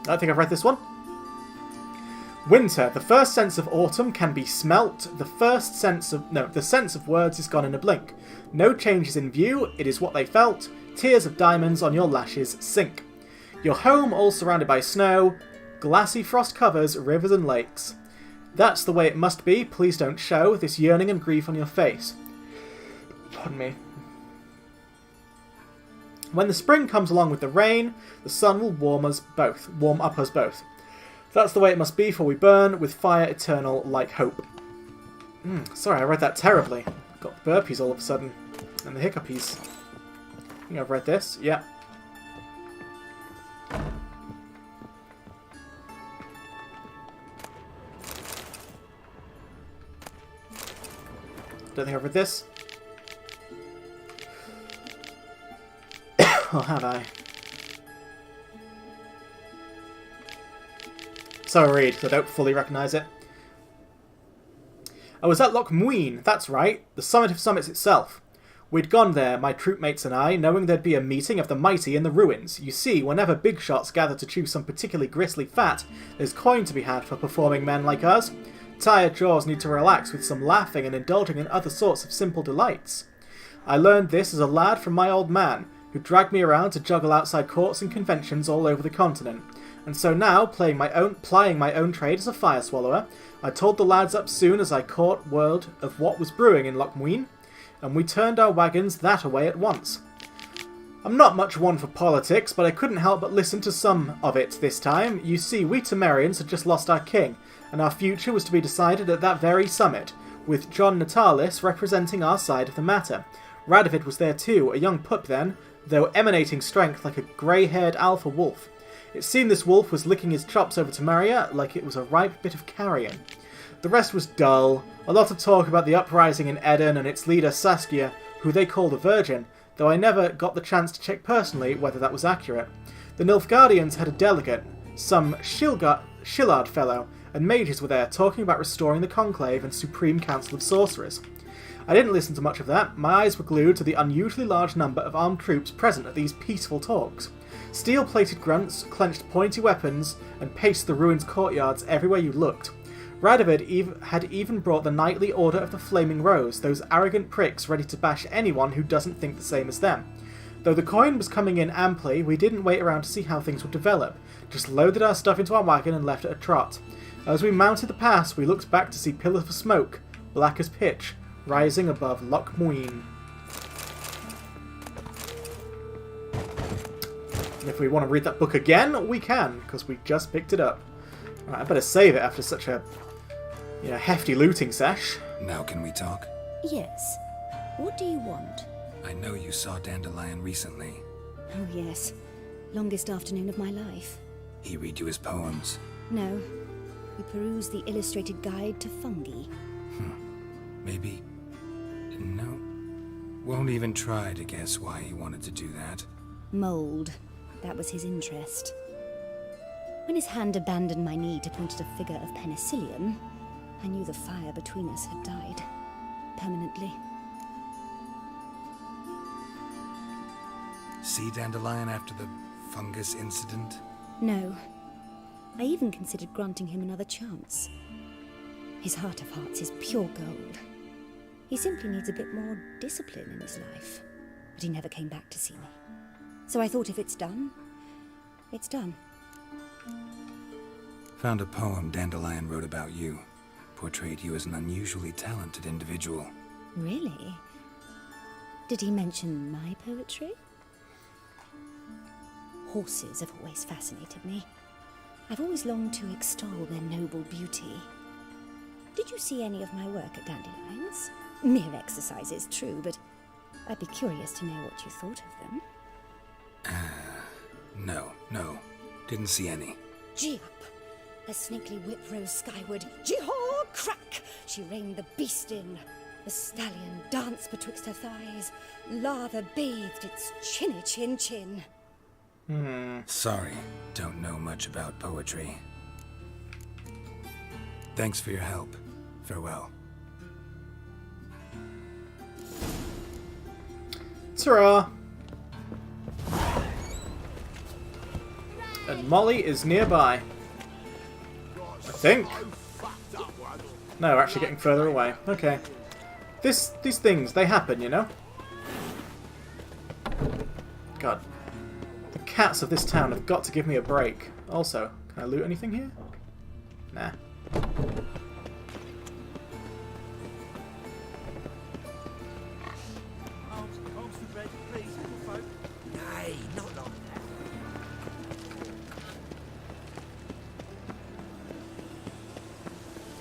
S1: I think I've read this one. Winter. The first sense of autumn can be smelt. The sense of words is gone in a blink. No changes in view. It is what they felt. Tears of diamonds on your lashes sink. Your home all surrounded by snow. Glassy frost covers rivers and lakes. That's the way it must be. Please don't show this yearning and grief on your face. Pardon me. When the spring comes along with the rain, the sun will warm up us both. That's the way it must be, for we burn with fire eternal like hope. Sorry, I read that terribly. Got the burpees all of a sudden. And the hiccupies. I think I've read this. Yeah. Don't think I've read this. Or have I? So I read, because I don't fully recognise it. I was at Loch Muin, that's right, the summit of summits itself. We'd gone there, my troopmates and I, knowing there'd be a meeting of the mighty in the ruins. You see, whenever big shots gather to chew some particularly gristly fat, there's coin to be had for performing men like us. Tired jaws need to relax with some laughing and indulging in other sorts of simple delights. I learned this as a lad from my old man, who dragged me around to juggle outside courts and conventions all over the continent. And so now, plying my own trade as a fire swallower, I told the lads up soon as I caught word of what was brewing in Loch Muin, and we turned our wagons that away at once. I'm not much one for politics, but I couldn't help but listen to some of it this time. You see, we Temerians had just lost our king, and our future was to be decided at that very summit, with John Natalis representing our side of the matter. Radovid was there too, a young pup then, though emanating strength like a grey-haired alpha wolf. It seemed this wolf was licking his chops over Temeria like it was a ripe bit of carrion. The rest was dull, a lot of talk about the uprising in Eden and its leader Saskia, who they called a virgin, though I never got the chance to check personally whether that was accurate. The Nilfgaardians had a delegate, some Shillard fellow, and mages were there talking about restoring the Conclave and Supreme Council of Sorcerers. I didn't listen to much of that. My eyes were glued to the unusually large number of armed troops present at these peaceful talks. Steel-plated grunts clenched pointy weapons and paced the ruins' courtyards everywhere you looked. Radovid had even brought the Knightly Order of the Flaming Rose, those arrogant pricks ready to bash anyone who doesn't think the same as them. Though the coin was coming in amply, we didn't wait around to see how things would develop, just loaded our stuff into our wagon and left at a trot. As we mounted the pass, we looked back to see pillars of smoke, black as pitch, rising above Loch Muin. And if we want to read that book again, we can, because we just picked it up. Right, I better save it after such a hefty looting sesh.
S2: Now can we talk?
S12: Yes. What do you want?
S2: I know you saw Dandelion recently.
S12: Oh, yes. Longest afternoon of my life.
S2: He read you his poems?
S12: No. We perused the illustrated guide to fungi.
S2: Maybe... No. Won't even try to guess why he wanted to do that.
S12: Mold. That was his interest. When his hand abandoned my knee to point at a figure of penicillium, I knew the fire between us had died. Permanently.
S2: See Dandelion after the fungus incident?
S12: No. I even considered granting him another chance. His heart of hearts is pure gold. He simply needs a bit more discipline in his life. But he never came back to see me. So I thought if it's done, it's done.
S2: Found a poem Dandelion wrote about you. Portrayed you as an unusually talented individual.
S12: Really? Did he mention my poetry? Horses have always fascinated me. I've always longed to extol their noble beauty. Did you see any of my work at Dandelions? Mere exercises, true, but I'd be curious to know what you thought of them.
S2: No. Didn't see any.
S12: Gee up! A snakely whip rose skyward. Gee-haw! Crack! She reined the beast in. The stallion danced betwixt her thighs. Lava bathed its chinny chin.
S2: Sorry, don't know much about poetry. Thanks for your help. Farewell.
S1: Ta-ra! And Molly is nearby. I think. No, we're actually getting further away. Okay. These things, they happen, you know? God. The cats of this town have got to give me a break. Also, can I loot anything here? Nah.
S3: Nay, not like that.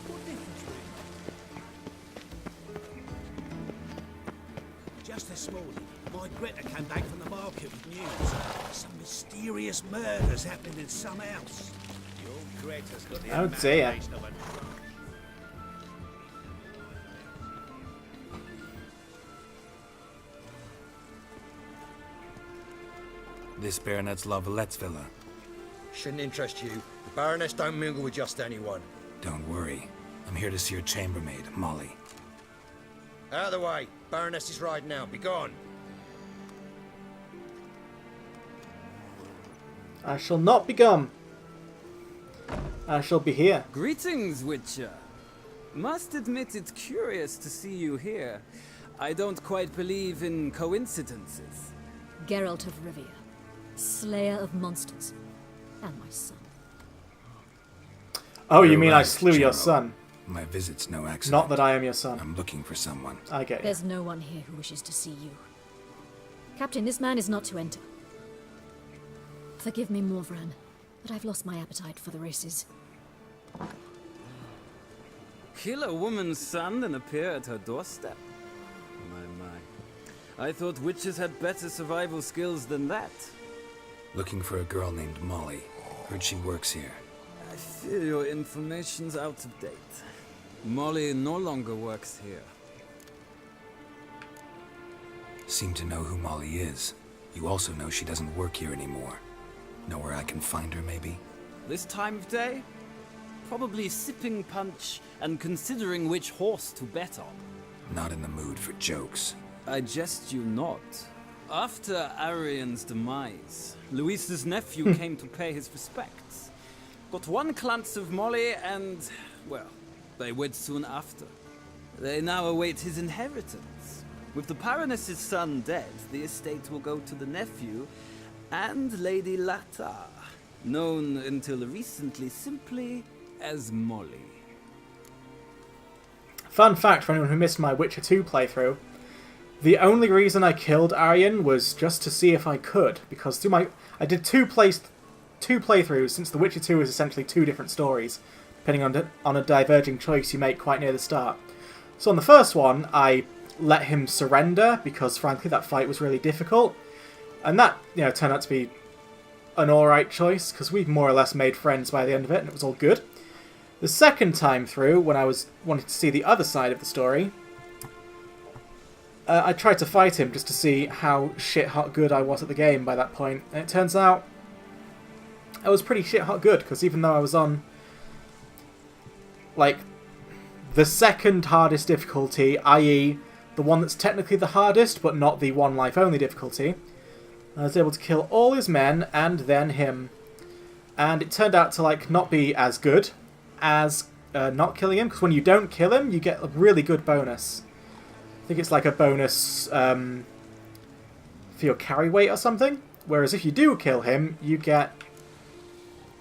S3: What difference really? Just this morning, my Greta came back from the market with news. Some mysterious murders happening in some house. Your Greta's got the
S1: Oh dear.
S3: imagination of a
S2: This Baronet's Lavalettes villa.
S8: Shouldn't interest you. The Baroness don't mingle with just anyone.
S2: Don't worry. I'm here to see your chambermaid, Molly.
S8: Out of the way. Baroness is riding out. Be gone.
S1: I shall not be gone. I shall be here.
S13: Greetings, Witcher. Must admit it's curious to see you here. I don't quite believe in coincidences.
S14: Geralt of Rivia, Slayer of monsters, and my son.
S1: Oh, you
S2: You're
S1: mean I
S2: right,
S1: slew your
S2: General.
S1: son?
S2: My visit's no accident.
S1: Not that I am your son.
S2: I'm looking for someone.
S1: I get you.
S14: There's no one here who wishes to see you. Captain, this man is not to enter. Forgive me, Morvran, but I've lost my appetite for the races.
S13: Kill a woman's son and appear at her doorstep? My. I thought witches had better survival skills than that.
S2: Looking for a girl named Molly. Heard she works here.
S13: I fear your information's out of date. Molly no longer works here.
S2: Seem to know who Molly is. You also know she doesn't work here anymore. Know where I can find her, maybe?
S13: This time of day? Probably sipping punch and considering which horse to bet on.
S2: Not in the mood for jokes.
S13: I jest you not. After Arian's demise, Luis's nephew came to pay his respects. Got one glance of Molly and, well, they wed soon after. They now await his inheritance. With the Baroness's son dead, the estate will go to the nephew and Lady Lata, known until recently simply as Molly.
S1: Fun fact for anyone who missed my Witcher 2 playthrough, the only reason I killed Aryan was just to see if I could, because I did two playthroughs since The Witcher 2 is essentially two different stories, depending on a diverging choice you make quite near the start. So on the first one, I let him surrender because frankly that fight was really difficult, and that turned out to be an alright choice because we more or less made friends by the end of it and it was all good. The second time through, when I was wanting to see the other side of the story, I tried to fight him just to see how shit-hot good I was at the game by that point, and it turns out I was pretty shit-hot good, because even though I was on, like, the second hardest difficulty, i.e. the one that's technically the hardest, but not the one life-only difficulty, I was able to kill all his men, and then him. And it turned out to, like, not be as good as not killing him, because when you don't kill him, you get a really good bonus. I think it's like a bonus for your carry weight or something. Whereas if you do kill him, you get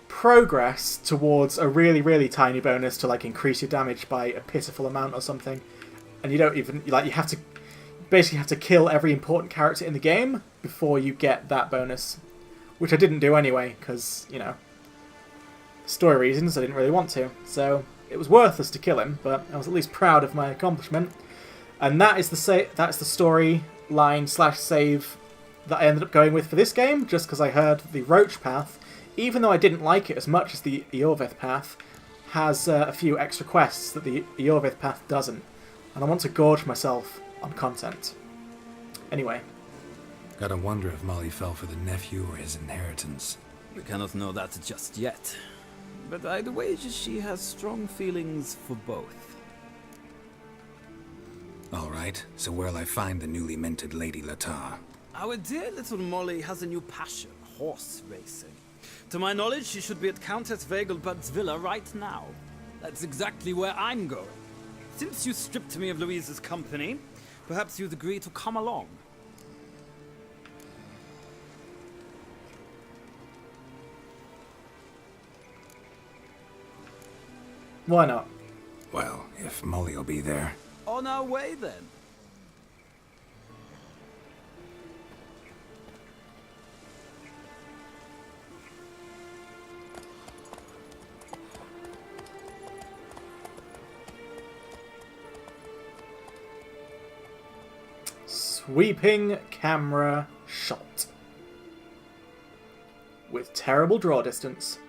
S1: progress towards a really, really tiny bonus to like increase your damage by a pitiful amount or something. And you don't even, like, you have to basically have to kill every important character in the game before you get that bonus. Which I didn't do anyway, because, story reasons, I didn't really want to. So it was worthless to kill him, but I was at least proud of my accomplishment. And that is that's the storyline / save that I ended up going with for this game, just because I heard the Roach path, even though I didn't like it as much as the Iorveth path, has a few extra quests that the Iorveth path doesn't. And I want to gorge myself on content. Anyway.
S2: Gotta wonder if Molly fell for the nephew or his inheritance.
S13: We cannot know that just yet. But I'd wager she has strong feelings for both.
S2: Alright, so where'll I find the newly minted Lady Lata?
S13: Our dear little Molly has a new passion, horse racing. To my knowledge, she should be at Countess Vegelbud's villa right now. That's exactly where I'm going. Since you stripped me of Louise's company, perhaps you'd agree to come along.
S1: Why not?
S2: Well, if Molly'll be there.
S13: On our way, then.
S1: Sweeping camera shot. With terrible draw distance.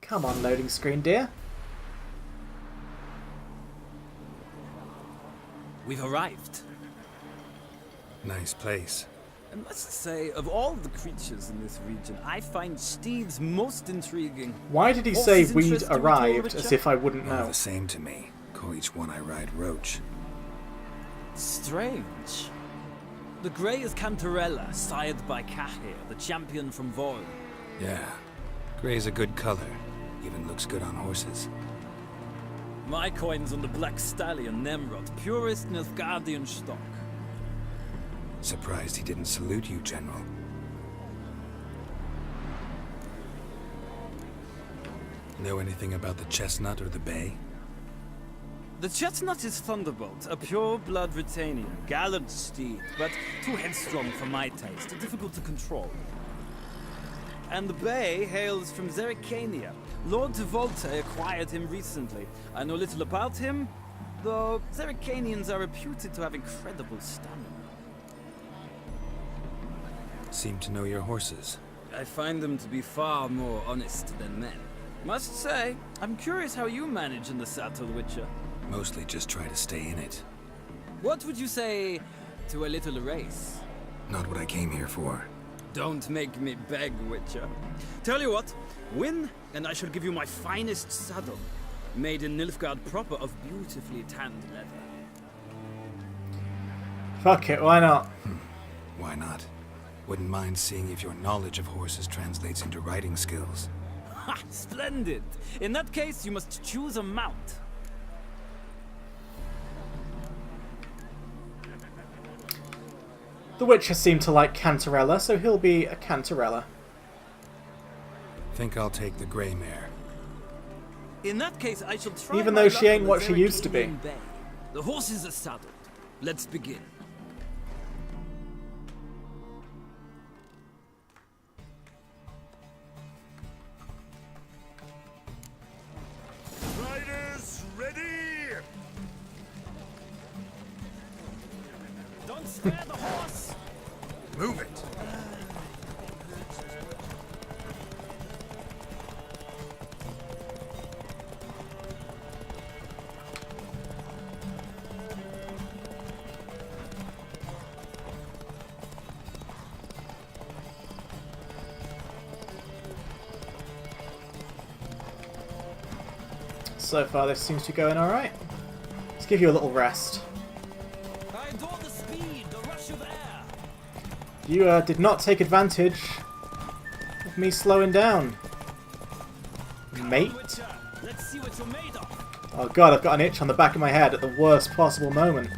S1: Come on, loading screen, dear.
S13: We've arrived.
S2: Nice place.
S13: I must say, of all the creatures in this region, I find steeds most intriguing.
S1: Why did he say
S13: Horses
S1: we'd
S13: interest you at all,
S1: arrived as
S13: Richard?
S1: if I wouldn't
S2: All
S1: know?
S2: the same to me. Call each one I ride Roach.
S13: Strange. The grey is Cantarella, sired by Cahir, the champion from Vol.
S2: Yeah. Gray's a good color. Even looks good on horses.
S13: My coin's on the Black Stallion, Nemrod, purest Nilfgaardian stock.
S2: Surprised he didn't salute you, General. Know anything about the Chestnut or the Bay?
S13: The Chestnut is Thunderbolt, a pure-blood Britannian, gallant steed, but too headstrong for my taste, difficult to control. And the Bay hails from Zerrikania. Lord de Volta acquired him recently. I know little about him, though Zerrikanians are reputed to have incredible stamina.
S2: Seem to know your horses.
S13: I find them to be far more honest than men. Must say, I'm curious how you manage in the saddle, Witcher.
S2: Mostly just try to stay in it.
S13: What would you say to a little race?
S2: Not what I came here for.
S13: Don't make me beg, Witcher. Tell you what, win, and I shall give you my finest saddle, made in Nilfgaard proper of beautifully tanned leather.
S1: Fuck it, why not?
S2: Why not? Wouldn't mind seeing if your knowledge of horses translates into riding skills.
S13: Ha! Splendid! In that case, you must choose a mount.
S1: The Witcher seemed to like Cantarella, so he'll be a Cantarella.
S2: Think I'll take the Grey Mare.
S13: In that case, I shall try
S1: Even
S13: my
S1: though
S13: luck
S1: she ain't
S13: on the
S1: what she used to be.
S13: Zerrikanian Bay. The horses are saddled. Let's begin.
S11: Riders, ready!
S13: Don't spare the horse!
S11: Move it!
S1: So far, this seems to be going alright. Let's give you a little rest.
S13: I adore the speed, the rush of air.
S1: You did not take advantage of me slowing down, mate.
S13: Let's see what you're made of.
S1: Oh god, I've got an itch on the back of my head at the worst possible moment.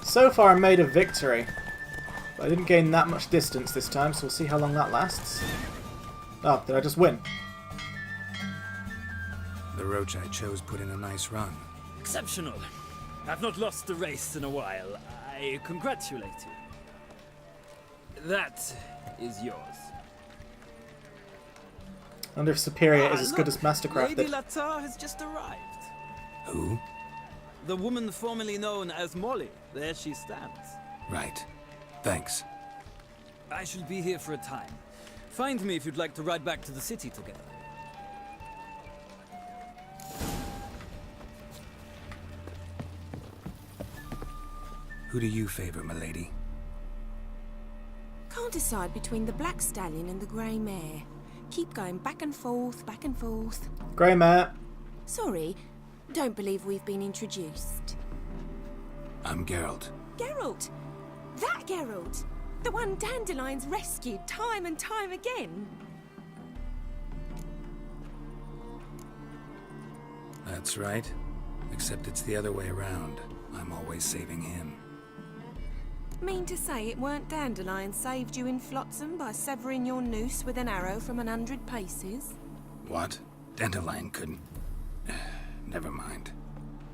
S1: So far I'm made of victory, but I didn't gain that much distance this time, so we'll see how long that lasts. Oh, did I just win?
S2: The Roach I chose put in a nice run.
S13: Exceptional. I've not lost a race in a while. I congratulate you. That is yours.
S1: I wonder if Superior is as good
S13: look,
S1: as Mastercrafted.
S13: Lady Latar has just arrived.
S2: Who?
S13: The woman formerly known as Molly. There she stands.
S2: Right. Thanks.
S13: I shall be here for a time. Find me if you'd like to ride back to the city together.
S2: Who do you favor, milady?
S15: Can't decide between the Black Stallion and the Grey Mare. Keep going back and forth, back and forth.
S1: Grey Mare.
S15: Sorry, don't believe we've been introduced.
S2: I'm Geralt.
S15: Geralt! That Geralt! The one Dandelion's rescued time and time again.
S2: That's right. Except it's the other way around. I'm always saving him.
S15: Mean to say it weren't Dandelion saved you in Flotsam by severing your noose with an arrow from 100 paces?
S2: What? Dandelion couldn't... Never mind.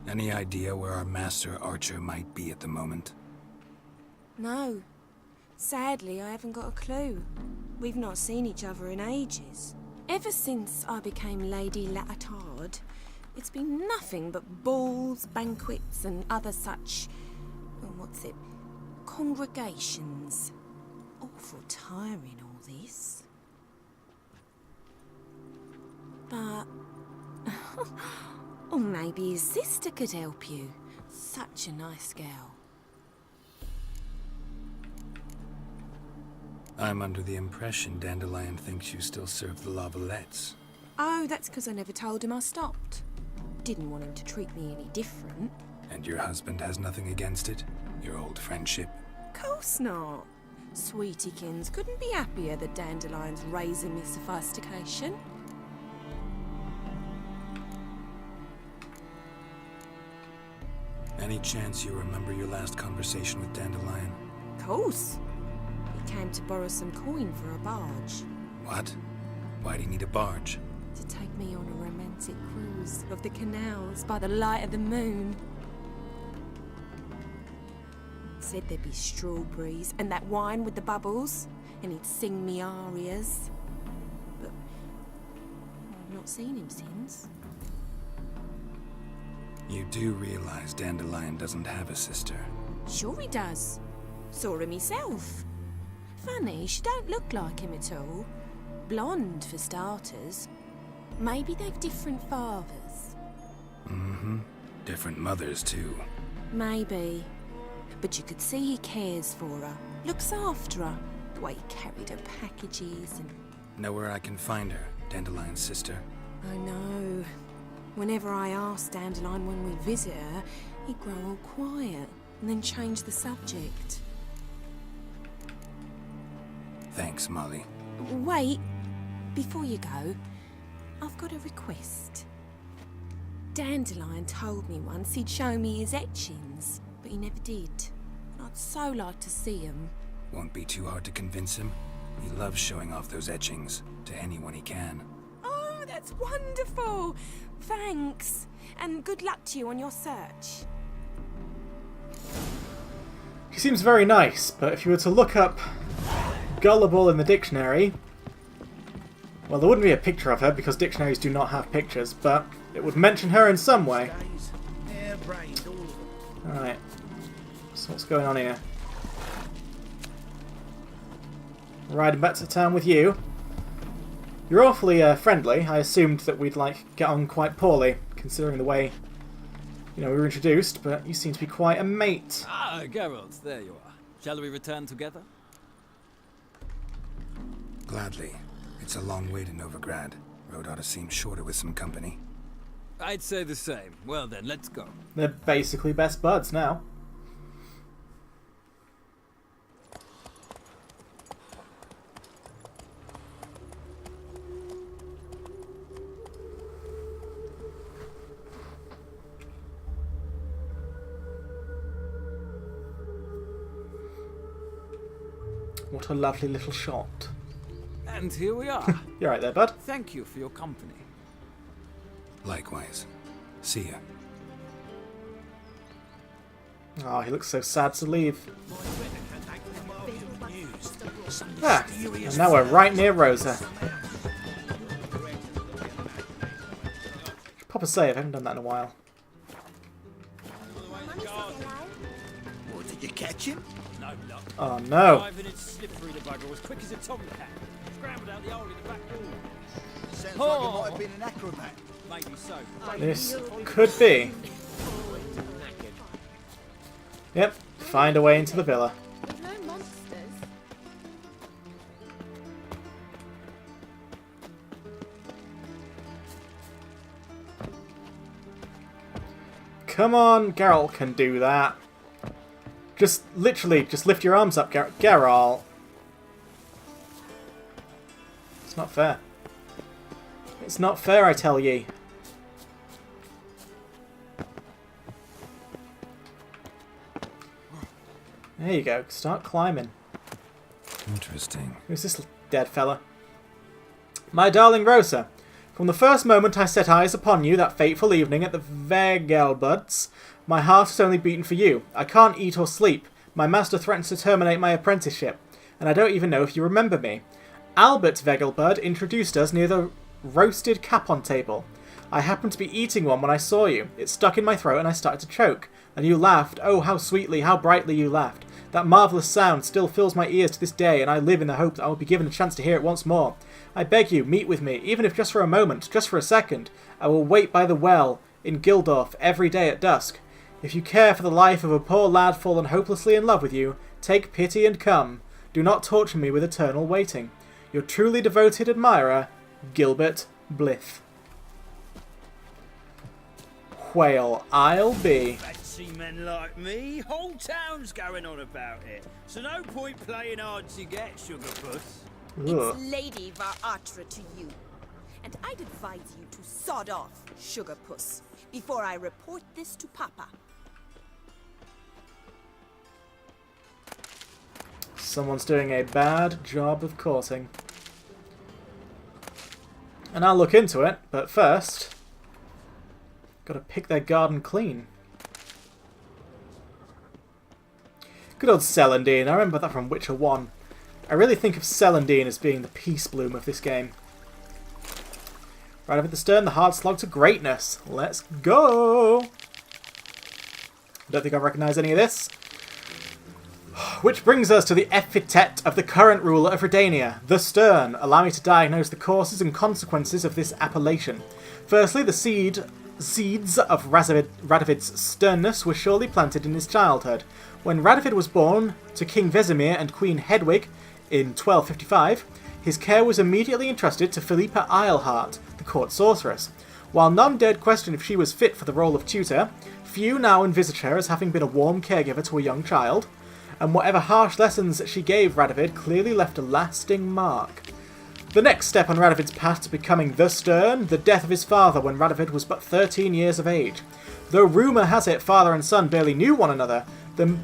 S2: Any idea where our master archer might be at the moment?
S15: No. Sadly, I haven't got a clue. We've not seen each other in ages. Ever since I became Lady Latard, it's been nothing but balls, banquets, and other such... congregations. awful tiring, all this. But... or maybe his sister could help you. Such a nice girl.
S2: I'm under the impression Dandelion thinks you still serve the Lavalettes.
S15: Oh, that's because I never told him I stopped. Didn't want him to treat me any different.
S2: And your husband has nothing against it? Your old friendship?
S15: Course not. Sweetiekins couldn't be happier that Dandelion's raising me sophistication.
S2: Any chance you remember your last conversation with Dandelion?
S15: Course. He came to borrow some coin for a barge.
S2: What? Why do you need a barge?
S15: To take me on a romantic cruise of the canals by the light of the moon. Said there'd be strawberries and that wine with the bubbles, and he'd sing me arias. But I've not seen him since.
S2: You do realize Dandelion doesn't have a sister?
S15: Sure he does. Saw her myself. Funny, she don't look like him at all. Blonde, for starters. Maybe they've different fathers.
S2: Mm-hmm. Different mothers, too.
S15: Maybe. But you could see he cares for her. Looks after her. The way he carried her packages and...
S2: Know where I can find her, Dandelion's sister?
S15: I know. Whenever I ask Dandelion when we visit her, he'd grow all quiet and then change the subject.
S2: Thanks, Molly.
S15: Wait. Before you go, I've got a request. Dandelion told me once he'd show me his etchings, but he never did. I'd so like to see them.
S2: Won't be too hard to convince him. He loves showing off those etchings to anyone he can.
S15: Oh, that's wonderful! Thanks, and good luck to you on your search.
S1: She seems very nice, but if you were to look up gullible in the dictionary, well, there wouldn't be a picture of her because dictionaries do not have pictures, but it would mention her in some way. Alright, so what's going on here? Riding back to town with you. You're awfully friendly. I assumed that we'd get on quite poorly, considering the way, we were introduced, but you seem to be quite a mate.
S13: Ah, Geralt, there you are. Shall we return together?
S2: Gladly. It's a long way to Novigrad. Road ought to seem shorter with some company.
S13: I'd say the same. Well then, let's go.
S1: They're basically best buds now. What a lovely little shot.
S13: And here we are.
S1: You're right there, bud.
S13: Thank you for your company.
S2: Likewise. See ya.
S1: Oh, he looks so sad to leave. Ah, and now we're right near Rosa. Pop a save, I haven't done that in a while.
S10: What, did you catch him?
S13: No luck.
S1: Oh no.
S13: Diving and slipped through the bugger as quick as a tomcat. Scrambled out the hole in the back wall.
S10: Sounds like he might have been an acrobat.
S13: Maybe so.
S1: This could be. Yep, find a way into the villa.
S6: No monsters.
S1: Come on, Geralt can do that. Just literally, just lift your arms up, Geralt. It's not fair. It's not fair, I tell ye. There you go. Start climbing.
S2: Interesting.
S1: Who's this dead fella? My darling Rosa, from the first moment I set eyes upon you that fateful evening at the Vegelbuds, my heart has only beaten for you. I can't eat or sleep. My master threatens to terminate my apprenticeship, and I don't even know if you remember me. Albert Vegelbud introduced us near the roasted capon table. I happened to be eating one when I saw you. It stuck in my throat and I started to choke. And you laughed. Oh, how sweetly, how brightly you laughed. That marvellous sound still fills my ears to this day, and I live in the hope that I will be given a chance to hear it once more. I beg you, meet with me, even if just for a moment, just for a second. I will wait by the well in Gildorf every day at dusk. If you care for the life of a poor lad fallen hopelessly in love with you, take pity and come. Do not torture me with eternal waiting. Your truly devoted admirer, Gilbert Blythe. Whale, I'll be.
S16: Fancy men like me, whole town's going on about it. So no point playing hard to get, Sugarpuss.
S17: It's Lady Var-Atra to you. And I'd advise you to sod off, Sugarpuss, before I report this to Papa.
S1: Someone's doing a bad job of courting. And I'll look into it, but first, gotta pick their garden clean. Good old Celandine, I remember that from Witcher 1. I really think of Celandine as being the peace bloom of this game. Right over the stern, the hard slog to greatness. Let's go! I don't think I recognise any of this. Which brings us to the epithet of the current ruler of Redania, the Stern. Allow me to diagnose the causes and consequences of this appellation. Firstly, the seeds of Radovid's sternness were surely planted in his childhood. When Radovid was born to King Vesemir and Queen Hedwig in 1255, his care was immediately entrusted to Philippa Eilhart, the court sorceress. While none dared question if she was fit for the role of tutor, few now envisage her as having been a warm caregiver to a young child, and whatever harsh lessons she gave Radovid clearly left a lasting mark. The next step on Radovid's path to becoming the Stern, the death of his father when Radovid was but 13 years of age. Though rumour has it father and son barely knew one another, the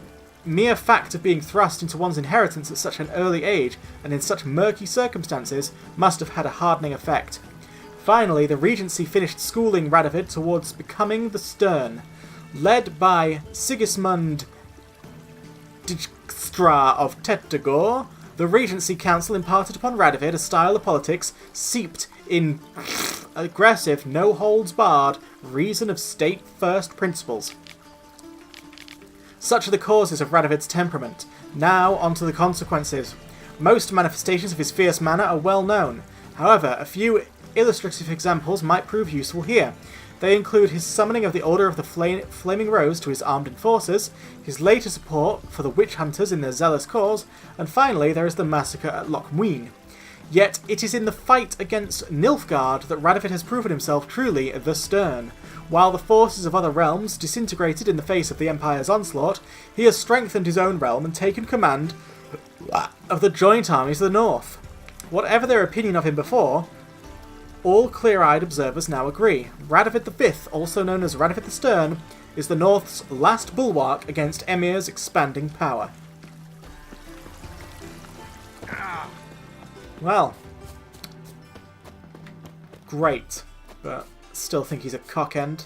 S1: mere fact of being thrust into one's inheritance at such an early age and in such murky circumstances must have had a hardening effect. Finally, the Regency finished schooling Radovid towards becoming the Stern. Led by Sigismund Dijkstra of Tettegor, the Regency Council imparted upon Radovid a style of politics seeped in aggressive, no-holds-barred reason of state-first principles. Such are the causes of Radovid's temperament. Now, on to the consequences. Most manifestations of his fierce manner are well known. However, a few illustrative examples might prove useful here. They include his summoning of the Order of the Flaming Rose to his armed enforcers, his later support for the witch hunters in their zealous cause, and finally there is the massacre at Loch Muin. Yet it is in the fight against Nilfgaard that Radovid has proven himself truly the Stern. While the forces of other realms disintegrated in the face of the Empire's onslaught, he has strengthened his own realm and taken command of the joint armies of the North. Whatever their opinion of him before, all clear-eyed observers now agree. Radovid V, also known as Radovid the Stern, is the North's last bulwark against Emir's expanding power. Well, great, but still think he's a cock-end.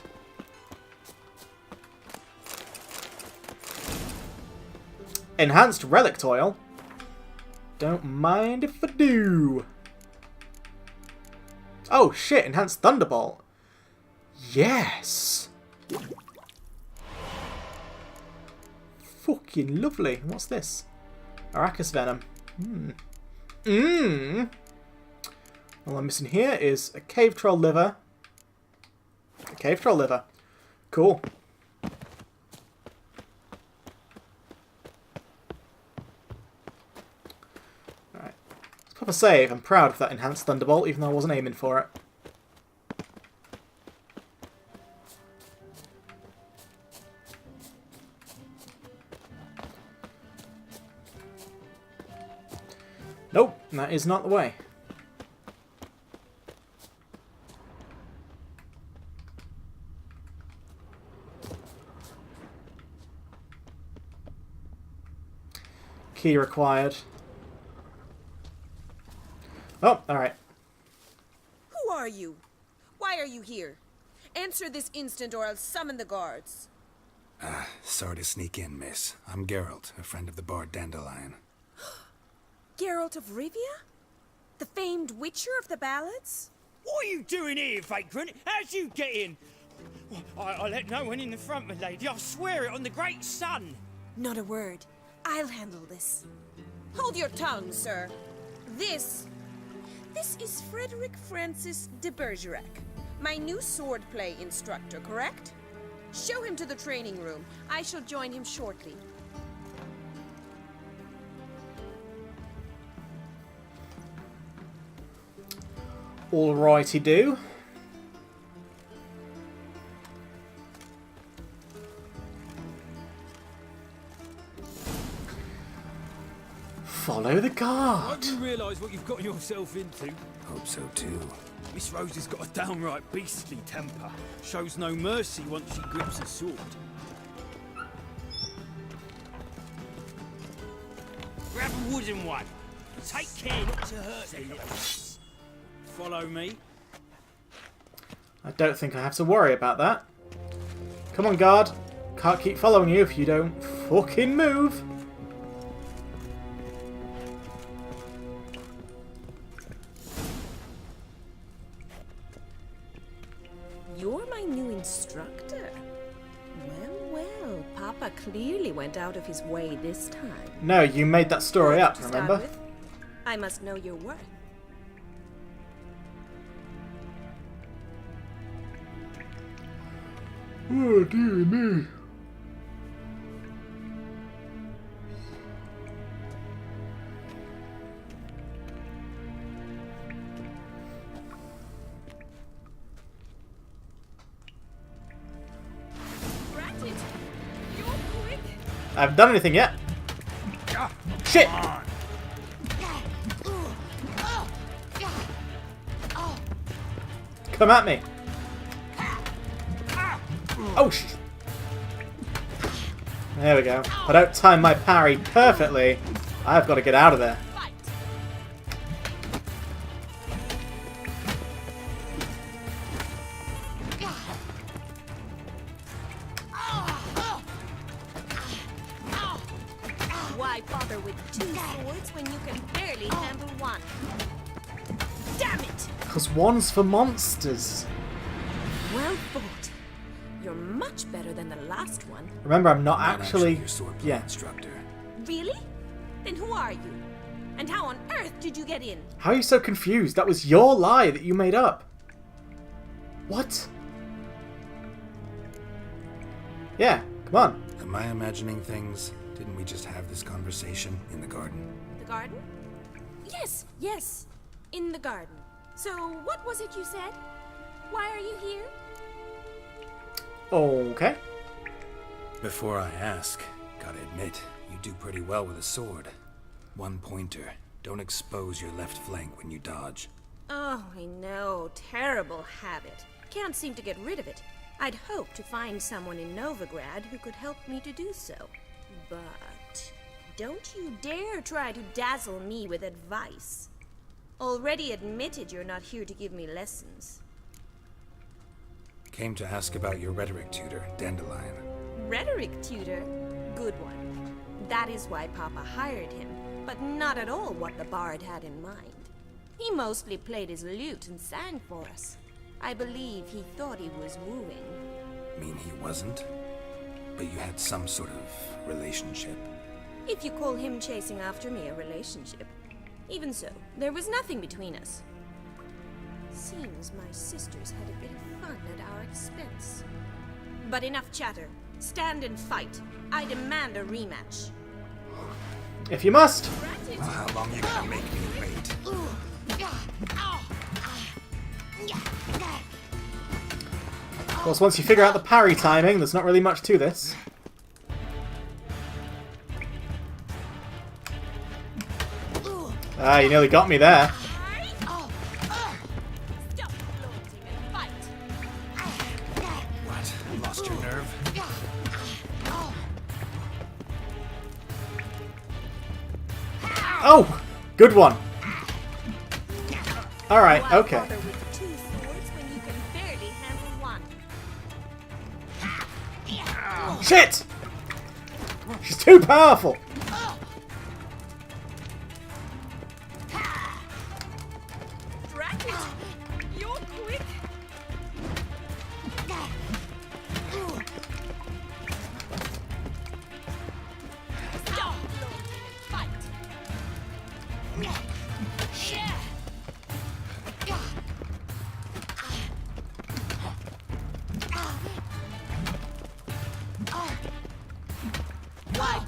S1: Enhanced relic oil? Don't mind if I do. Oh shit, enhanced thunderbolt. Yes. Fucking lovely. What's this? Arachis venom. All I'm missing here is a cave troll liver. A cave troll liver. Cool. Alright. Let's pop a save. I'm proud of that enhanced thunderbolt, even though I wasn't aiming for it. Nope, that is not the way. Key required. Oh, alright.
S17: Who are you? Why are you here? Answer this instant or I'll summon the guards.
S2: Sorry to sneak in, miss. I'm Geralt, a friend of the bard Dandelion.
S17: Geralt of Rivia? The famed witcher of the ballads?
S16: What are you doing here, vagrant? How'd you get in? I let no one in the front, my lady. I swear it on the great sun.
S15: Not a word. I'll handle this.
S17: Hold your tongue, sir. This is Frederick Francis de Bergerac, my new swordplay instructor, correct? Show him to the training room. I shall join him shortly.
S1: Alrighty do. Follow the guard.
S16: Don't you realise what you've gotten yourself into?
S2: Hope so too.
S16: Miss Rose has got a downright beastly temper. Shows no mercy once she grips a sword. Grab a wooden one. Take care not to hurt me. Follow me.
S1: I don't think I have to worry about that. Come on, guard. Can't keep following you if you don't fucking move.
S17: You're my new instructor. Well, Papa clearly went out of his way this time.
S1: No, you made that story up,
S17: To start
S1: remember?
S17: with, I must know your worth.
S1: Oh, dear me.
S17: Ratchet, you're quick.
S1: I haven't done anything yet. Shit! Come at me. Oh, there we go. If I don't time my parry perfectly, I've got to get out of there.
S17: Why bother with two swords when you can barely handle one? Damn it!
S1: Because one's for monsters.
S17: Well fought. You're much better than the last one.
S1: Remember, I'm not
S2: Not
S1: actually...
S2: your swordplay
S1: Yeah.
S2: instructor.
S17: Really? Then who are you? And how on earth did you get in?
S1: How are you so confused? That was your lie that you made up. What? Yeah, come on.
S2: Am I imagining things? Didn't we just have this conversation in the garden?
S17: The garden? Yes. In the garden. So, what was it you said? Why are you here?
S1: Okay.
S2: Before I ask, gotta admit, you do pretty well with a sword. One pointer. Don't expose your left flank when you dodge.
S17: Oh, I know. Terrible habit. Can't seem to get rid of it. I'd hoped to find someone in Novigrad who could help me to do so. But don't you dare try to dazzle me with advice. Already admitted you're not here to give me lessons.
S2: Came to ask about your rhetoric tutor, Dandelion.
S17: Rhetoric tutor? Good one. That is why Papa hired him, but not at all what the bard had in mind. He mostly played his lute and sang for us. I believe he thought he was wooing.
S2: Mean he wasn't? But you had some sort of relationship.
S17: If you call him chasing after me a relationship. Even so, there was nothing between us. Seems my sisters had a bit of fun at our expense. But enough chatter. Stand and fight. I demand a rematch.
S1: If you must.
S2: Well, how long you gonna make me wait?
S1: Of course, once you figure out the parry timing, there's not really much to this. Ah, you nearly got me there.
S2: What? Lost your nerve?
S1: Oh! Good one. Alright, okay.
S17: Bother with two swords when you can barely handle one.
S1: Shit! She's too powerful!
S17: Ratchet, you're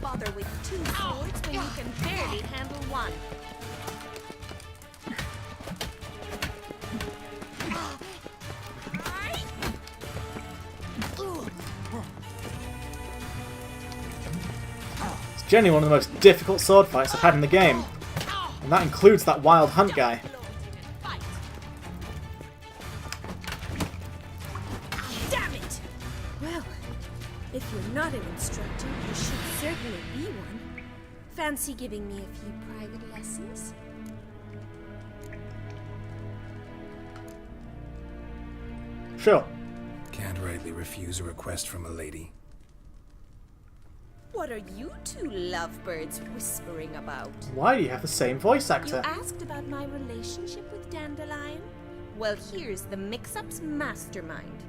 S17: bother with 2 swords when you can barely handle one?
S1: It's genuinely one of the most difficult sword fights I've had in the game. And that includes that Wild Hunt guy.
S17: Damn it! Well, if you're not an instructor, you should certainly be one. Fancy giving me a few private lessons?
S1: Sure.
S2: Can't rightly refuse a request from a lady.
S17: What are you two lovebirds whispering about?
S1: Why do you have the same voice actor?
S17: You asked about my relationship with Dandelion? Well, here's the mix-up's mastermind.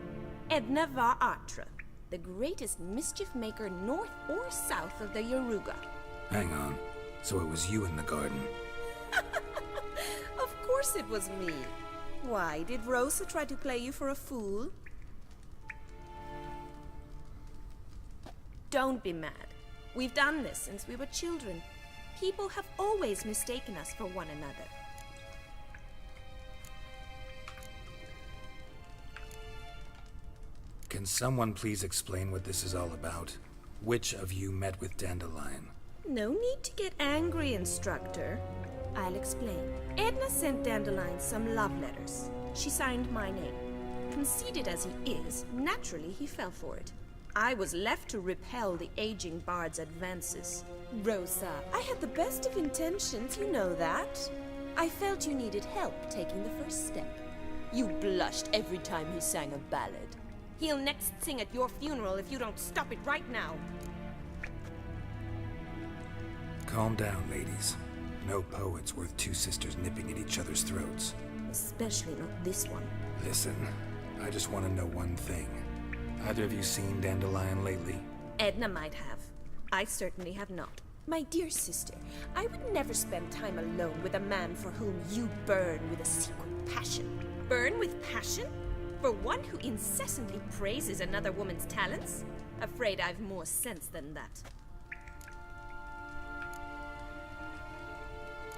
S17: Edna Va Atra, the greatest mischief maker north or south of the Yaruga.
S2: Hang on. So it was you in the garden?
S17: Of course it was me. Why, did Rosa try to play you for a fool? Don't be mad. We've done this since we were children. People have always mistaken us for one another.
S2: Can someone please explain what this is all about? Which of you met with Dandelion?
S17: No need to get angry, instructor. I'll explain. Edna sent Dandelion some love letters. She signed my name. Conceited as he is, naturally he fell for it. I was left to repel the aging bard's advances. Rosa, I had the best of intentions, you know that. I felt you needed help taking the first step. You blushed every time he sang a ballad. He'll next sing at your funeral if you don't stop it right now.
S2: Calm down, ladies. No poet's worth 2 sisters nipping at each other's throats.
S17: Especially not this one.
S2: Listen, I just want to know one thing. Either of you seen Dandelion lately?
S17: Edna might have. I certainly have not. My dear sister, I would never spend time alone with a man for whom you burn with a secret passion. Burn with passion? For one who incessantly praises another woman's talents? Afraid I've more sense than that.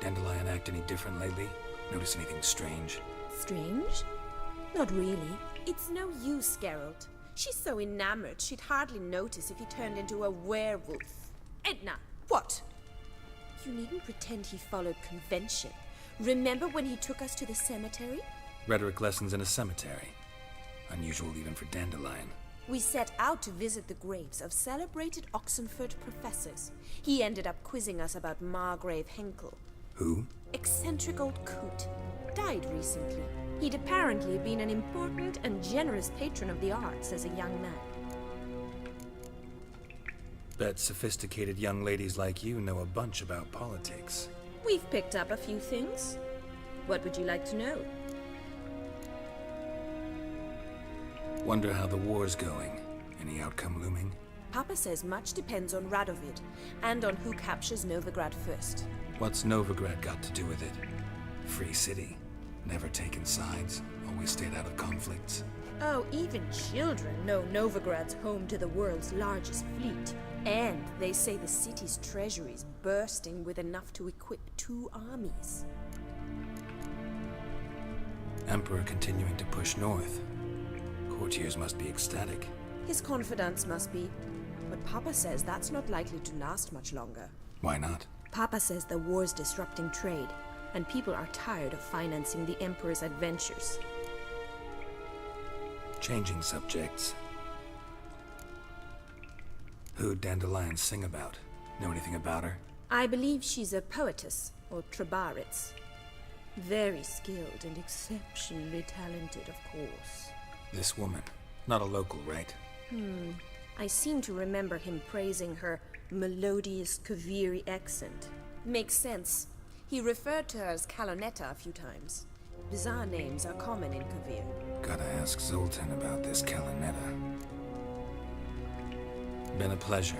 S2: Dandelion act any different lately? Notice anything strange?
S17: Strange? Not really. It's no use, Geralt. She's so enamored she'd hardly notice if he turned into a werewolf. Edna, what? You needn't pretend he followed convention. Remember when he took us to the cemetery?
S2: Rhetoric lessons in a cemetery. Unusual even for Dandelion.
S17: We set out to visit the graves of celebrated Oxenford professors. He ended up quizzing us about Margrave Henkel.
S2: Who?
S17: Eccentric old coot. Died recently. He'd apparently been an important and generous patron of the arts as a young man.
S2: Bet sophisticated young ladies like you know a bunch about politics.
S17: We've picked up a few things. What would you like to know?
S2: Wonder how the war's going. Any outcome looming?
S17: Papa says much depends on Radovid, and on who captures Novigrad first.
S2: What's Novigrad got to do with it? Free city. Never taken sides. Always stayed out of conflicts.
S17: Oh, even children know Novigrad's home to the world's largest fleet. And they say the city's treasury's bursting with enough to equip 2 armies.
S2: Emperor continuing to push north. Courtiers must be ecstatic.
S17: His confidants must be. But Papa says that's not likely to last much longer.
S2: Why not?
S17: Papa says the war's disrupting trade, and people are tired of financing the Emperor's adventures.
S2: Changing subjects. Who'd Dandelion sing about? Know anything about her?
S17: I believe she's a poetess, or Trebaritz. Very skilled and exceptionally talented, of course.
S2: This woman. Not a local, right?
S17: I seem to remember him praising her melodious Kaviri accent. Makes sense. He referred to her as Calonetta a few times. Bizarre names are common in Kavir.
S2: Gotta ask Zoltan about this Calonetta. Been a pleasure,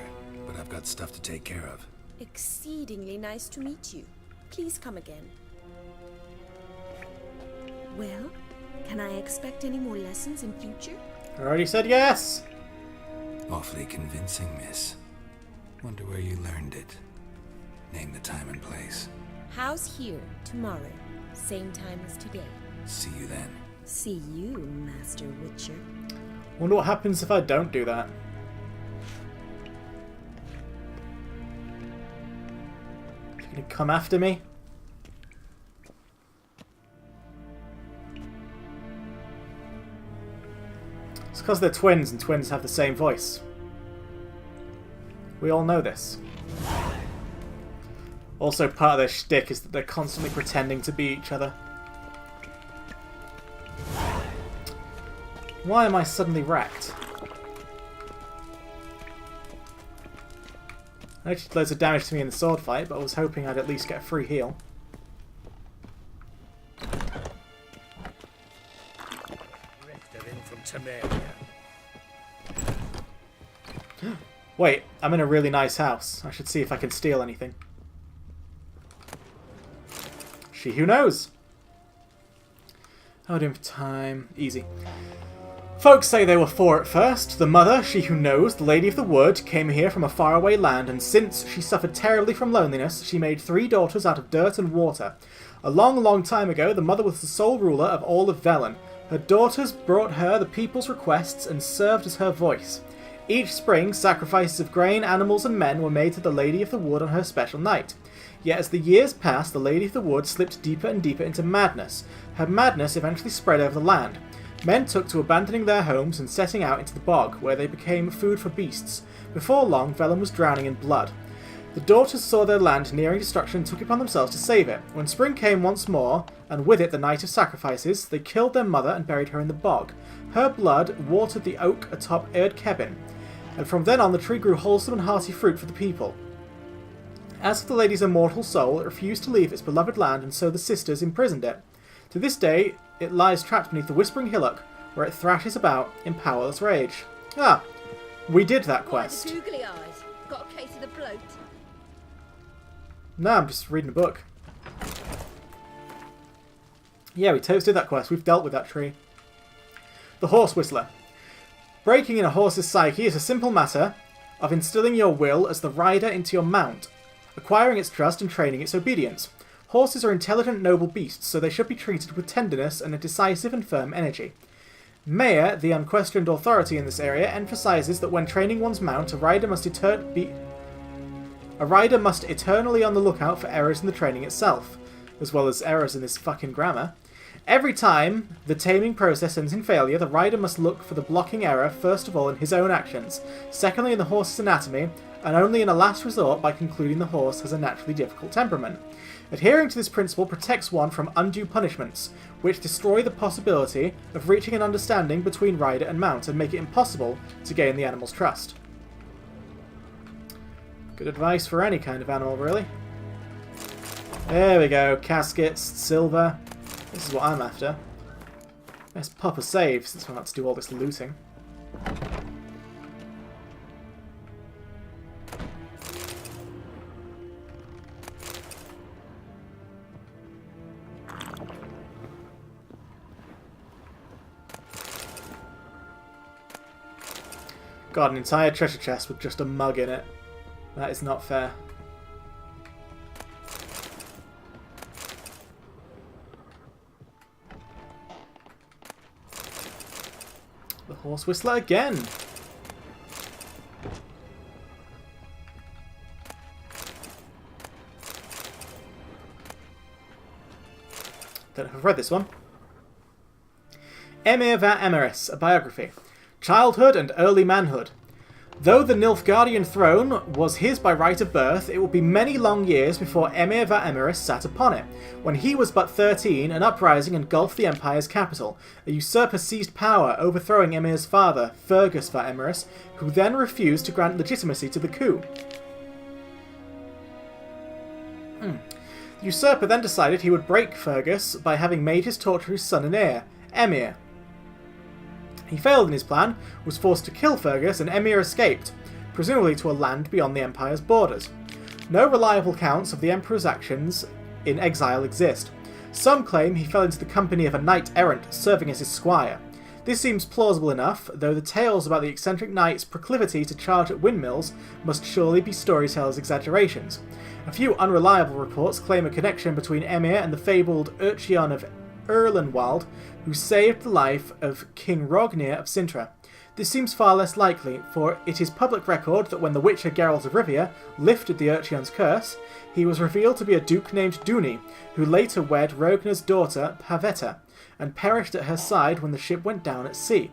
S2: but I've got stuff to take care of.
S17: Exceedingly nice to meet you. Please come again. Well, can I expect any more lessons in future?
S1: I already said yes.
S2: Awfully convincing, miss. Wonder where you learned it. Name the time and place.
S17: House here, tomorrow. Same time as today.
S2: See you then.
S17: See you, Master Witcher.
S1: Wonder what happens if I don't do that. You gonna come after me? It's because they're twins and twins have the same voice. We all know this. Also, part of their shtick is that they're constantly pretending to be each other. Why am I suddenly wrecked? I actually did loads of damage to me in the sword fight, but I was hoping I'd at least get a free heal.
S11: Drifter in from Temeria.
S1: Wait, I'm in a really nice house. I should see if I can steal anything. She who knows? How doing for time? Easy. Folks say they were four at first. The mother, she who knows, the Lady of the Wood, came here from a faraway land, and since she suffered terribly from loneliness, she made 3 daughters out of dirt and water. A long, long time ago, the mother was the sole ruler of all of Velen. Her daughters brought her the people's requests and served as her voice. Each spring, sacrifices of grain, animals, and men were made to the Lady of the Wood on her special night. Yet as the years passed, the Lady of the Wood slipped deeper and deeper into madness. Her madness eventually spread over the land. Men took to abandoning their homes and setting out into the bog, where they became food for beasts. Before long, Velen was drowning in blood. The daughters saw their land nearing destruction and took it upon themselves to save it. When spring came once more, and with it the night of sacrifices, they killed their mother and buried her in the bog. Her blood watered the oak atop Erd Kebin, and from then on the tree grew wholesome and hearty fruit for the people. As for the lady's immortal soul, it refused to leave its beloved land, and so the sisters imprisoned it. To this day, it lies trapped beneath the Whispering Hillock, where it thrashes about in powerless rage. Ah, we did that quest.
S6: What, the googly eyes? Got a case of the bloat?
S1: No, I'm just reading a book. Yeah, we totes did that quest. We've dealt with that tree. The Horse Whistler. Breaking in a horse's psyche is a simple matter of instilling your will as the rider into your mount, acquiring its trust and training its obedience. Horses are intelligent, noble beasts, so they should be treated with tenderness and a decisive and firm energy. Meyer, the unquestioned authority in this area, emphasizes that when training one's mount, a rider must eternally on the lookout for errors in the training itself, as well as errors in this fucking grammar. Every time the taming process ends in failure, the rider must look for the blocking error first of all in his own actions, secondly in the horse's anatomy, and only in a last resort by concluding the horse has a naturally difficult temperament. Adhering to this principle protects one from undue punishments, which destroy the possibility of reaching an understanding between rider and mount and make it impossible to gain the animal's trust. Good advice for any kind of animal, really. There we go. Caskets, silver. This is what I'm after. Let's pop a save since we're about to do all this looting. God, an entire treasure chest with just a mug in it. That is not fair. The Horse Whistler again! Don't know if I've read this one. Emir va Emrys, a biography. Childhood and early manhood. Though the Nilfgaardian throne was his by right of birth, it would be many long years before Emir va Emrys sat upon it. When he was but 13, an uprising engulfed the empire's capital. A usurper seized power, overthrowing Emir's father, Fergus va Emrys, who then refused to grant legitimacy to the coup. The usurper then decided he would break Fergus by having made his torturous son an heir, Emir. He failed in his plan, was forced to kill Fergus, and Emir escaped, presumably to a land beyond the Empire's borders. No reliable accounts of the Emperor's actions in exile exist. Some claim he fell into the company of a knight-errant serving as his squire. This seems plausible enough, though the tales about the eccentric knight's proclivity to charge at windmills must surely be storytellers' exaggerations. A few unreliable reports claim a connection between Emir and the fabled Urcheon of Erlenwald, who saved the life of King Rognir of Sintra. This seems far less likely, for it is public record that when the Witcher Geralt of Rivia lifted the Urcheon's curse, he was revealed to be a duke named Duni, who later wed Rognir's daughter Pavetta, and perished at her side when the ship went down at sea.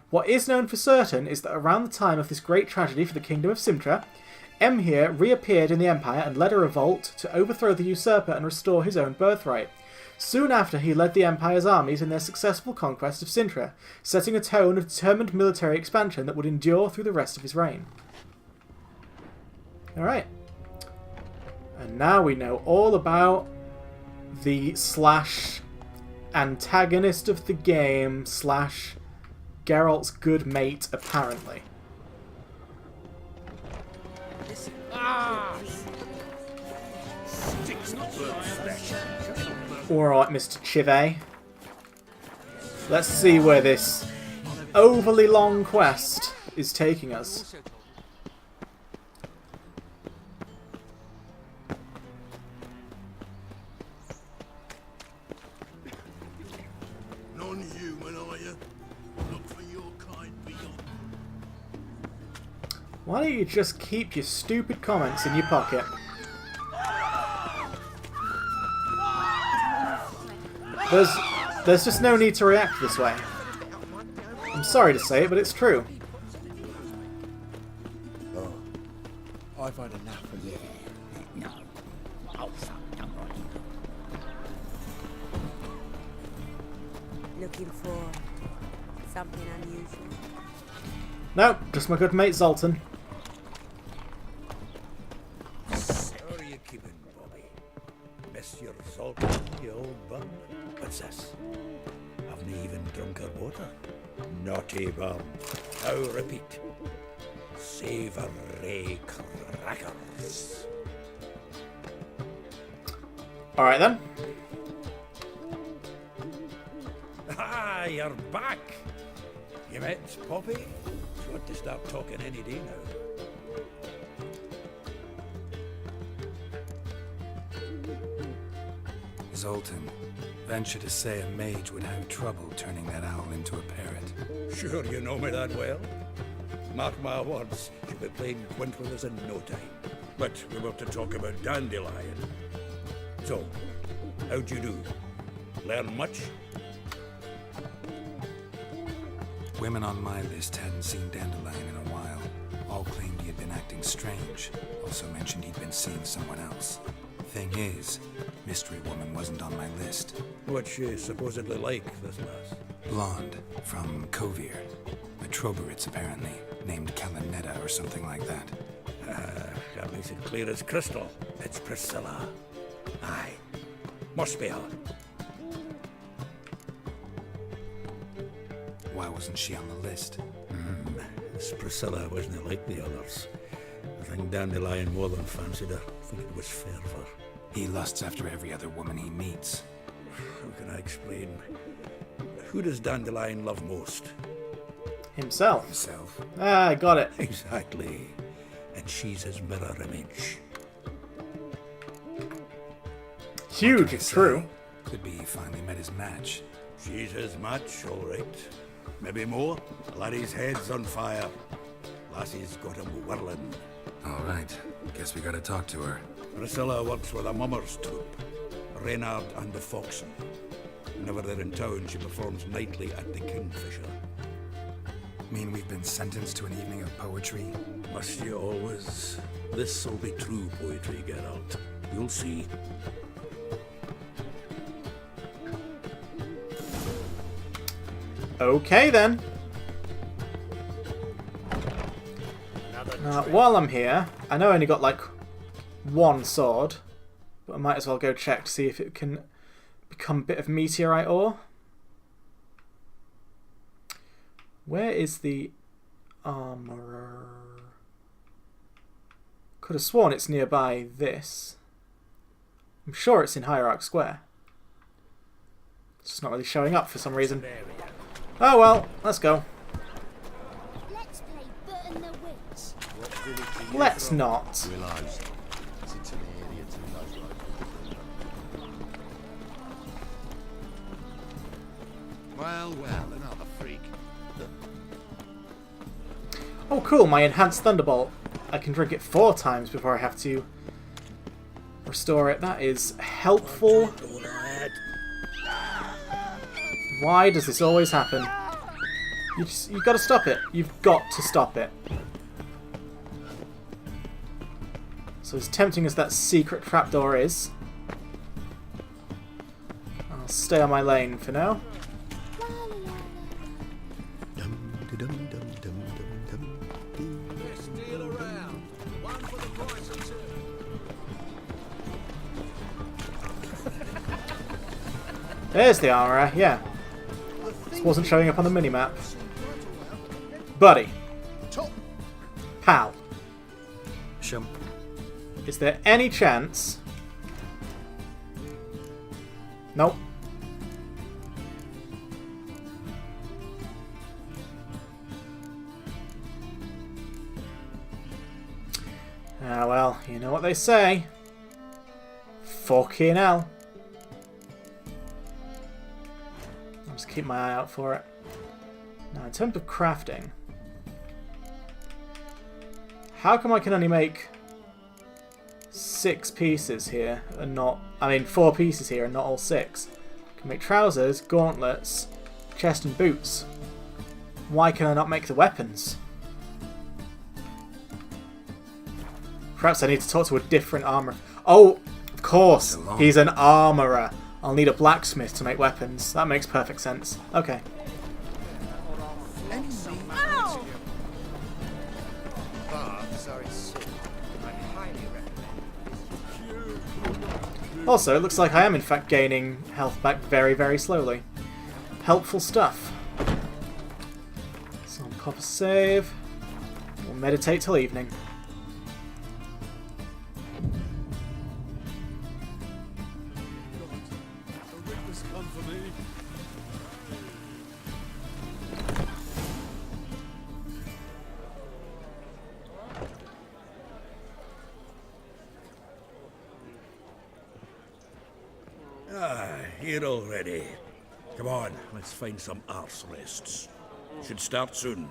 S1: What is known for certain is that around the time of this great tragedy for the kingdom of Sintra, Emhyr reappeared in the Empire and led a revolt to overthrow the usurper and restore his own birthright. Soon after, he led the Empire's armies in their successful conquest of Sintra, setting a tone of determined military expansion that would endure through the rest of his reign. Alright. And now we know all about the /antagonist of the game / Geralt's good mate, apparently. Alright, Mr. Chive. Let's see where this overly long quest is taking us.
S9: Non-human, are you? Look for your kind beyond.
S1: Why don't you just keep your stupid comments in your pocket? There's just no need to react this way. I'm sorry to say it, but it's true.
S11: Oh, I've had enough of you. No.
S17: Looking for something unusual?
S1: Nope, just my good mate Zoltan.
S3: How are you keeping, Bobby? Monsieur Zoltan, you old bum? What's this? Haven't even drunk her water? Naughty bum. Now repeat. Savoury crackers.
S1: Alright then.
S3: Ah, you're back. You met Poppy? She ought to start talking any day now.
S2: Zoltan, venture to say a mage would have trouble turning that owl into a parrot.
S3: Sure you know me that well. Mark my words, she'll be playing Gwent with us in no time. But we were to talk about Dandelion. So, how'd you do? Learn much?
S2: Women on my list hadn't seen Dandelion in a while. All claimed he had been acting strange. Also mentioned he'd been seeing someone else. Thing is, Mystery Woman wasn't on my list.
S3: What's she supposedly like, this lass?
S2: Blonde, from Kovir. A Troberitz, apparently, named Kalinetta or something like that.
S3: That makes it clear as crystal. It's Priscilla. Aye. Must be her.
S2: Why wasn't she on the list?
S3: This Priscilla wasn't like the others. I think Dandelion more than fancied her. I think it was fervour.
S2: He lusts after every other woman he meets.
S3: How can I explain? Who does Dandelion love most?
S1: Himself.
S2: Himself.
S1: Ah, got it.
S3: Exactly. And she's his mirror image.
S1: Huge, it's true.
S2: Could be he finally met his match.
S3: She's his match, all right. Maybe more. Laddie's head's on fire. Lassie's got him whirling.
S2: All right. Guess we gotta talk to her.
S3: Priscilla works with a mummers troupe, Reynard and the Foxen. Whenever they're in town, she performs nightly at the Kingfisher.
S2: Mean we've been sentenced to an evening of poetry?
S3: Must you always? This'll be true poetry, Geralt. You'll see.
S1: Okay then. While I'm here, I know I only got like one sword, but I might as well go check to see if it can become a bit of meteorite ore. Where is the armorer? Could have sworn it's nearby this. I'm sure it's in Hierarch Square. It's just not really showing up for some reason. Oh well, let's go.
S18: Let's play Burton the Witch.
S1: Let's not.
S9: Willows. Sits in the area too knows like. Well, another freak.
S1: Oh cool, my enhanced thunderbolt. I can drink it 4 times before I have to restore it. That is helpful. Why does this always happen? You've got to stop it. You've got to stop it. So as tempting as that secret trapdoor is, I'll stay on my lane for now. There's the armourer, yeah. This wasn't showing up on the minimap. Buddy. Pal. Is there any chance... Nope. Ah well, you know what they say. Fucking hell. I'll just keep my eye out for it. Now, in terms of crafting, how come I can only make 6 pieces here and not... I mean, 4 pieces here and not all 6? I can make trousers, gauntlets, chest and boots. Why can I not make the weapons? Perhaps I need to talk to a different armourer. Oh, of course, he's an armourer. I'll need a blacksmith to make weapons. That makes perfect sense. Okay. Also, it looks like I am in fact gaining health back very, very slowly. Helpful stuff. So I'll pop a save. We'll meditate till evening.
S3: Here already. Come on, let's find some arse rests. Should start soon.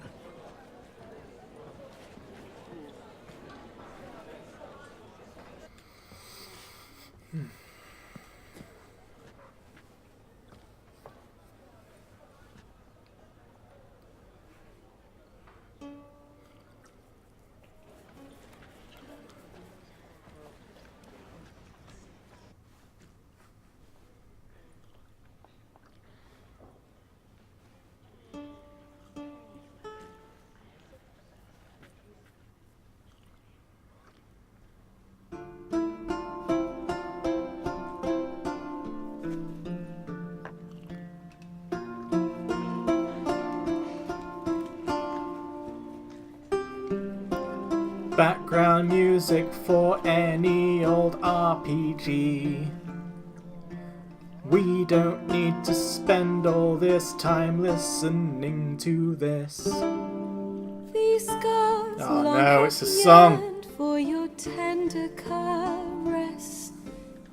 S1: Background music for any old RPG. We don't need to spend all this time listening to this.
S15: These scars
S1: Oh no, it's a song.
S15: for your tender caress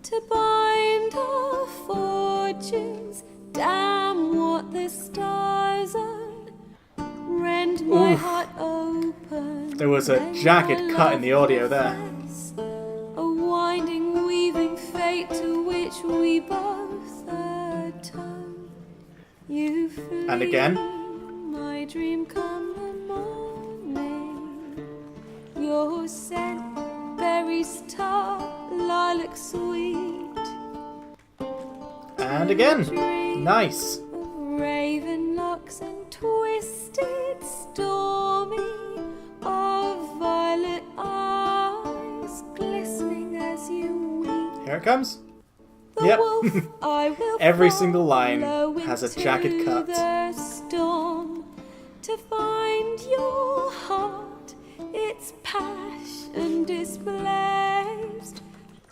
S15: to bind our fortunes. Damn what the stars are. Rend my
S1: Oof.
S15: heart open.
S1: There was a jagged cut in the audio there.
S15: A winding, weaving fate to which we both atone. You flee,
S1: And again.
S15: my dream come the morning. Your scent, berries tart, lilac sweet.
S1: And again. Nice.
S15: Raven locks and twisted, stormy, of violet eyes, glistening as you weep.
S1: Here it comes.
S15: The
S1: Yep.
S15: wolf I will
S1: Every single line
S15: follow
S1: has a
S15: into
S1: jagged cut.
S15: the storm to find your heart, its passion displaced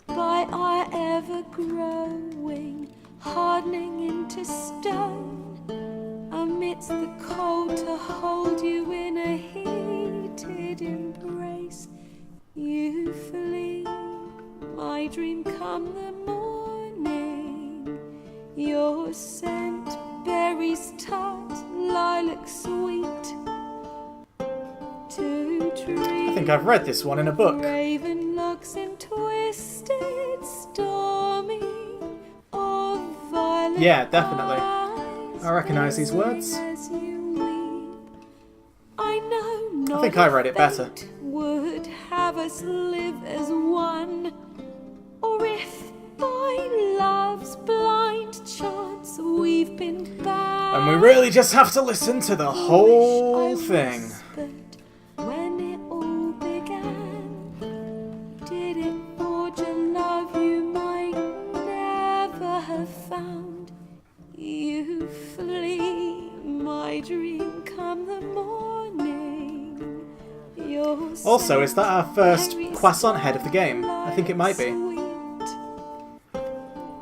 S15: by our ever growing, hardening into stone. amidst the cold to hold you in a heated embrace. You flee, my dream come the morning. Your scent, berries tart, lilac sweet. To dream.
S1: I think I've read this one in a book.
S15: Raven locks and twisted, stormy, of violet.
S1: Yeah, definitely. I recognise these words.
S15: I know
S1: I think I read it better.
S15: Would have us live as one, or if by love's blind chance we've been bound.
S1: And we really just have to listen to the whole thing.
S15: When it all began, did it forge a love you might never have found? You flee, my dream come the morning.
S1: Also, is that our first croissant head of the game? I think it might be.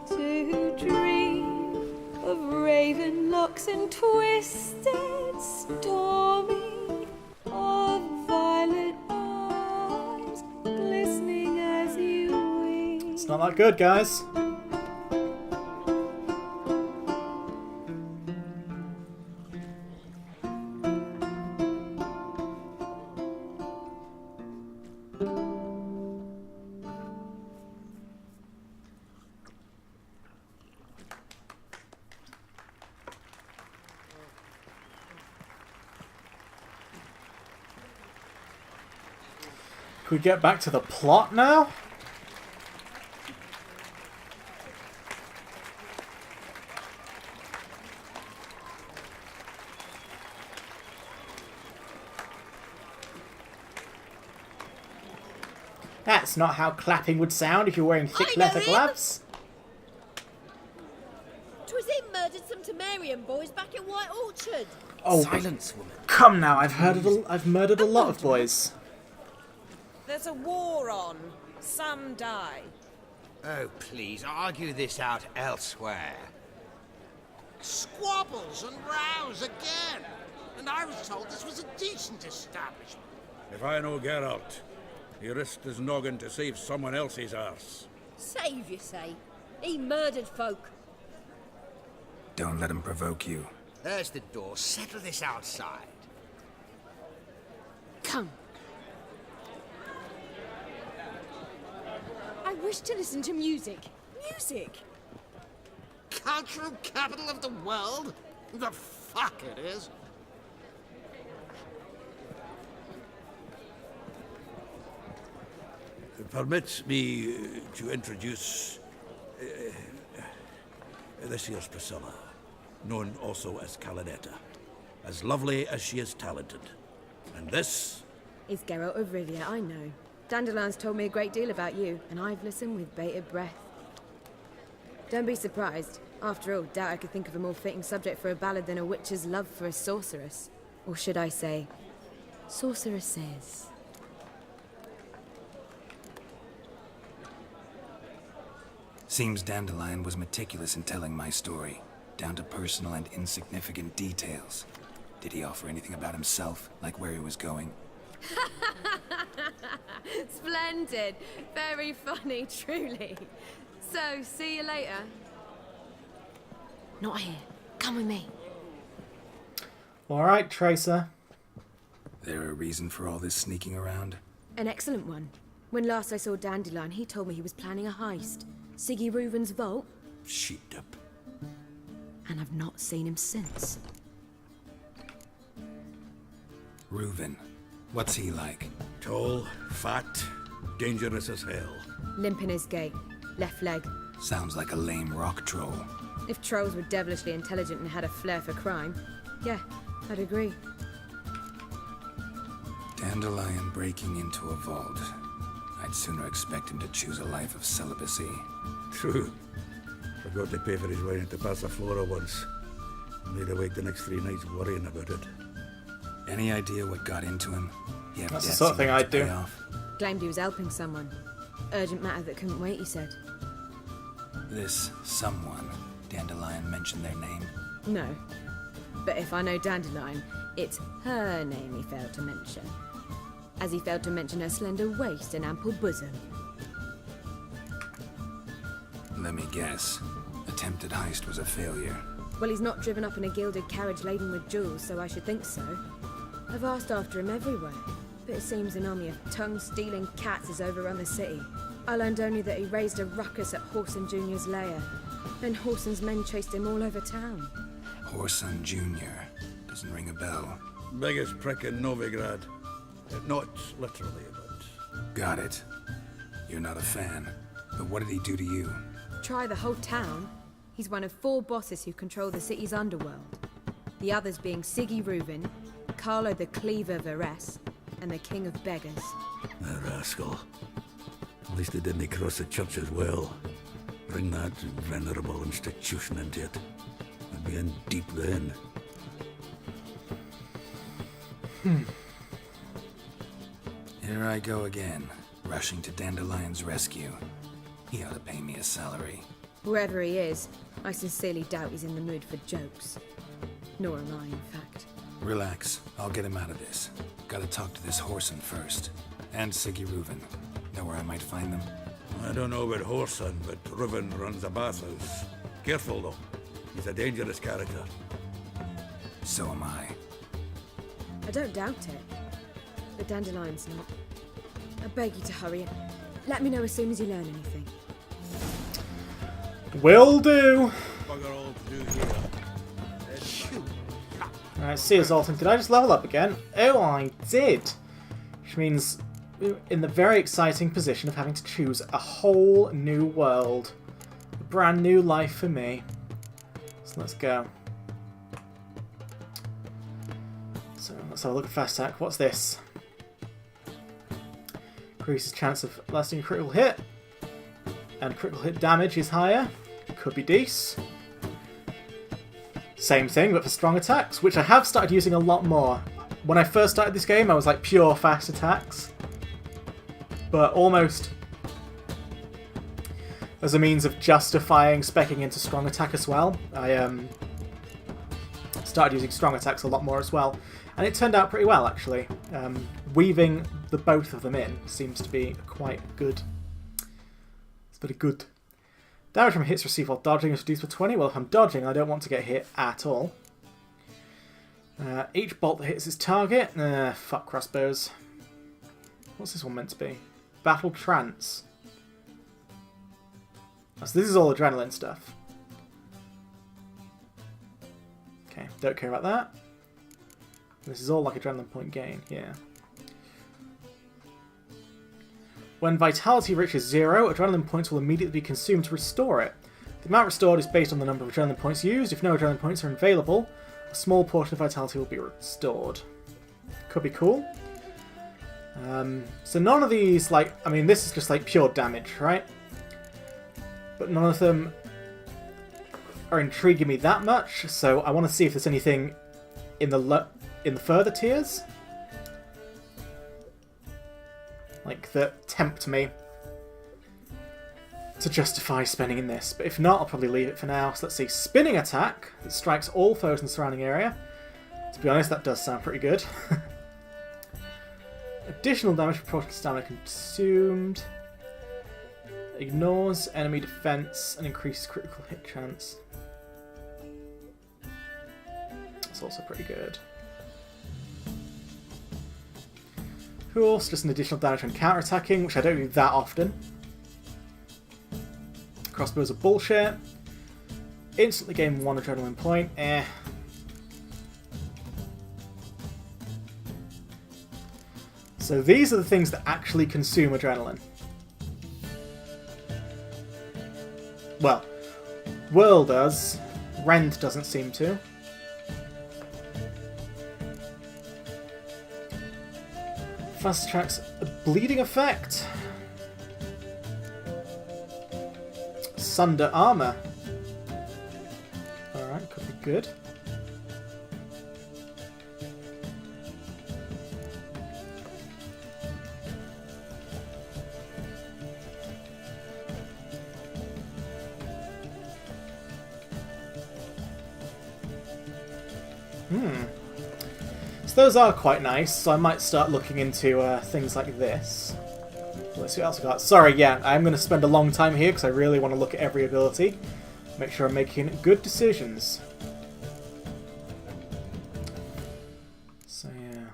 S15: To dream of raven locks and twisted, stormy, of violet eyes, glistening as you wink.
S1: It's not that good, guys. Can we get back to the plot now? That's not how clapping would sound if you're wearing thick leather gloves.
S6: 'Twas him murdered some Temerian boys back in White Orchard.
S1: Oh,
S5: silence, woman.
S1: Come now, I've murdered a lot of boys.
S19: There's a war on. Some die.
S7: Oh, please, argue this out elsewhere. Squabbles and rows again. And I was told this was a decent establishment.
S3: If I know Geralt, he risked his noggin to save someone else's arse.
S6: Save, you say? He murdered folk.
S2: Don't let him provoke you.
S7: There's the door. Settle this outside.
S15: Come.
S6: I wish to listen to music.
S15: Music?
S7: Cultural capital of the world? The fuck it is.
S3: Permit me to introduce this here's Priscilla, known also as Calinetta, as lovely as she is talented. And this
S20: is Geralt of Rivia, I know. Dandelion's told me a great deal about you, and I've listened with bated breath. Don't be surprised. After all, doubt I could think of a more fitting subject for a ballad than a witch's love for a sorceress. Or should I say, sorceresses.
S2: Seems Dandelion was meticulous in telling my story, down to personal and insignificant details. Did he offer anything about himself, like where he was going?
S20: Splendid. Very funny, truly. So, see you later. Not here. Come with me.
S1: Alright, Tracer.
S2: There a reason for all this sneaking around?
S20: An excellent one. When last I saw Dandelion, he told me he was planning a heist. Siggy Reuven's vault.
S3: sheeped up.
S20: And I've not seen him since.
S2: Reuven. What's he like?
S3: Tall, fat, dangerous as hell.
S20: Limp in his gait. Left leg.
S2: Sounds like a lame rock troll.
S20: If trolls were devilishly intelligent and had a flair for crime, yeah, I'd agree.
S2: Dandelion breaking into a vault. I'd sooner expect him to choose a life of celibacy.
S3: True. Forgot to pay for his wine at the Passaflora once. Made awake the next 3 nights worrying about it.
S2: Any idea what got into him?
S1: That's the sort of thing I'd do.
S20: Claimed he was helping someone. Urgent matter that couldn't wait, he said.
S2: This someone, Dandelion mentioned their name?
S20: No. But if I know Dandelion, it's her name he failed to mention. As he failed to mention her slender waist and ample bosom.
S2: Let me guess. Attempted heist was a failure.
S20: Well, he's not driven up in a gilded carriage laden with jewels, so I should think so. I've asked after him everywhere, but it seems an army of tongue-stealing cats has overrun the city. I learned only that he raised a ruckus at Whoreson Jr.'s lair. Then Whoreson's men chased him all over town.
S2: Whoreson Jr. Doesn't ring a bell.
S3: Biggest prick in Novigrad. Not literally, but...
S2: Got it. You're not a fan. But what did he do to you?
S20: Try the whole town. He's one of 4 bosses who control the city's underworld. The others being Siggy Reuven, Carlo the Cleaver Varese, and the King of Beggars.
S3: The rascal. At least he didn't cross the church as well. Bring that venerable institution into it. We'd be in deep then.
S2: Here I go again, rushing to Dandelion's rescue. He ought to pay me a salary.
S20: Whoever he is, I sincerely doubt he's in the mood for jokes. Nor am I, in fact.
S2: Relax, I'll get him out of this. Gotta talk to this Whoreson first. And Siggy Reuven. Know where I might find them?
S3: I don't know about Whoreson, but Reuven runs a bathhouse. Careful though. He's a dangerous character.
S2: So am I.
S20: I don't doubt it. But Dandelion's not. I beg you to hurry. Let me know as soon as you learn anything.
S1: Will do.
S3: Bugger all to do here.
S1: Alright, see you, Zoltan. Did I just level up again? Oh, I did. Which means we're in the very exciting position of having to choose a whole new world. A brand new life for me. So let's go. So let's have a look at Fast Attack. What's this? Increases chance of lasting critical hit. And critical hit damage is higher. Could be decent. Same thing, but for strong attacks, which I have started using a lot more. When I first started this game, I was like pure fast attacks. But almost as a means of justifying speccing into strong attack as well, I started using strong attacks a lot more as well. And it turned out pretty well, actually. Weaving the both of them in seems to be quite good. It's very good. Damage from hits received while dodging is reduced by 20. Well, if I'm dodging, I don't want to get hit at all. Each bolt that hits its target. Fuck crossbows. What's this one meant to be? Battle Trance. So this is all adrenaline stuff. Okay, don't care about that. This is all like adrenaline point gain, yeah. When vitality reaches 0, adrenaline points will immediately be consumed to restore it. The amount restored is based on the number of adrenaline points used. If no adrenaline points are available, a small portion of vitality will be restored. Could be cool. So none of these, like, I mean, this is just like pure damage, right? But none of them are intriguing me that much, so I want to see if there's anything in the further tiers, like, that tempt me to justify spending in this. But if not, I'll probably leave it for now. So let's see. Spinning attack that strikes all foes in the surrounding area. To be honest, that does sound pretty good. Additional damage proportional to stamina consumed. Ignores enemy defense and increases critical hit chance. That's also pretty good. Cool, so just an additional damage on counter-attacking, which I don't do that often. Crossbows are bullshit. Instantly gain 1 adrenaline point. So these are the things that actually consume adrenaline. Well, Whirl does. Rend doesn't seem to. Fast attracts a bleeding effect. Sunder armor. Alright, could be good. So those are quite nice, so I might start looking into things like this. Let's see what else we got. Sorry, yeah, I'm going to spend a long time here because I really want to look at every ability. Make sure I'm making good decisions. So yeah,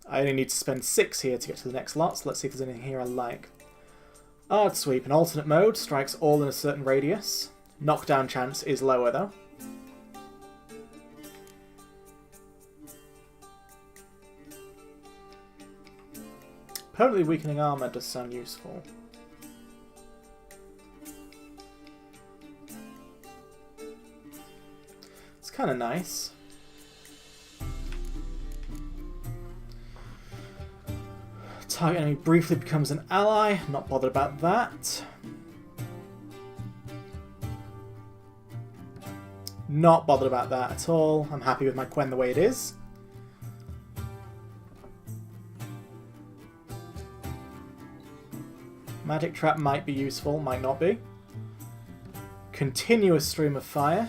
S1: I only need to spend 6 here to get to the next lot, so let's see if there's anything here I like. Ard Sweep in alternate mode, strikes all in a certain radius. Knockdown chance is lower though. Permanently weakening armor does sound useful. It's kind of nice. Target enemy briefly becomes an ally. Not bothered about that. Not bothered about that at all. I'm happy with my Quen the way it is. Magic Trap might be useful, might not be. Continuous Stream of Fire.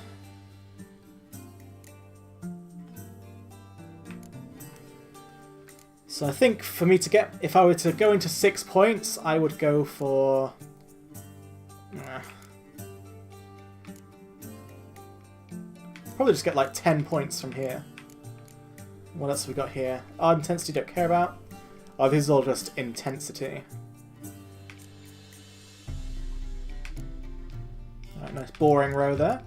S1: So I think for me to get, if I were to go into 6 points, I would go for... Probably just get like 10 points from here. What else have we got here? Ard Intensity, don't care about. Oh, this is all just intensity. Alright, nice boring row there.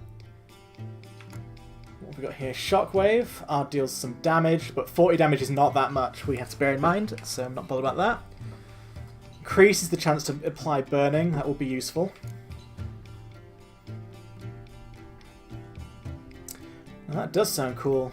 S1: What have we got here? Shockwave. Ard deals some damage, but 40 damage is not that much, we have to bear in mind, so I'm not bothered about that. Increases the chance to apply burning, that will be useful. Now, that does sound cool.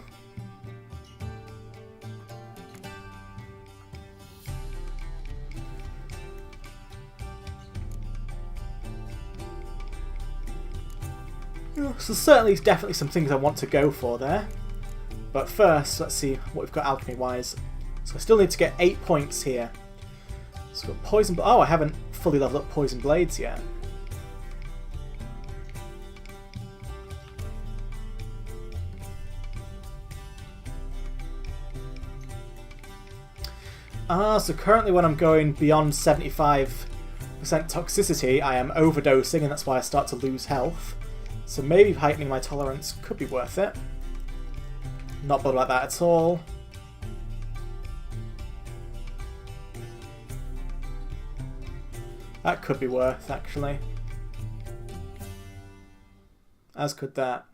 S1: So certainly, definitely some things I want to go for there. But first, let's see what we've got alchemy-wise. So I still need to get 8 points here. So we've got poison... Oh, I haven't fully leveled up poison blades yet. So currently when I'm going beyond 75% toxicity, I am overdosing, and that's why I start to lose health. So maybe heightening my tolerance could be worth it. Not bothered about that at all. That could be worth, actually. As could that.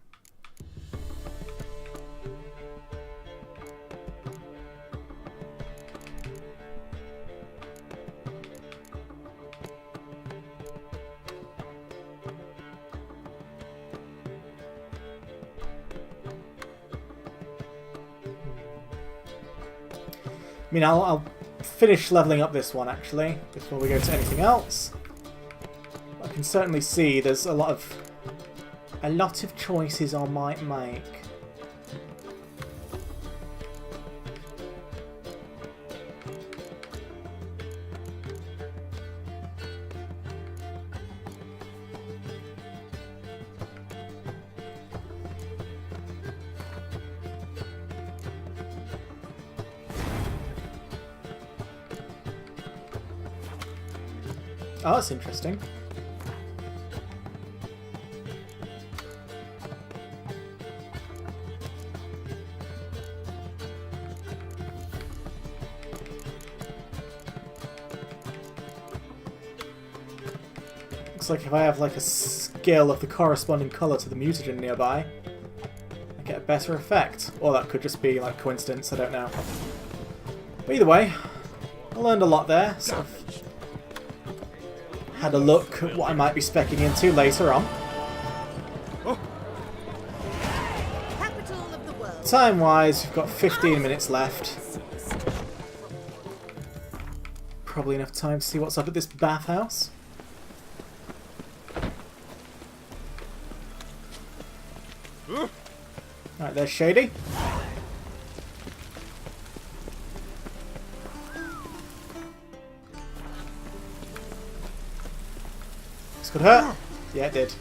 S1: I mean, I'll finish leveling up this one, actually, before we go to anything else. I can certainly see there's a lot of choices I might make. Oh, that's interesting. Looks like if I have like a skill of the corresponding colour to the mutagen nearby, I get a better effect. Or that could just be like coincidence, I don't know. But either way, I learned a lot there. Sort of had a look at what I might be speccing into later on. Time-wise, we've got 15 minutes left. Probably enough time to see what's up at this bathhouse. Alright, there's Shady. This could hurt. Yeah, it did.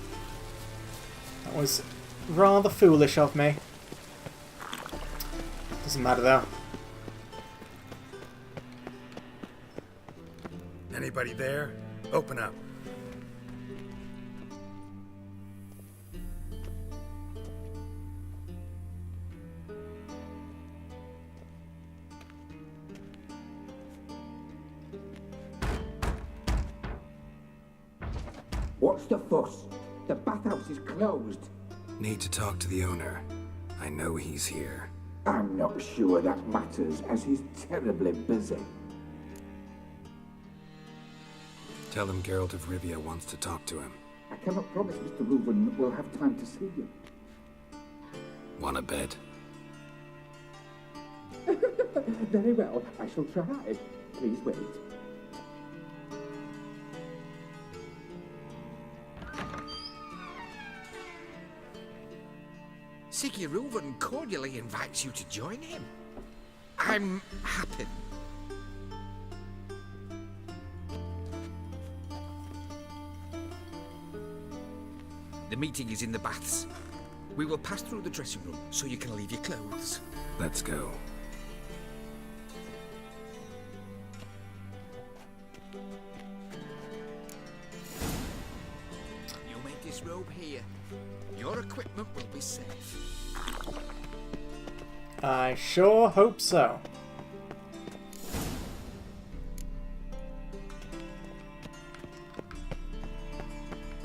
S1: That was rather foolish of me. Doesn't matter though.
S8: Anybody there? Open up.
S21: What's the fuss? The bathhouse is closed.
S2: Need to talk to the owner. I know he's here.
S21: I'm not sure that matters, as he's terribly busy.
S2: Tell him Geralt of Rivia wants to talk to him.
S21: I cannot promise Mr. Reuven will have time to see you.
S2: Want a bed?
S21: Very well, I shall try. Please wait.
S11: Siggy Reuven cordially invites you to join him. I'm happy. The meeting is in the baths. We will pass through the dressing room so you can leave your clothes.
S2: Let's go.
S11: You'll make this robe here. Your equipment will be safe.
S1: I sure hope so.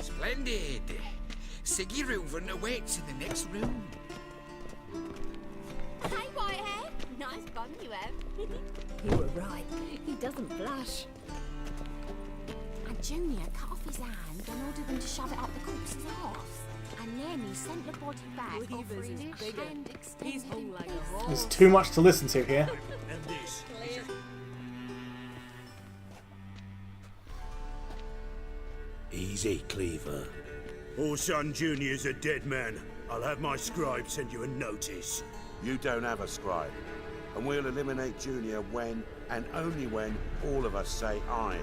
S11: Splendid. Siggy Reuven awaits in the next room.
S18: Hey, Whitehair. Nice bum you have.
S14: You were right. He doesn't blush.
S17: And Junior cut off his hand and ordered them to shove it up the corpse's arse. And then he sent the body back over his hand extended. He's hung like a horse.
S1: There's too much to listen to here.
S3: And this.
S10: Easy, Cleaver.
S3: Orson Jr.'s a dead man. I'll have my scribe send you a notice.
S9: You don't have a scribe. And we'll eliminate Junior when, and only when, all of us say aye.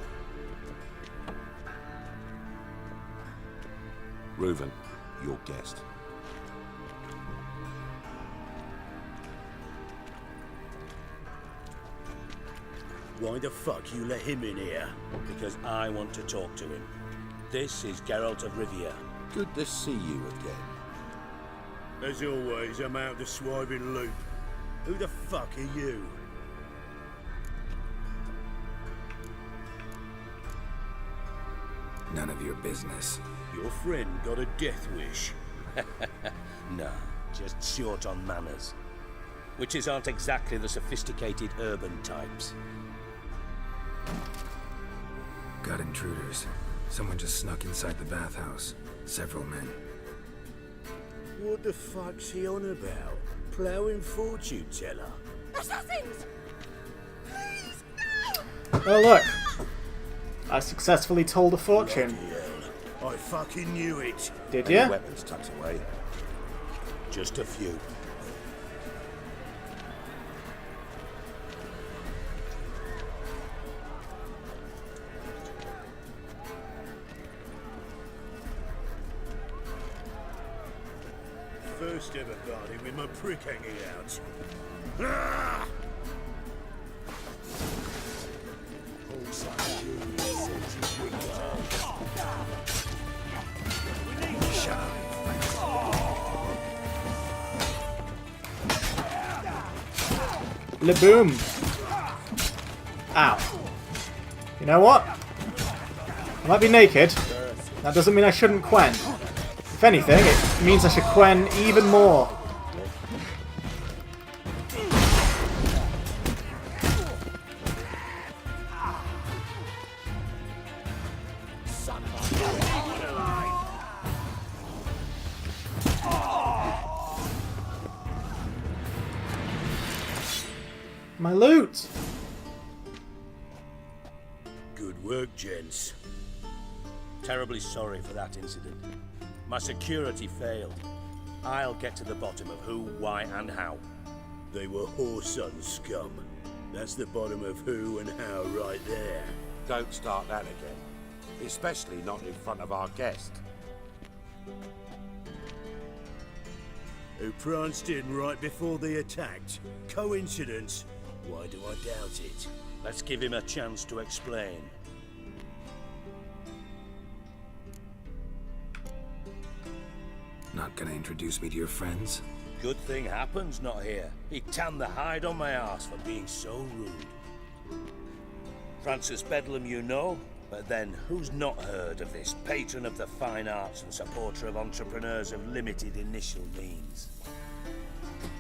S9: Reuven, your guest.
S22: Why the fuck you let him in here? Because I want to talk to him. This is Geralt of Rivia.
S9: Good to see you again.
S3: As always, I'm out the swiving loop. Who the fuck are you?
S2: None of your business.
S22: Your friend got a death wish. No, just short on manners. Witches aren't exactly the sophisticated urban types.
S2: Got intruders. Someone just snuck inside the bathhouse. Several men.
S22: What the fuck's he on about? Ploughing fortune teller?
S18: Assassins!
S1: Oh look! I successfully told a fortune.
S3: I fucking knew it.
S1: Did
S22: Any
S1: ya?
S22: weapons tucked away? Just a few.
S3: First ever party with my prick hanging out. Ah!
S1: Laboom! Ow. You know what? I might be naked. That doesn't mean I shouldn't quen. If anything, it means I should quen even more. My loot!
S22: Good work, gents. Terribly sorry for that incident. My security failed. I'll get to the bottom of who, why, and how.
S3: They were Whoreson scum. That's the bottom of who and how right there.
S9: Don't start that again. Especially not in front of our guest.
S3: who pranced in right before they attacked. Coincidence? Why do I doubt it?
S22: Let's give him a chance to explain.
S2: Not gonna introduce me to your friends?
S22: Good thing Happen's not here. He'd tan the hide on my arse for being so rude. Francis Bedlam you know, but then who's not heard of this patron of the fine arts and supporter of entrepreneurs of limited initial means?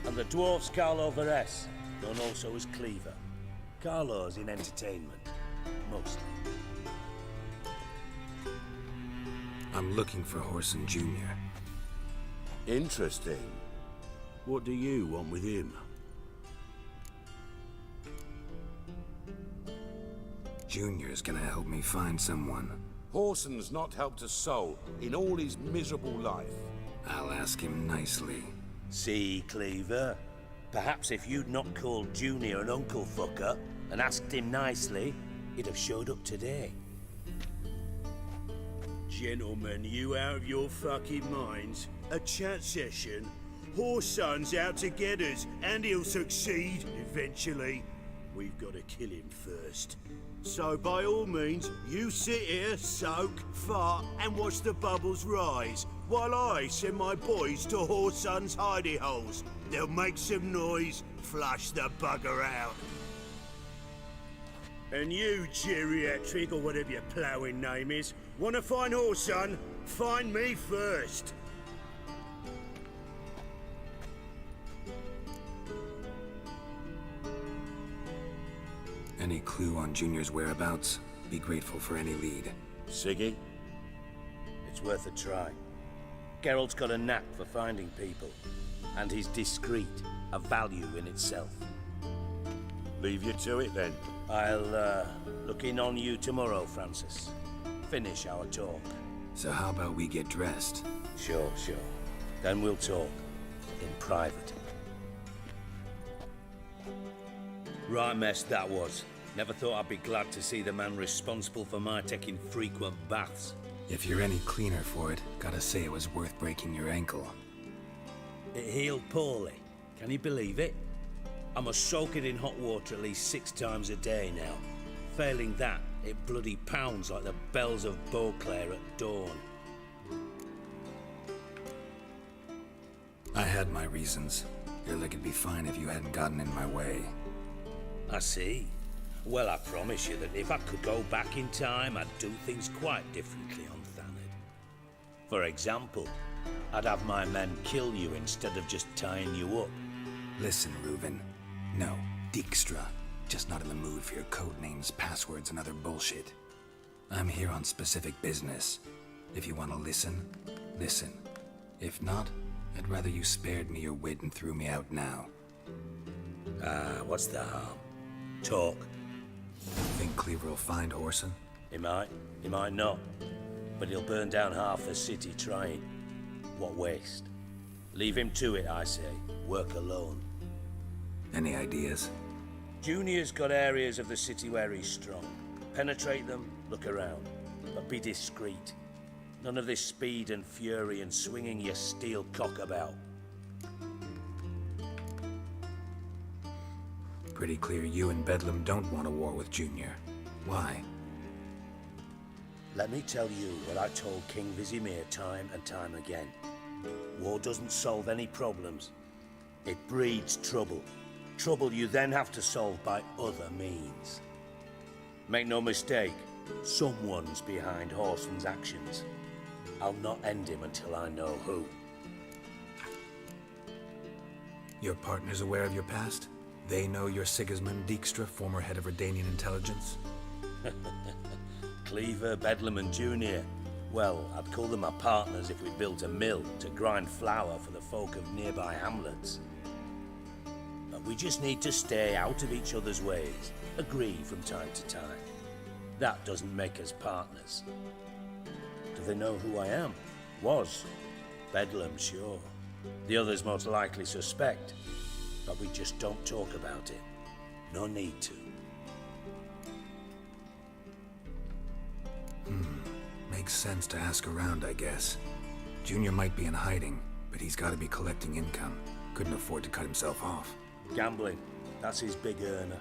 S22: And the dwarf's Carlo Veres, known also as Cleaver. Carlo's in entertainment, mostly.
S2: I'm looking for Whoreson Jr.
S3: Interesting. What do you want with him?
S2: Junior's gonna help me find someone.
S9: Whoreson's not helped a soul in all his miserable life.
S2: I'll ask him nicely.
S22: See, Cleaver? Perhaps if you'd not called Junior an uncle fucker and asked him nicely, he'd have showed up today.
S3: Gentlemen, you out of your fucking minds? A chat session? Whoreson's out to get us, and he'll succeed eventually. We've got to kill him first. So by all means, you sit here, soak, fart, and watch the bubbles rise, while I send my boys to Whoreson's hidey holes. They'll make some noise, flush the bugger out. And you, geriatric, or whatever your ploughing name is, want to find Whoreson? Find me first.
S2: Any clue on Junior's whereabouts? Be grateful for any lead.
S22: Siggy? It's worth a try. Geralt's got a knack for finding people, and he's discreet, a value in itself.
S9: Leave you to it then.
S22: I'll look in on you tomorrow, Francis. Finish our talk.
S2: So how about we get dressed?
S22: Sure. Then we'll talk. In private. Right mess that was. Never thought I'd be glad to see the man responsible for my taking frequent baths.
S2: If you're any cleaner for it, gotta say it was worth breaking your ankle.
S22: It healed poorly. Can you believe it? I must soak it in hot water at least 6 times a day now. Failing that, it bloody pounds like the bells of Beauclair at dawn.
S2: I had my reasons. It'd be fine if you hadn't gotten in my way.
S22: I see. Well, I promise you that if I could go back in time, I'd do things quite differently on Thanedd. For example, I'd have my men kill you instead of just tying you up.
S2: Listen, Reuven. No, Dijkstra. Just not in the mood for your code names, passwords, and other bullshit. I'm here on specific business. If you want to listen, listen. If not, I'd rather you spared me your wit and threw me out now.
S22: What's the harm? Talk.
S2: Think Cleaver will find Whoreson?
S22: He might not. But he'll burn down half the city trying. What waste. Leave him to it, I say. Work alone.
S2: Any ideas?
S22: Junior's got areas of the city where he's strong. Penetrate them, look around. But be discreet. None of this speed and fury and swinging your steel cock about.
S2: Pretty clear you and Bedlam don't want a war with Junior. Why?
S22: Let me tell you what I told King Vizimir time and time again. War doesn't solve any problems. It breeds trouble. Trouble you then have to solve by other means. Make no mistake, someone's behind Whoreson's actions. I'll not end him until I know who.
S2: Your partner's aware of your past? They know you're Sigismund Dijkstra, former head of Redanian intelligence?
S22: Cleaver, Bedlam and Junior. Well, I'd call them my partners if we built a mill to grind flour for the folk of nearby hamlets. But we just need to stay out of each other's ways, agree from time to time. That doesn't make us partners. Do they know who I am? Was. Bedlam, sure. The others most likely suspect. But we just don't talk about it. No need to.
S2: Makes sense to ask around, I guess. Junior might be in hiding. But he's got to be collecting income. Couldn't afford to cut himself off.
S22: Gambling. That's his big earner.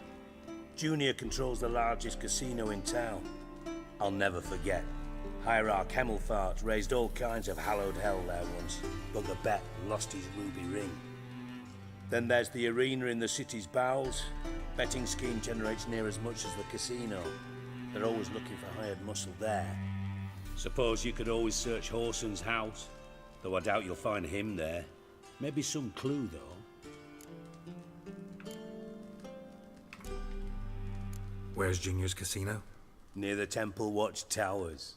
S22: Junior controls the largest casino in town. I'll never forget. Hierarch Hemmelfart raised all kinds of hallowed hell there once, but the bet lost his ruby ring. Then there's the arena in the city's bowels. Betting scheme generates near as much as the casino. They're always looking for hired muscle there. Suppose you could always search Horson's house, though I doubt you'll find him there. Maybe some clue, though.
S2: Where's Junior's casino?
S22: Near the Temple Watch Towers.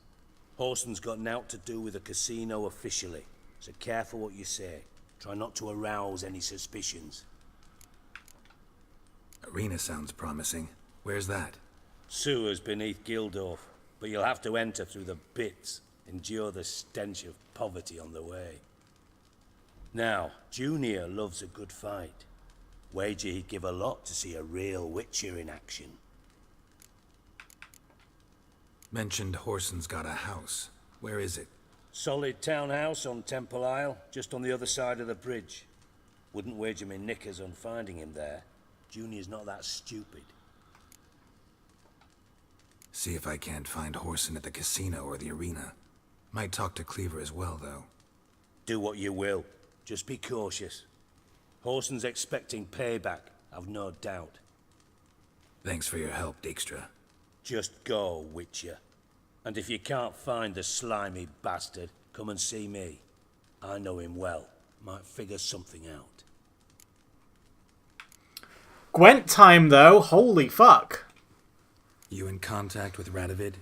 S22: Horson's got naught to do with the casino officially, so careful what you say. Try not to arouse any suspicions.
S2: Arena sounds promising. Where's that?
S22: Sewers beneath Gildorf, but you'll have to enter through the bits, endure the stench of poverty on the way. Now, Junior loves a good fight. Wager he'd give a lot to see a real Witcher in action.
S2: Mentioned Horson's got a house. Where is it?
S22: Solid townhouse on Temple Isle, just on the other side of the bridge. Wouldn't wager me knickers on finding him there. Junior's not that stupid.
S2: See if I can't find Horson at the casino or the arena. Might talk to Cleaver as well, though.
S22: Do what you will. Just be cautious. Horson's expecting payback, I've no doubt.
S2: Thanks for your help, Dijkstra.
S22: Just go, Witcher. And if you can't find the slimy bastard, come and see me. I know him well. Might figure something out.
S1: Gwent time, though. Holy fuck.
S2: You in contact with Radovid?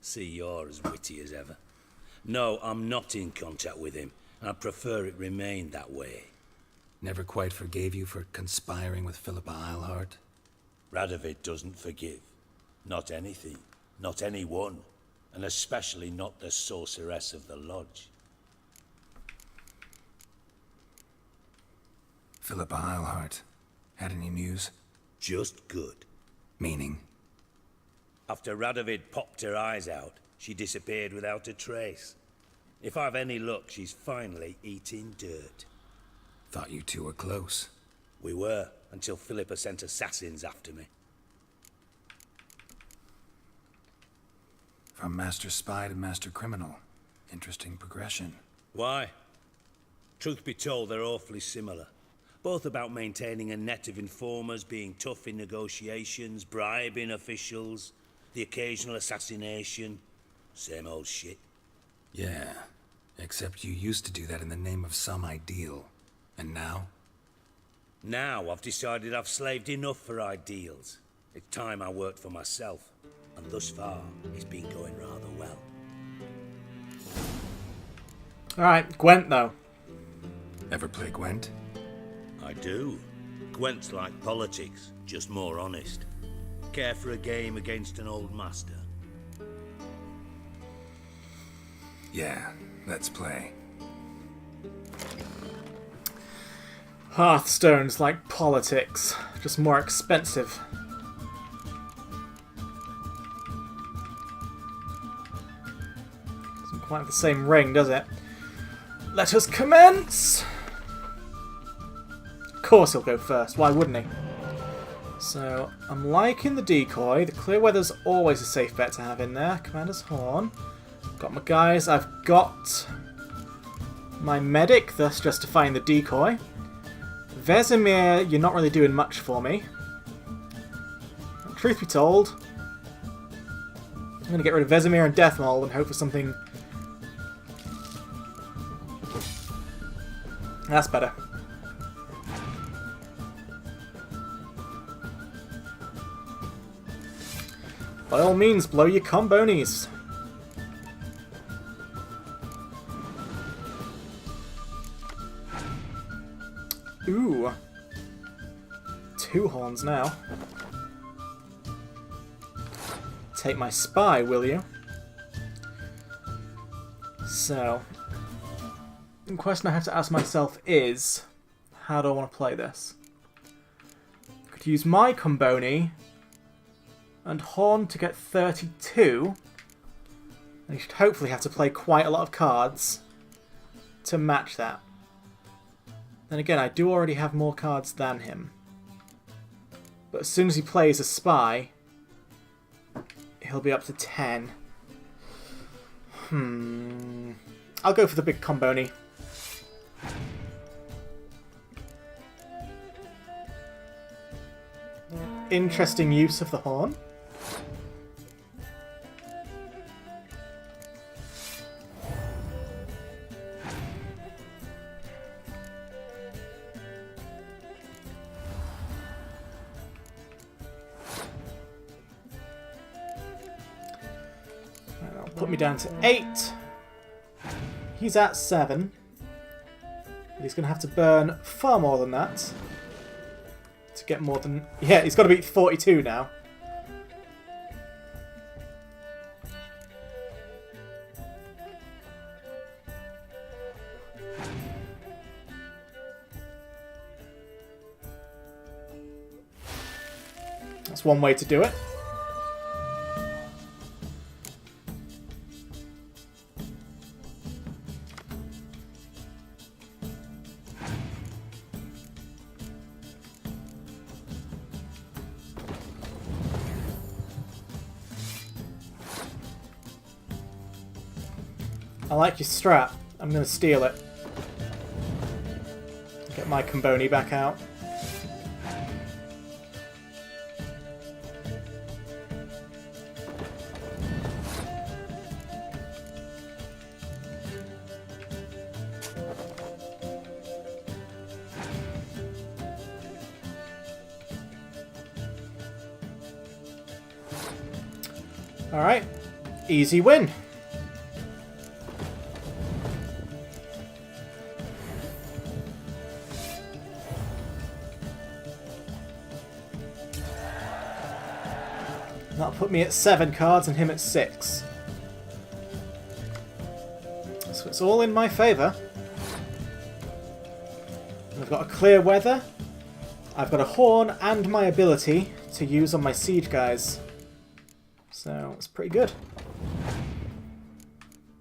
S22: See, you're as witty as ever. No, I'm not in contact with him. I'd prefer it remained that way.
S2: Never quite forgave you for conspiring with Philippa Eilhart?
S22: Radovid doesn't forgive. Not anything. Not anyone. And especially not the sorceress of the lodge.
S2: Philippa Eilhart. Had any news?
S22: Just good.
S2: Meaning?
S22: After Radovid popped her eyes out, she disappeared without a trace. If I've any luck, she's finally eating dirt.
S2: Thought you two were close.
S22: We were, until Philippa sent assassins after me.
S2: From Master Spy to Master Criminal. Interesting progression.
S22: Why? Truth be told, they're awfully similar. Both about maintaining a net of informers, being tough in negotiations, bribing officials, the occasional assassination. Same old shit.
S2: Yeah, except you used to do that in the name of some ideal. And now?
S22: Now I've decided I've slaved enough for ideals. It's time I worked for myself. And thus far, it's been going rather well.
S1: Alright, Gwent, though.
S2: Ever play Gwent?
S22: I do. Gwent's like politics, just more honest. Care for a game against an old master?
S2: Yeah, let's play.
S1: Hearthstone's like politics, just more expensive. Doesn't quite have the same ring, does it? Let us commence! Of course he'll go first, why wouldn't he? So, I'm liking the decoy. The Clearweather's always a safe bet to have in there. Commander's Horn. Got my guys. I've got my medic, thus justifying the decoy. Vesemir, you're not really doing much for me. And truth be told, I'm going to get rid of Vesemir and Deathmold and hope for something... That's better. By all means, blow your combonies. Ooh. 2 horns now. Take my spy, will you? So, the question I have to ask myself is, how do I want to play this? I could use my comboni and Horn to get 32. And you should hopefully have to play quite a lot of cards. to match that. Then again, I do already have more cards than him. But as soon as he plays a spy, he'll be up to 10. I'll go for the big Comboni. Interesting use of the horn. That'll put me down to 8. He's at 7. He's going to have to burn far more than that. To get more than... Yeah, he's got to beat 42 now. That's one way to do it. I like your strat. I'm going to steal it. Get my Comboni back out. Alright. Easy win. That'll put me at 7 cards and him at 6. So it's all in my favour. I've got a clear weather. I've got a horn and my ability to use on my siege guys. So it's pretty good.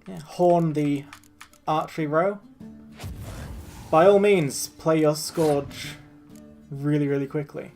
S1: Yeah, horn the archery row. By all means, play your Scourge really, really quickly.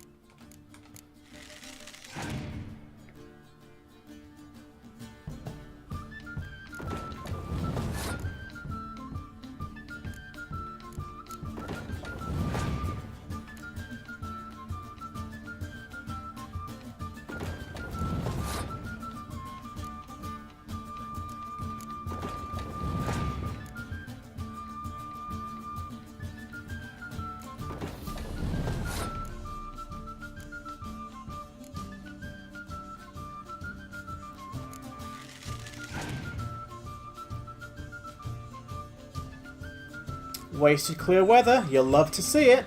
S1: Wasted clear weather, you'll love to see it.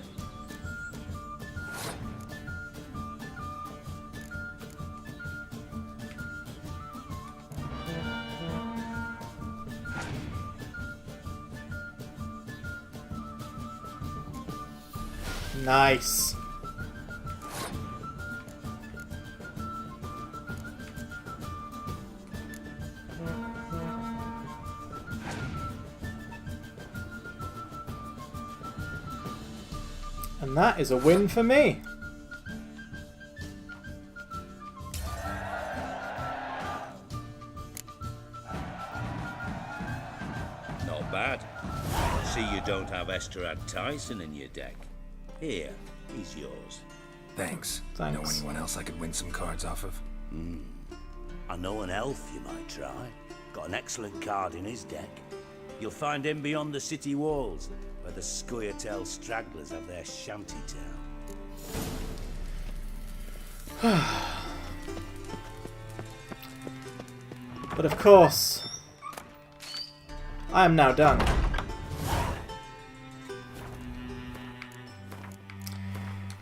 S1: Nice. And that is a win for me.
S22: Not bad. See you don't have Esterad Tyson in your deck. Here, he's yours.
S2: Thanks.
S1: Thanks.
S2: Know anyone else I could win some cards off of?
S22: I know an elf you might try. Got an excellent card in his deck. You'll find him beyond the city walls, where the Scoia'tael stragglers have their shanty town.
S1: But of course, I am now done.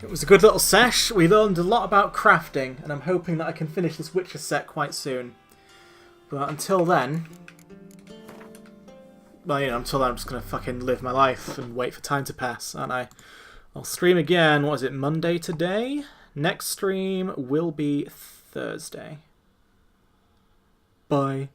S1: It was a good little sesh. We learned a lot about crafting, and I'm hoping that I can finish this Witcher set quite soon. But until then, well, you know, until then I'm just going to fucking live my life and wait for time to pass, aren't I? I'll stream again, what is it, Monday today? Next stream will be Thursday. Bye.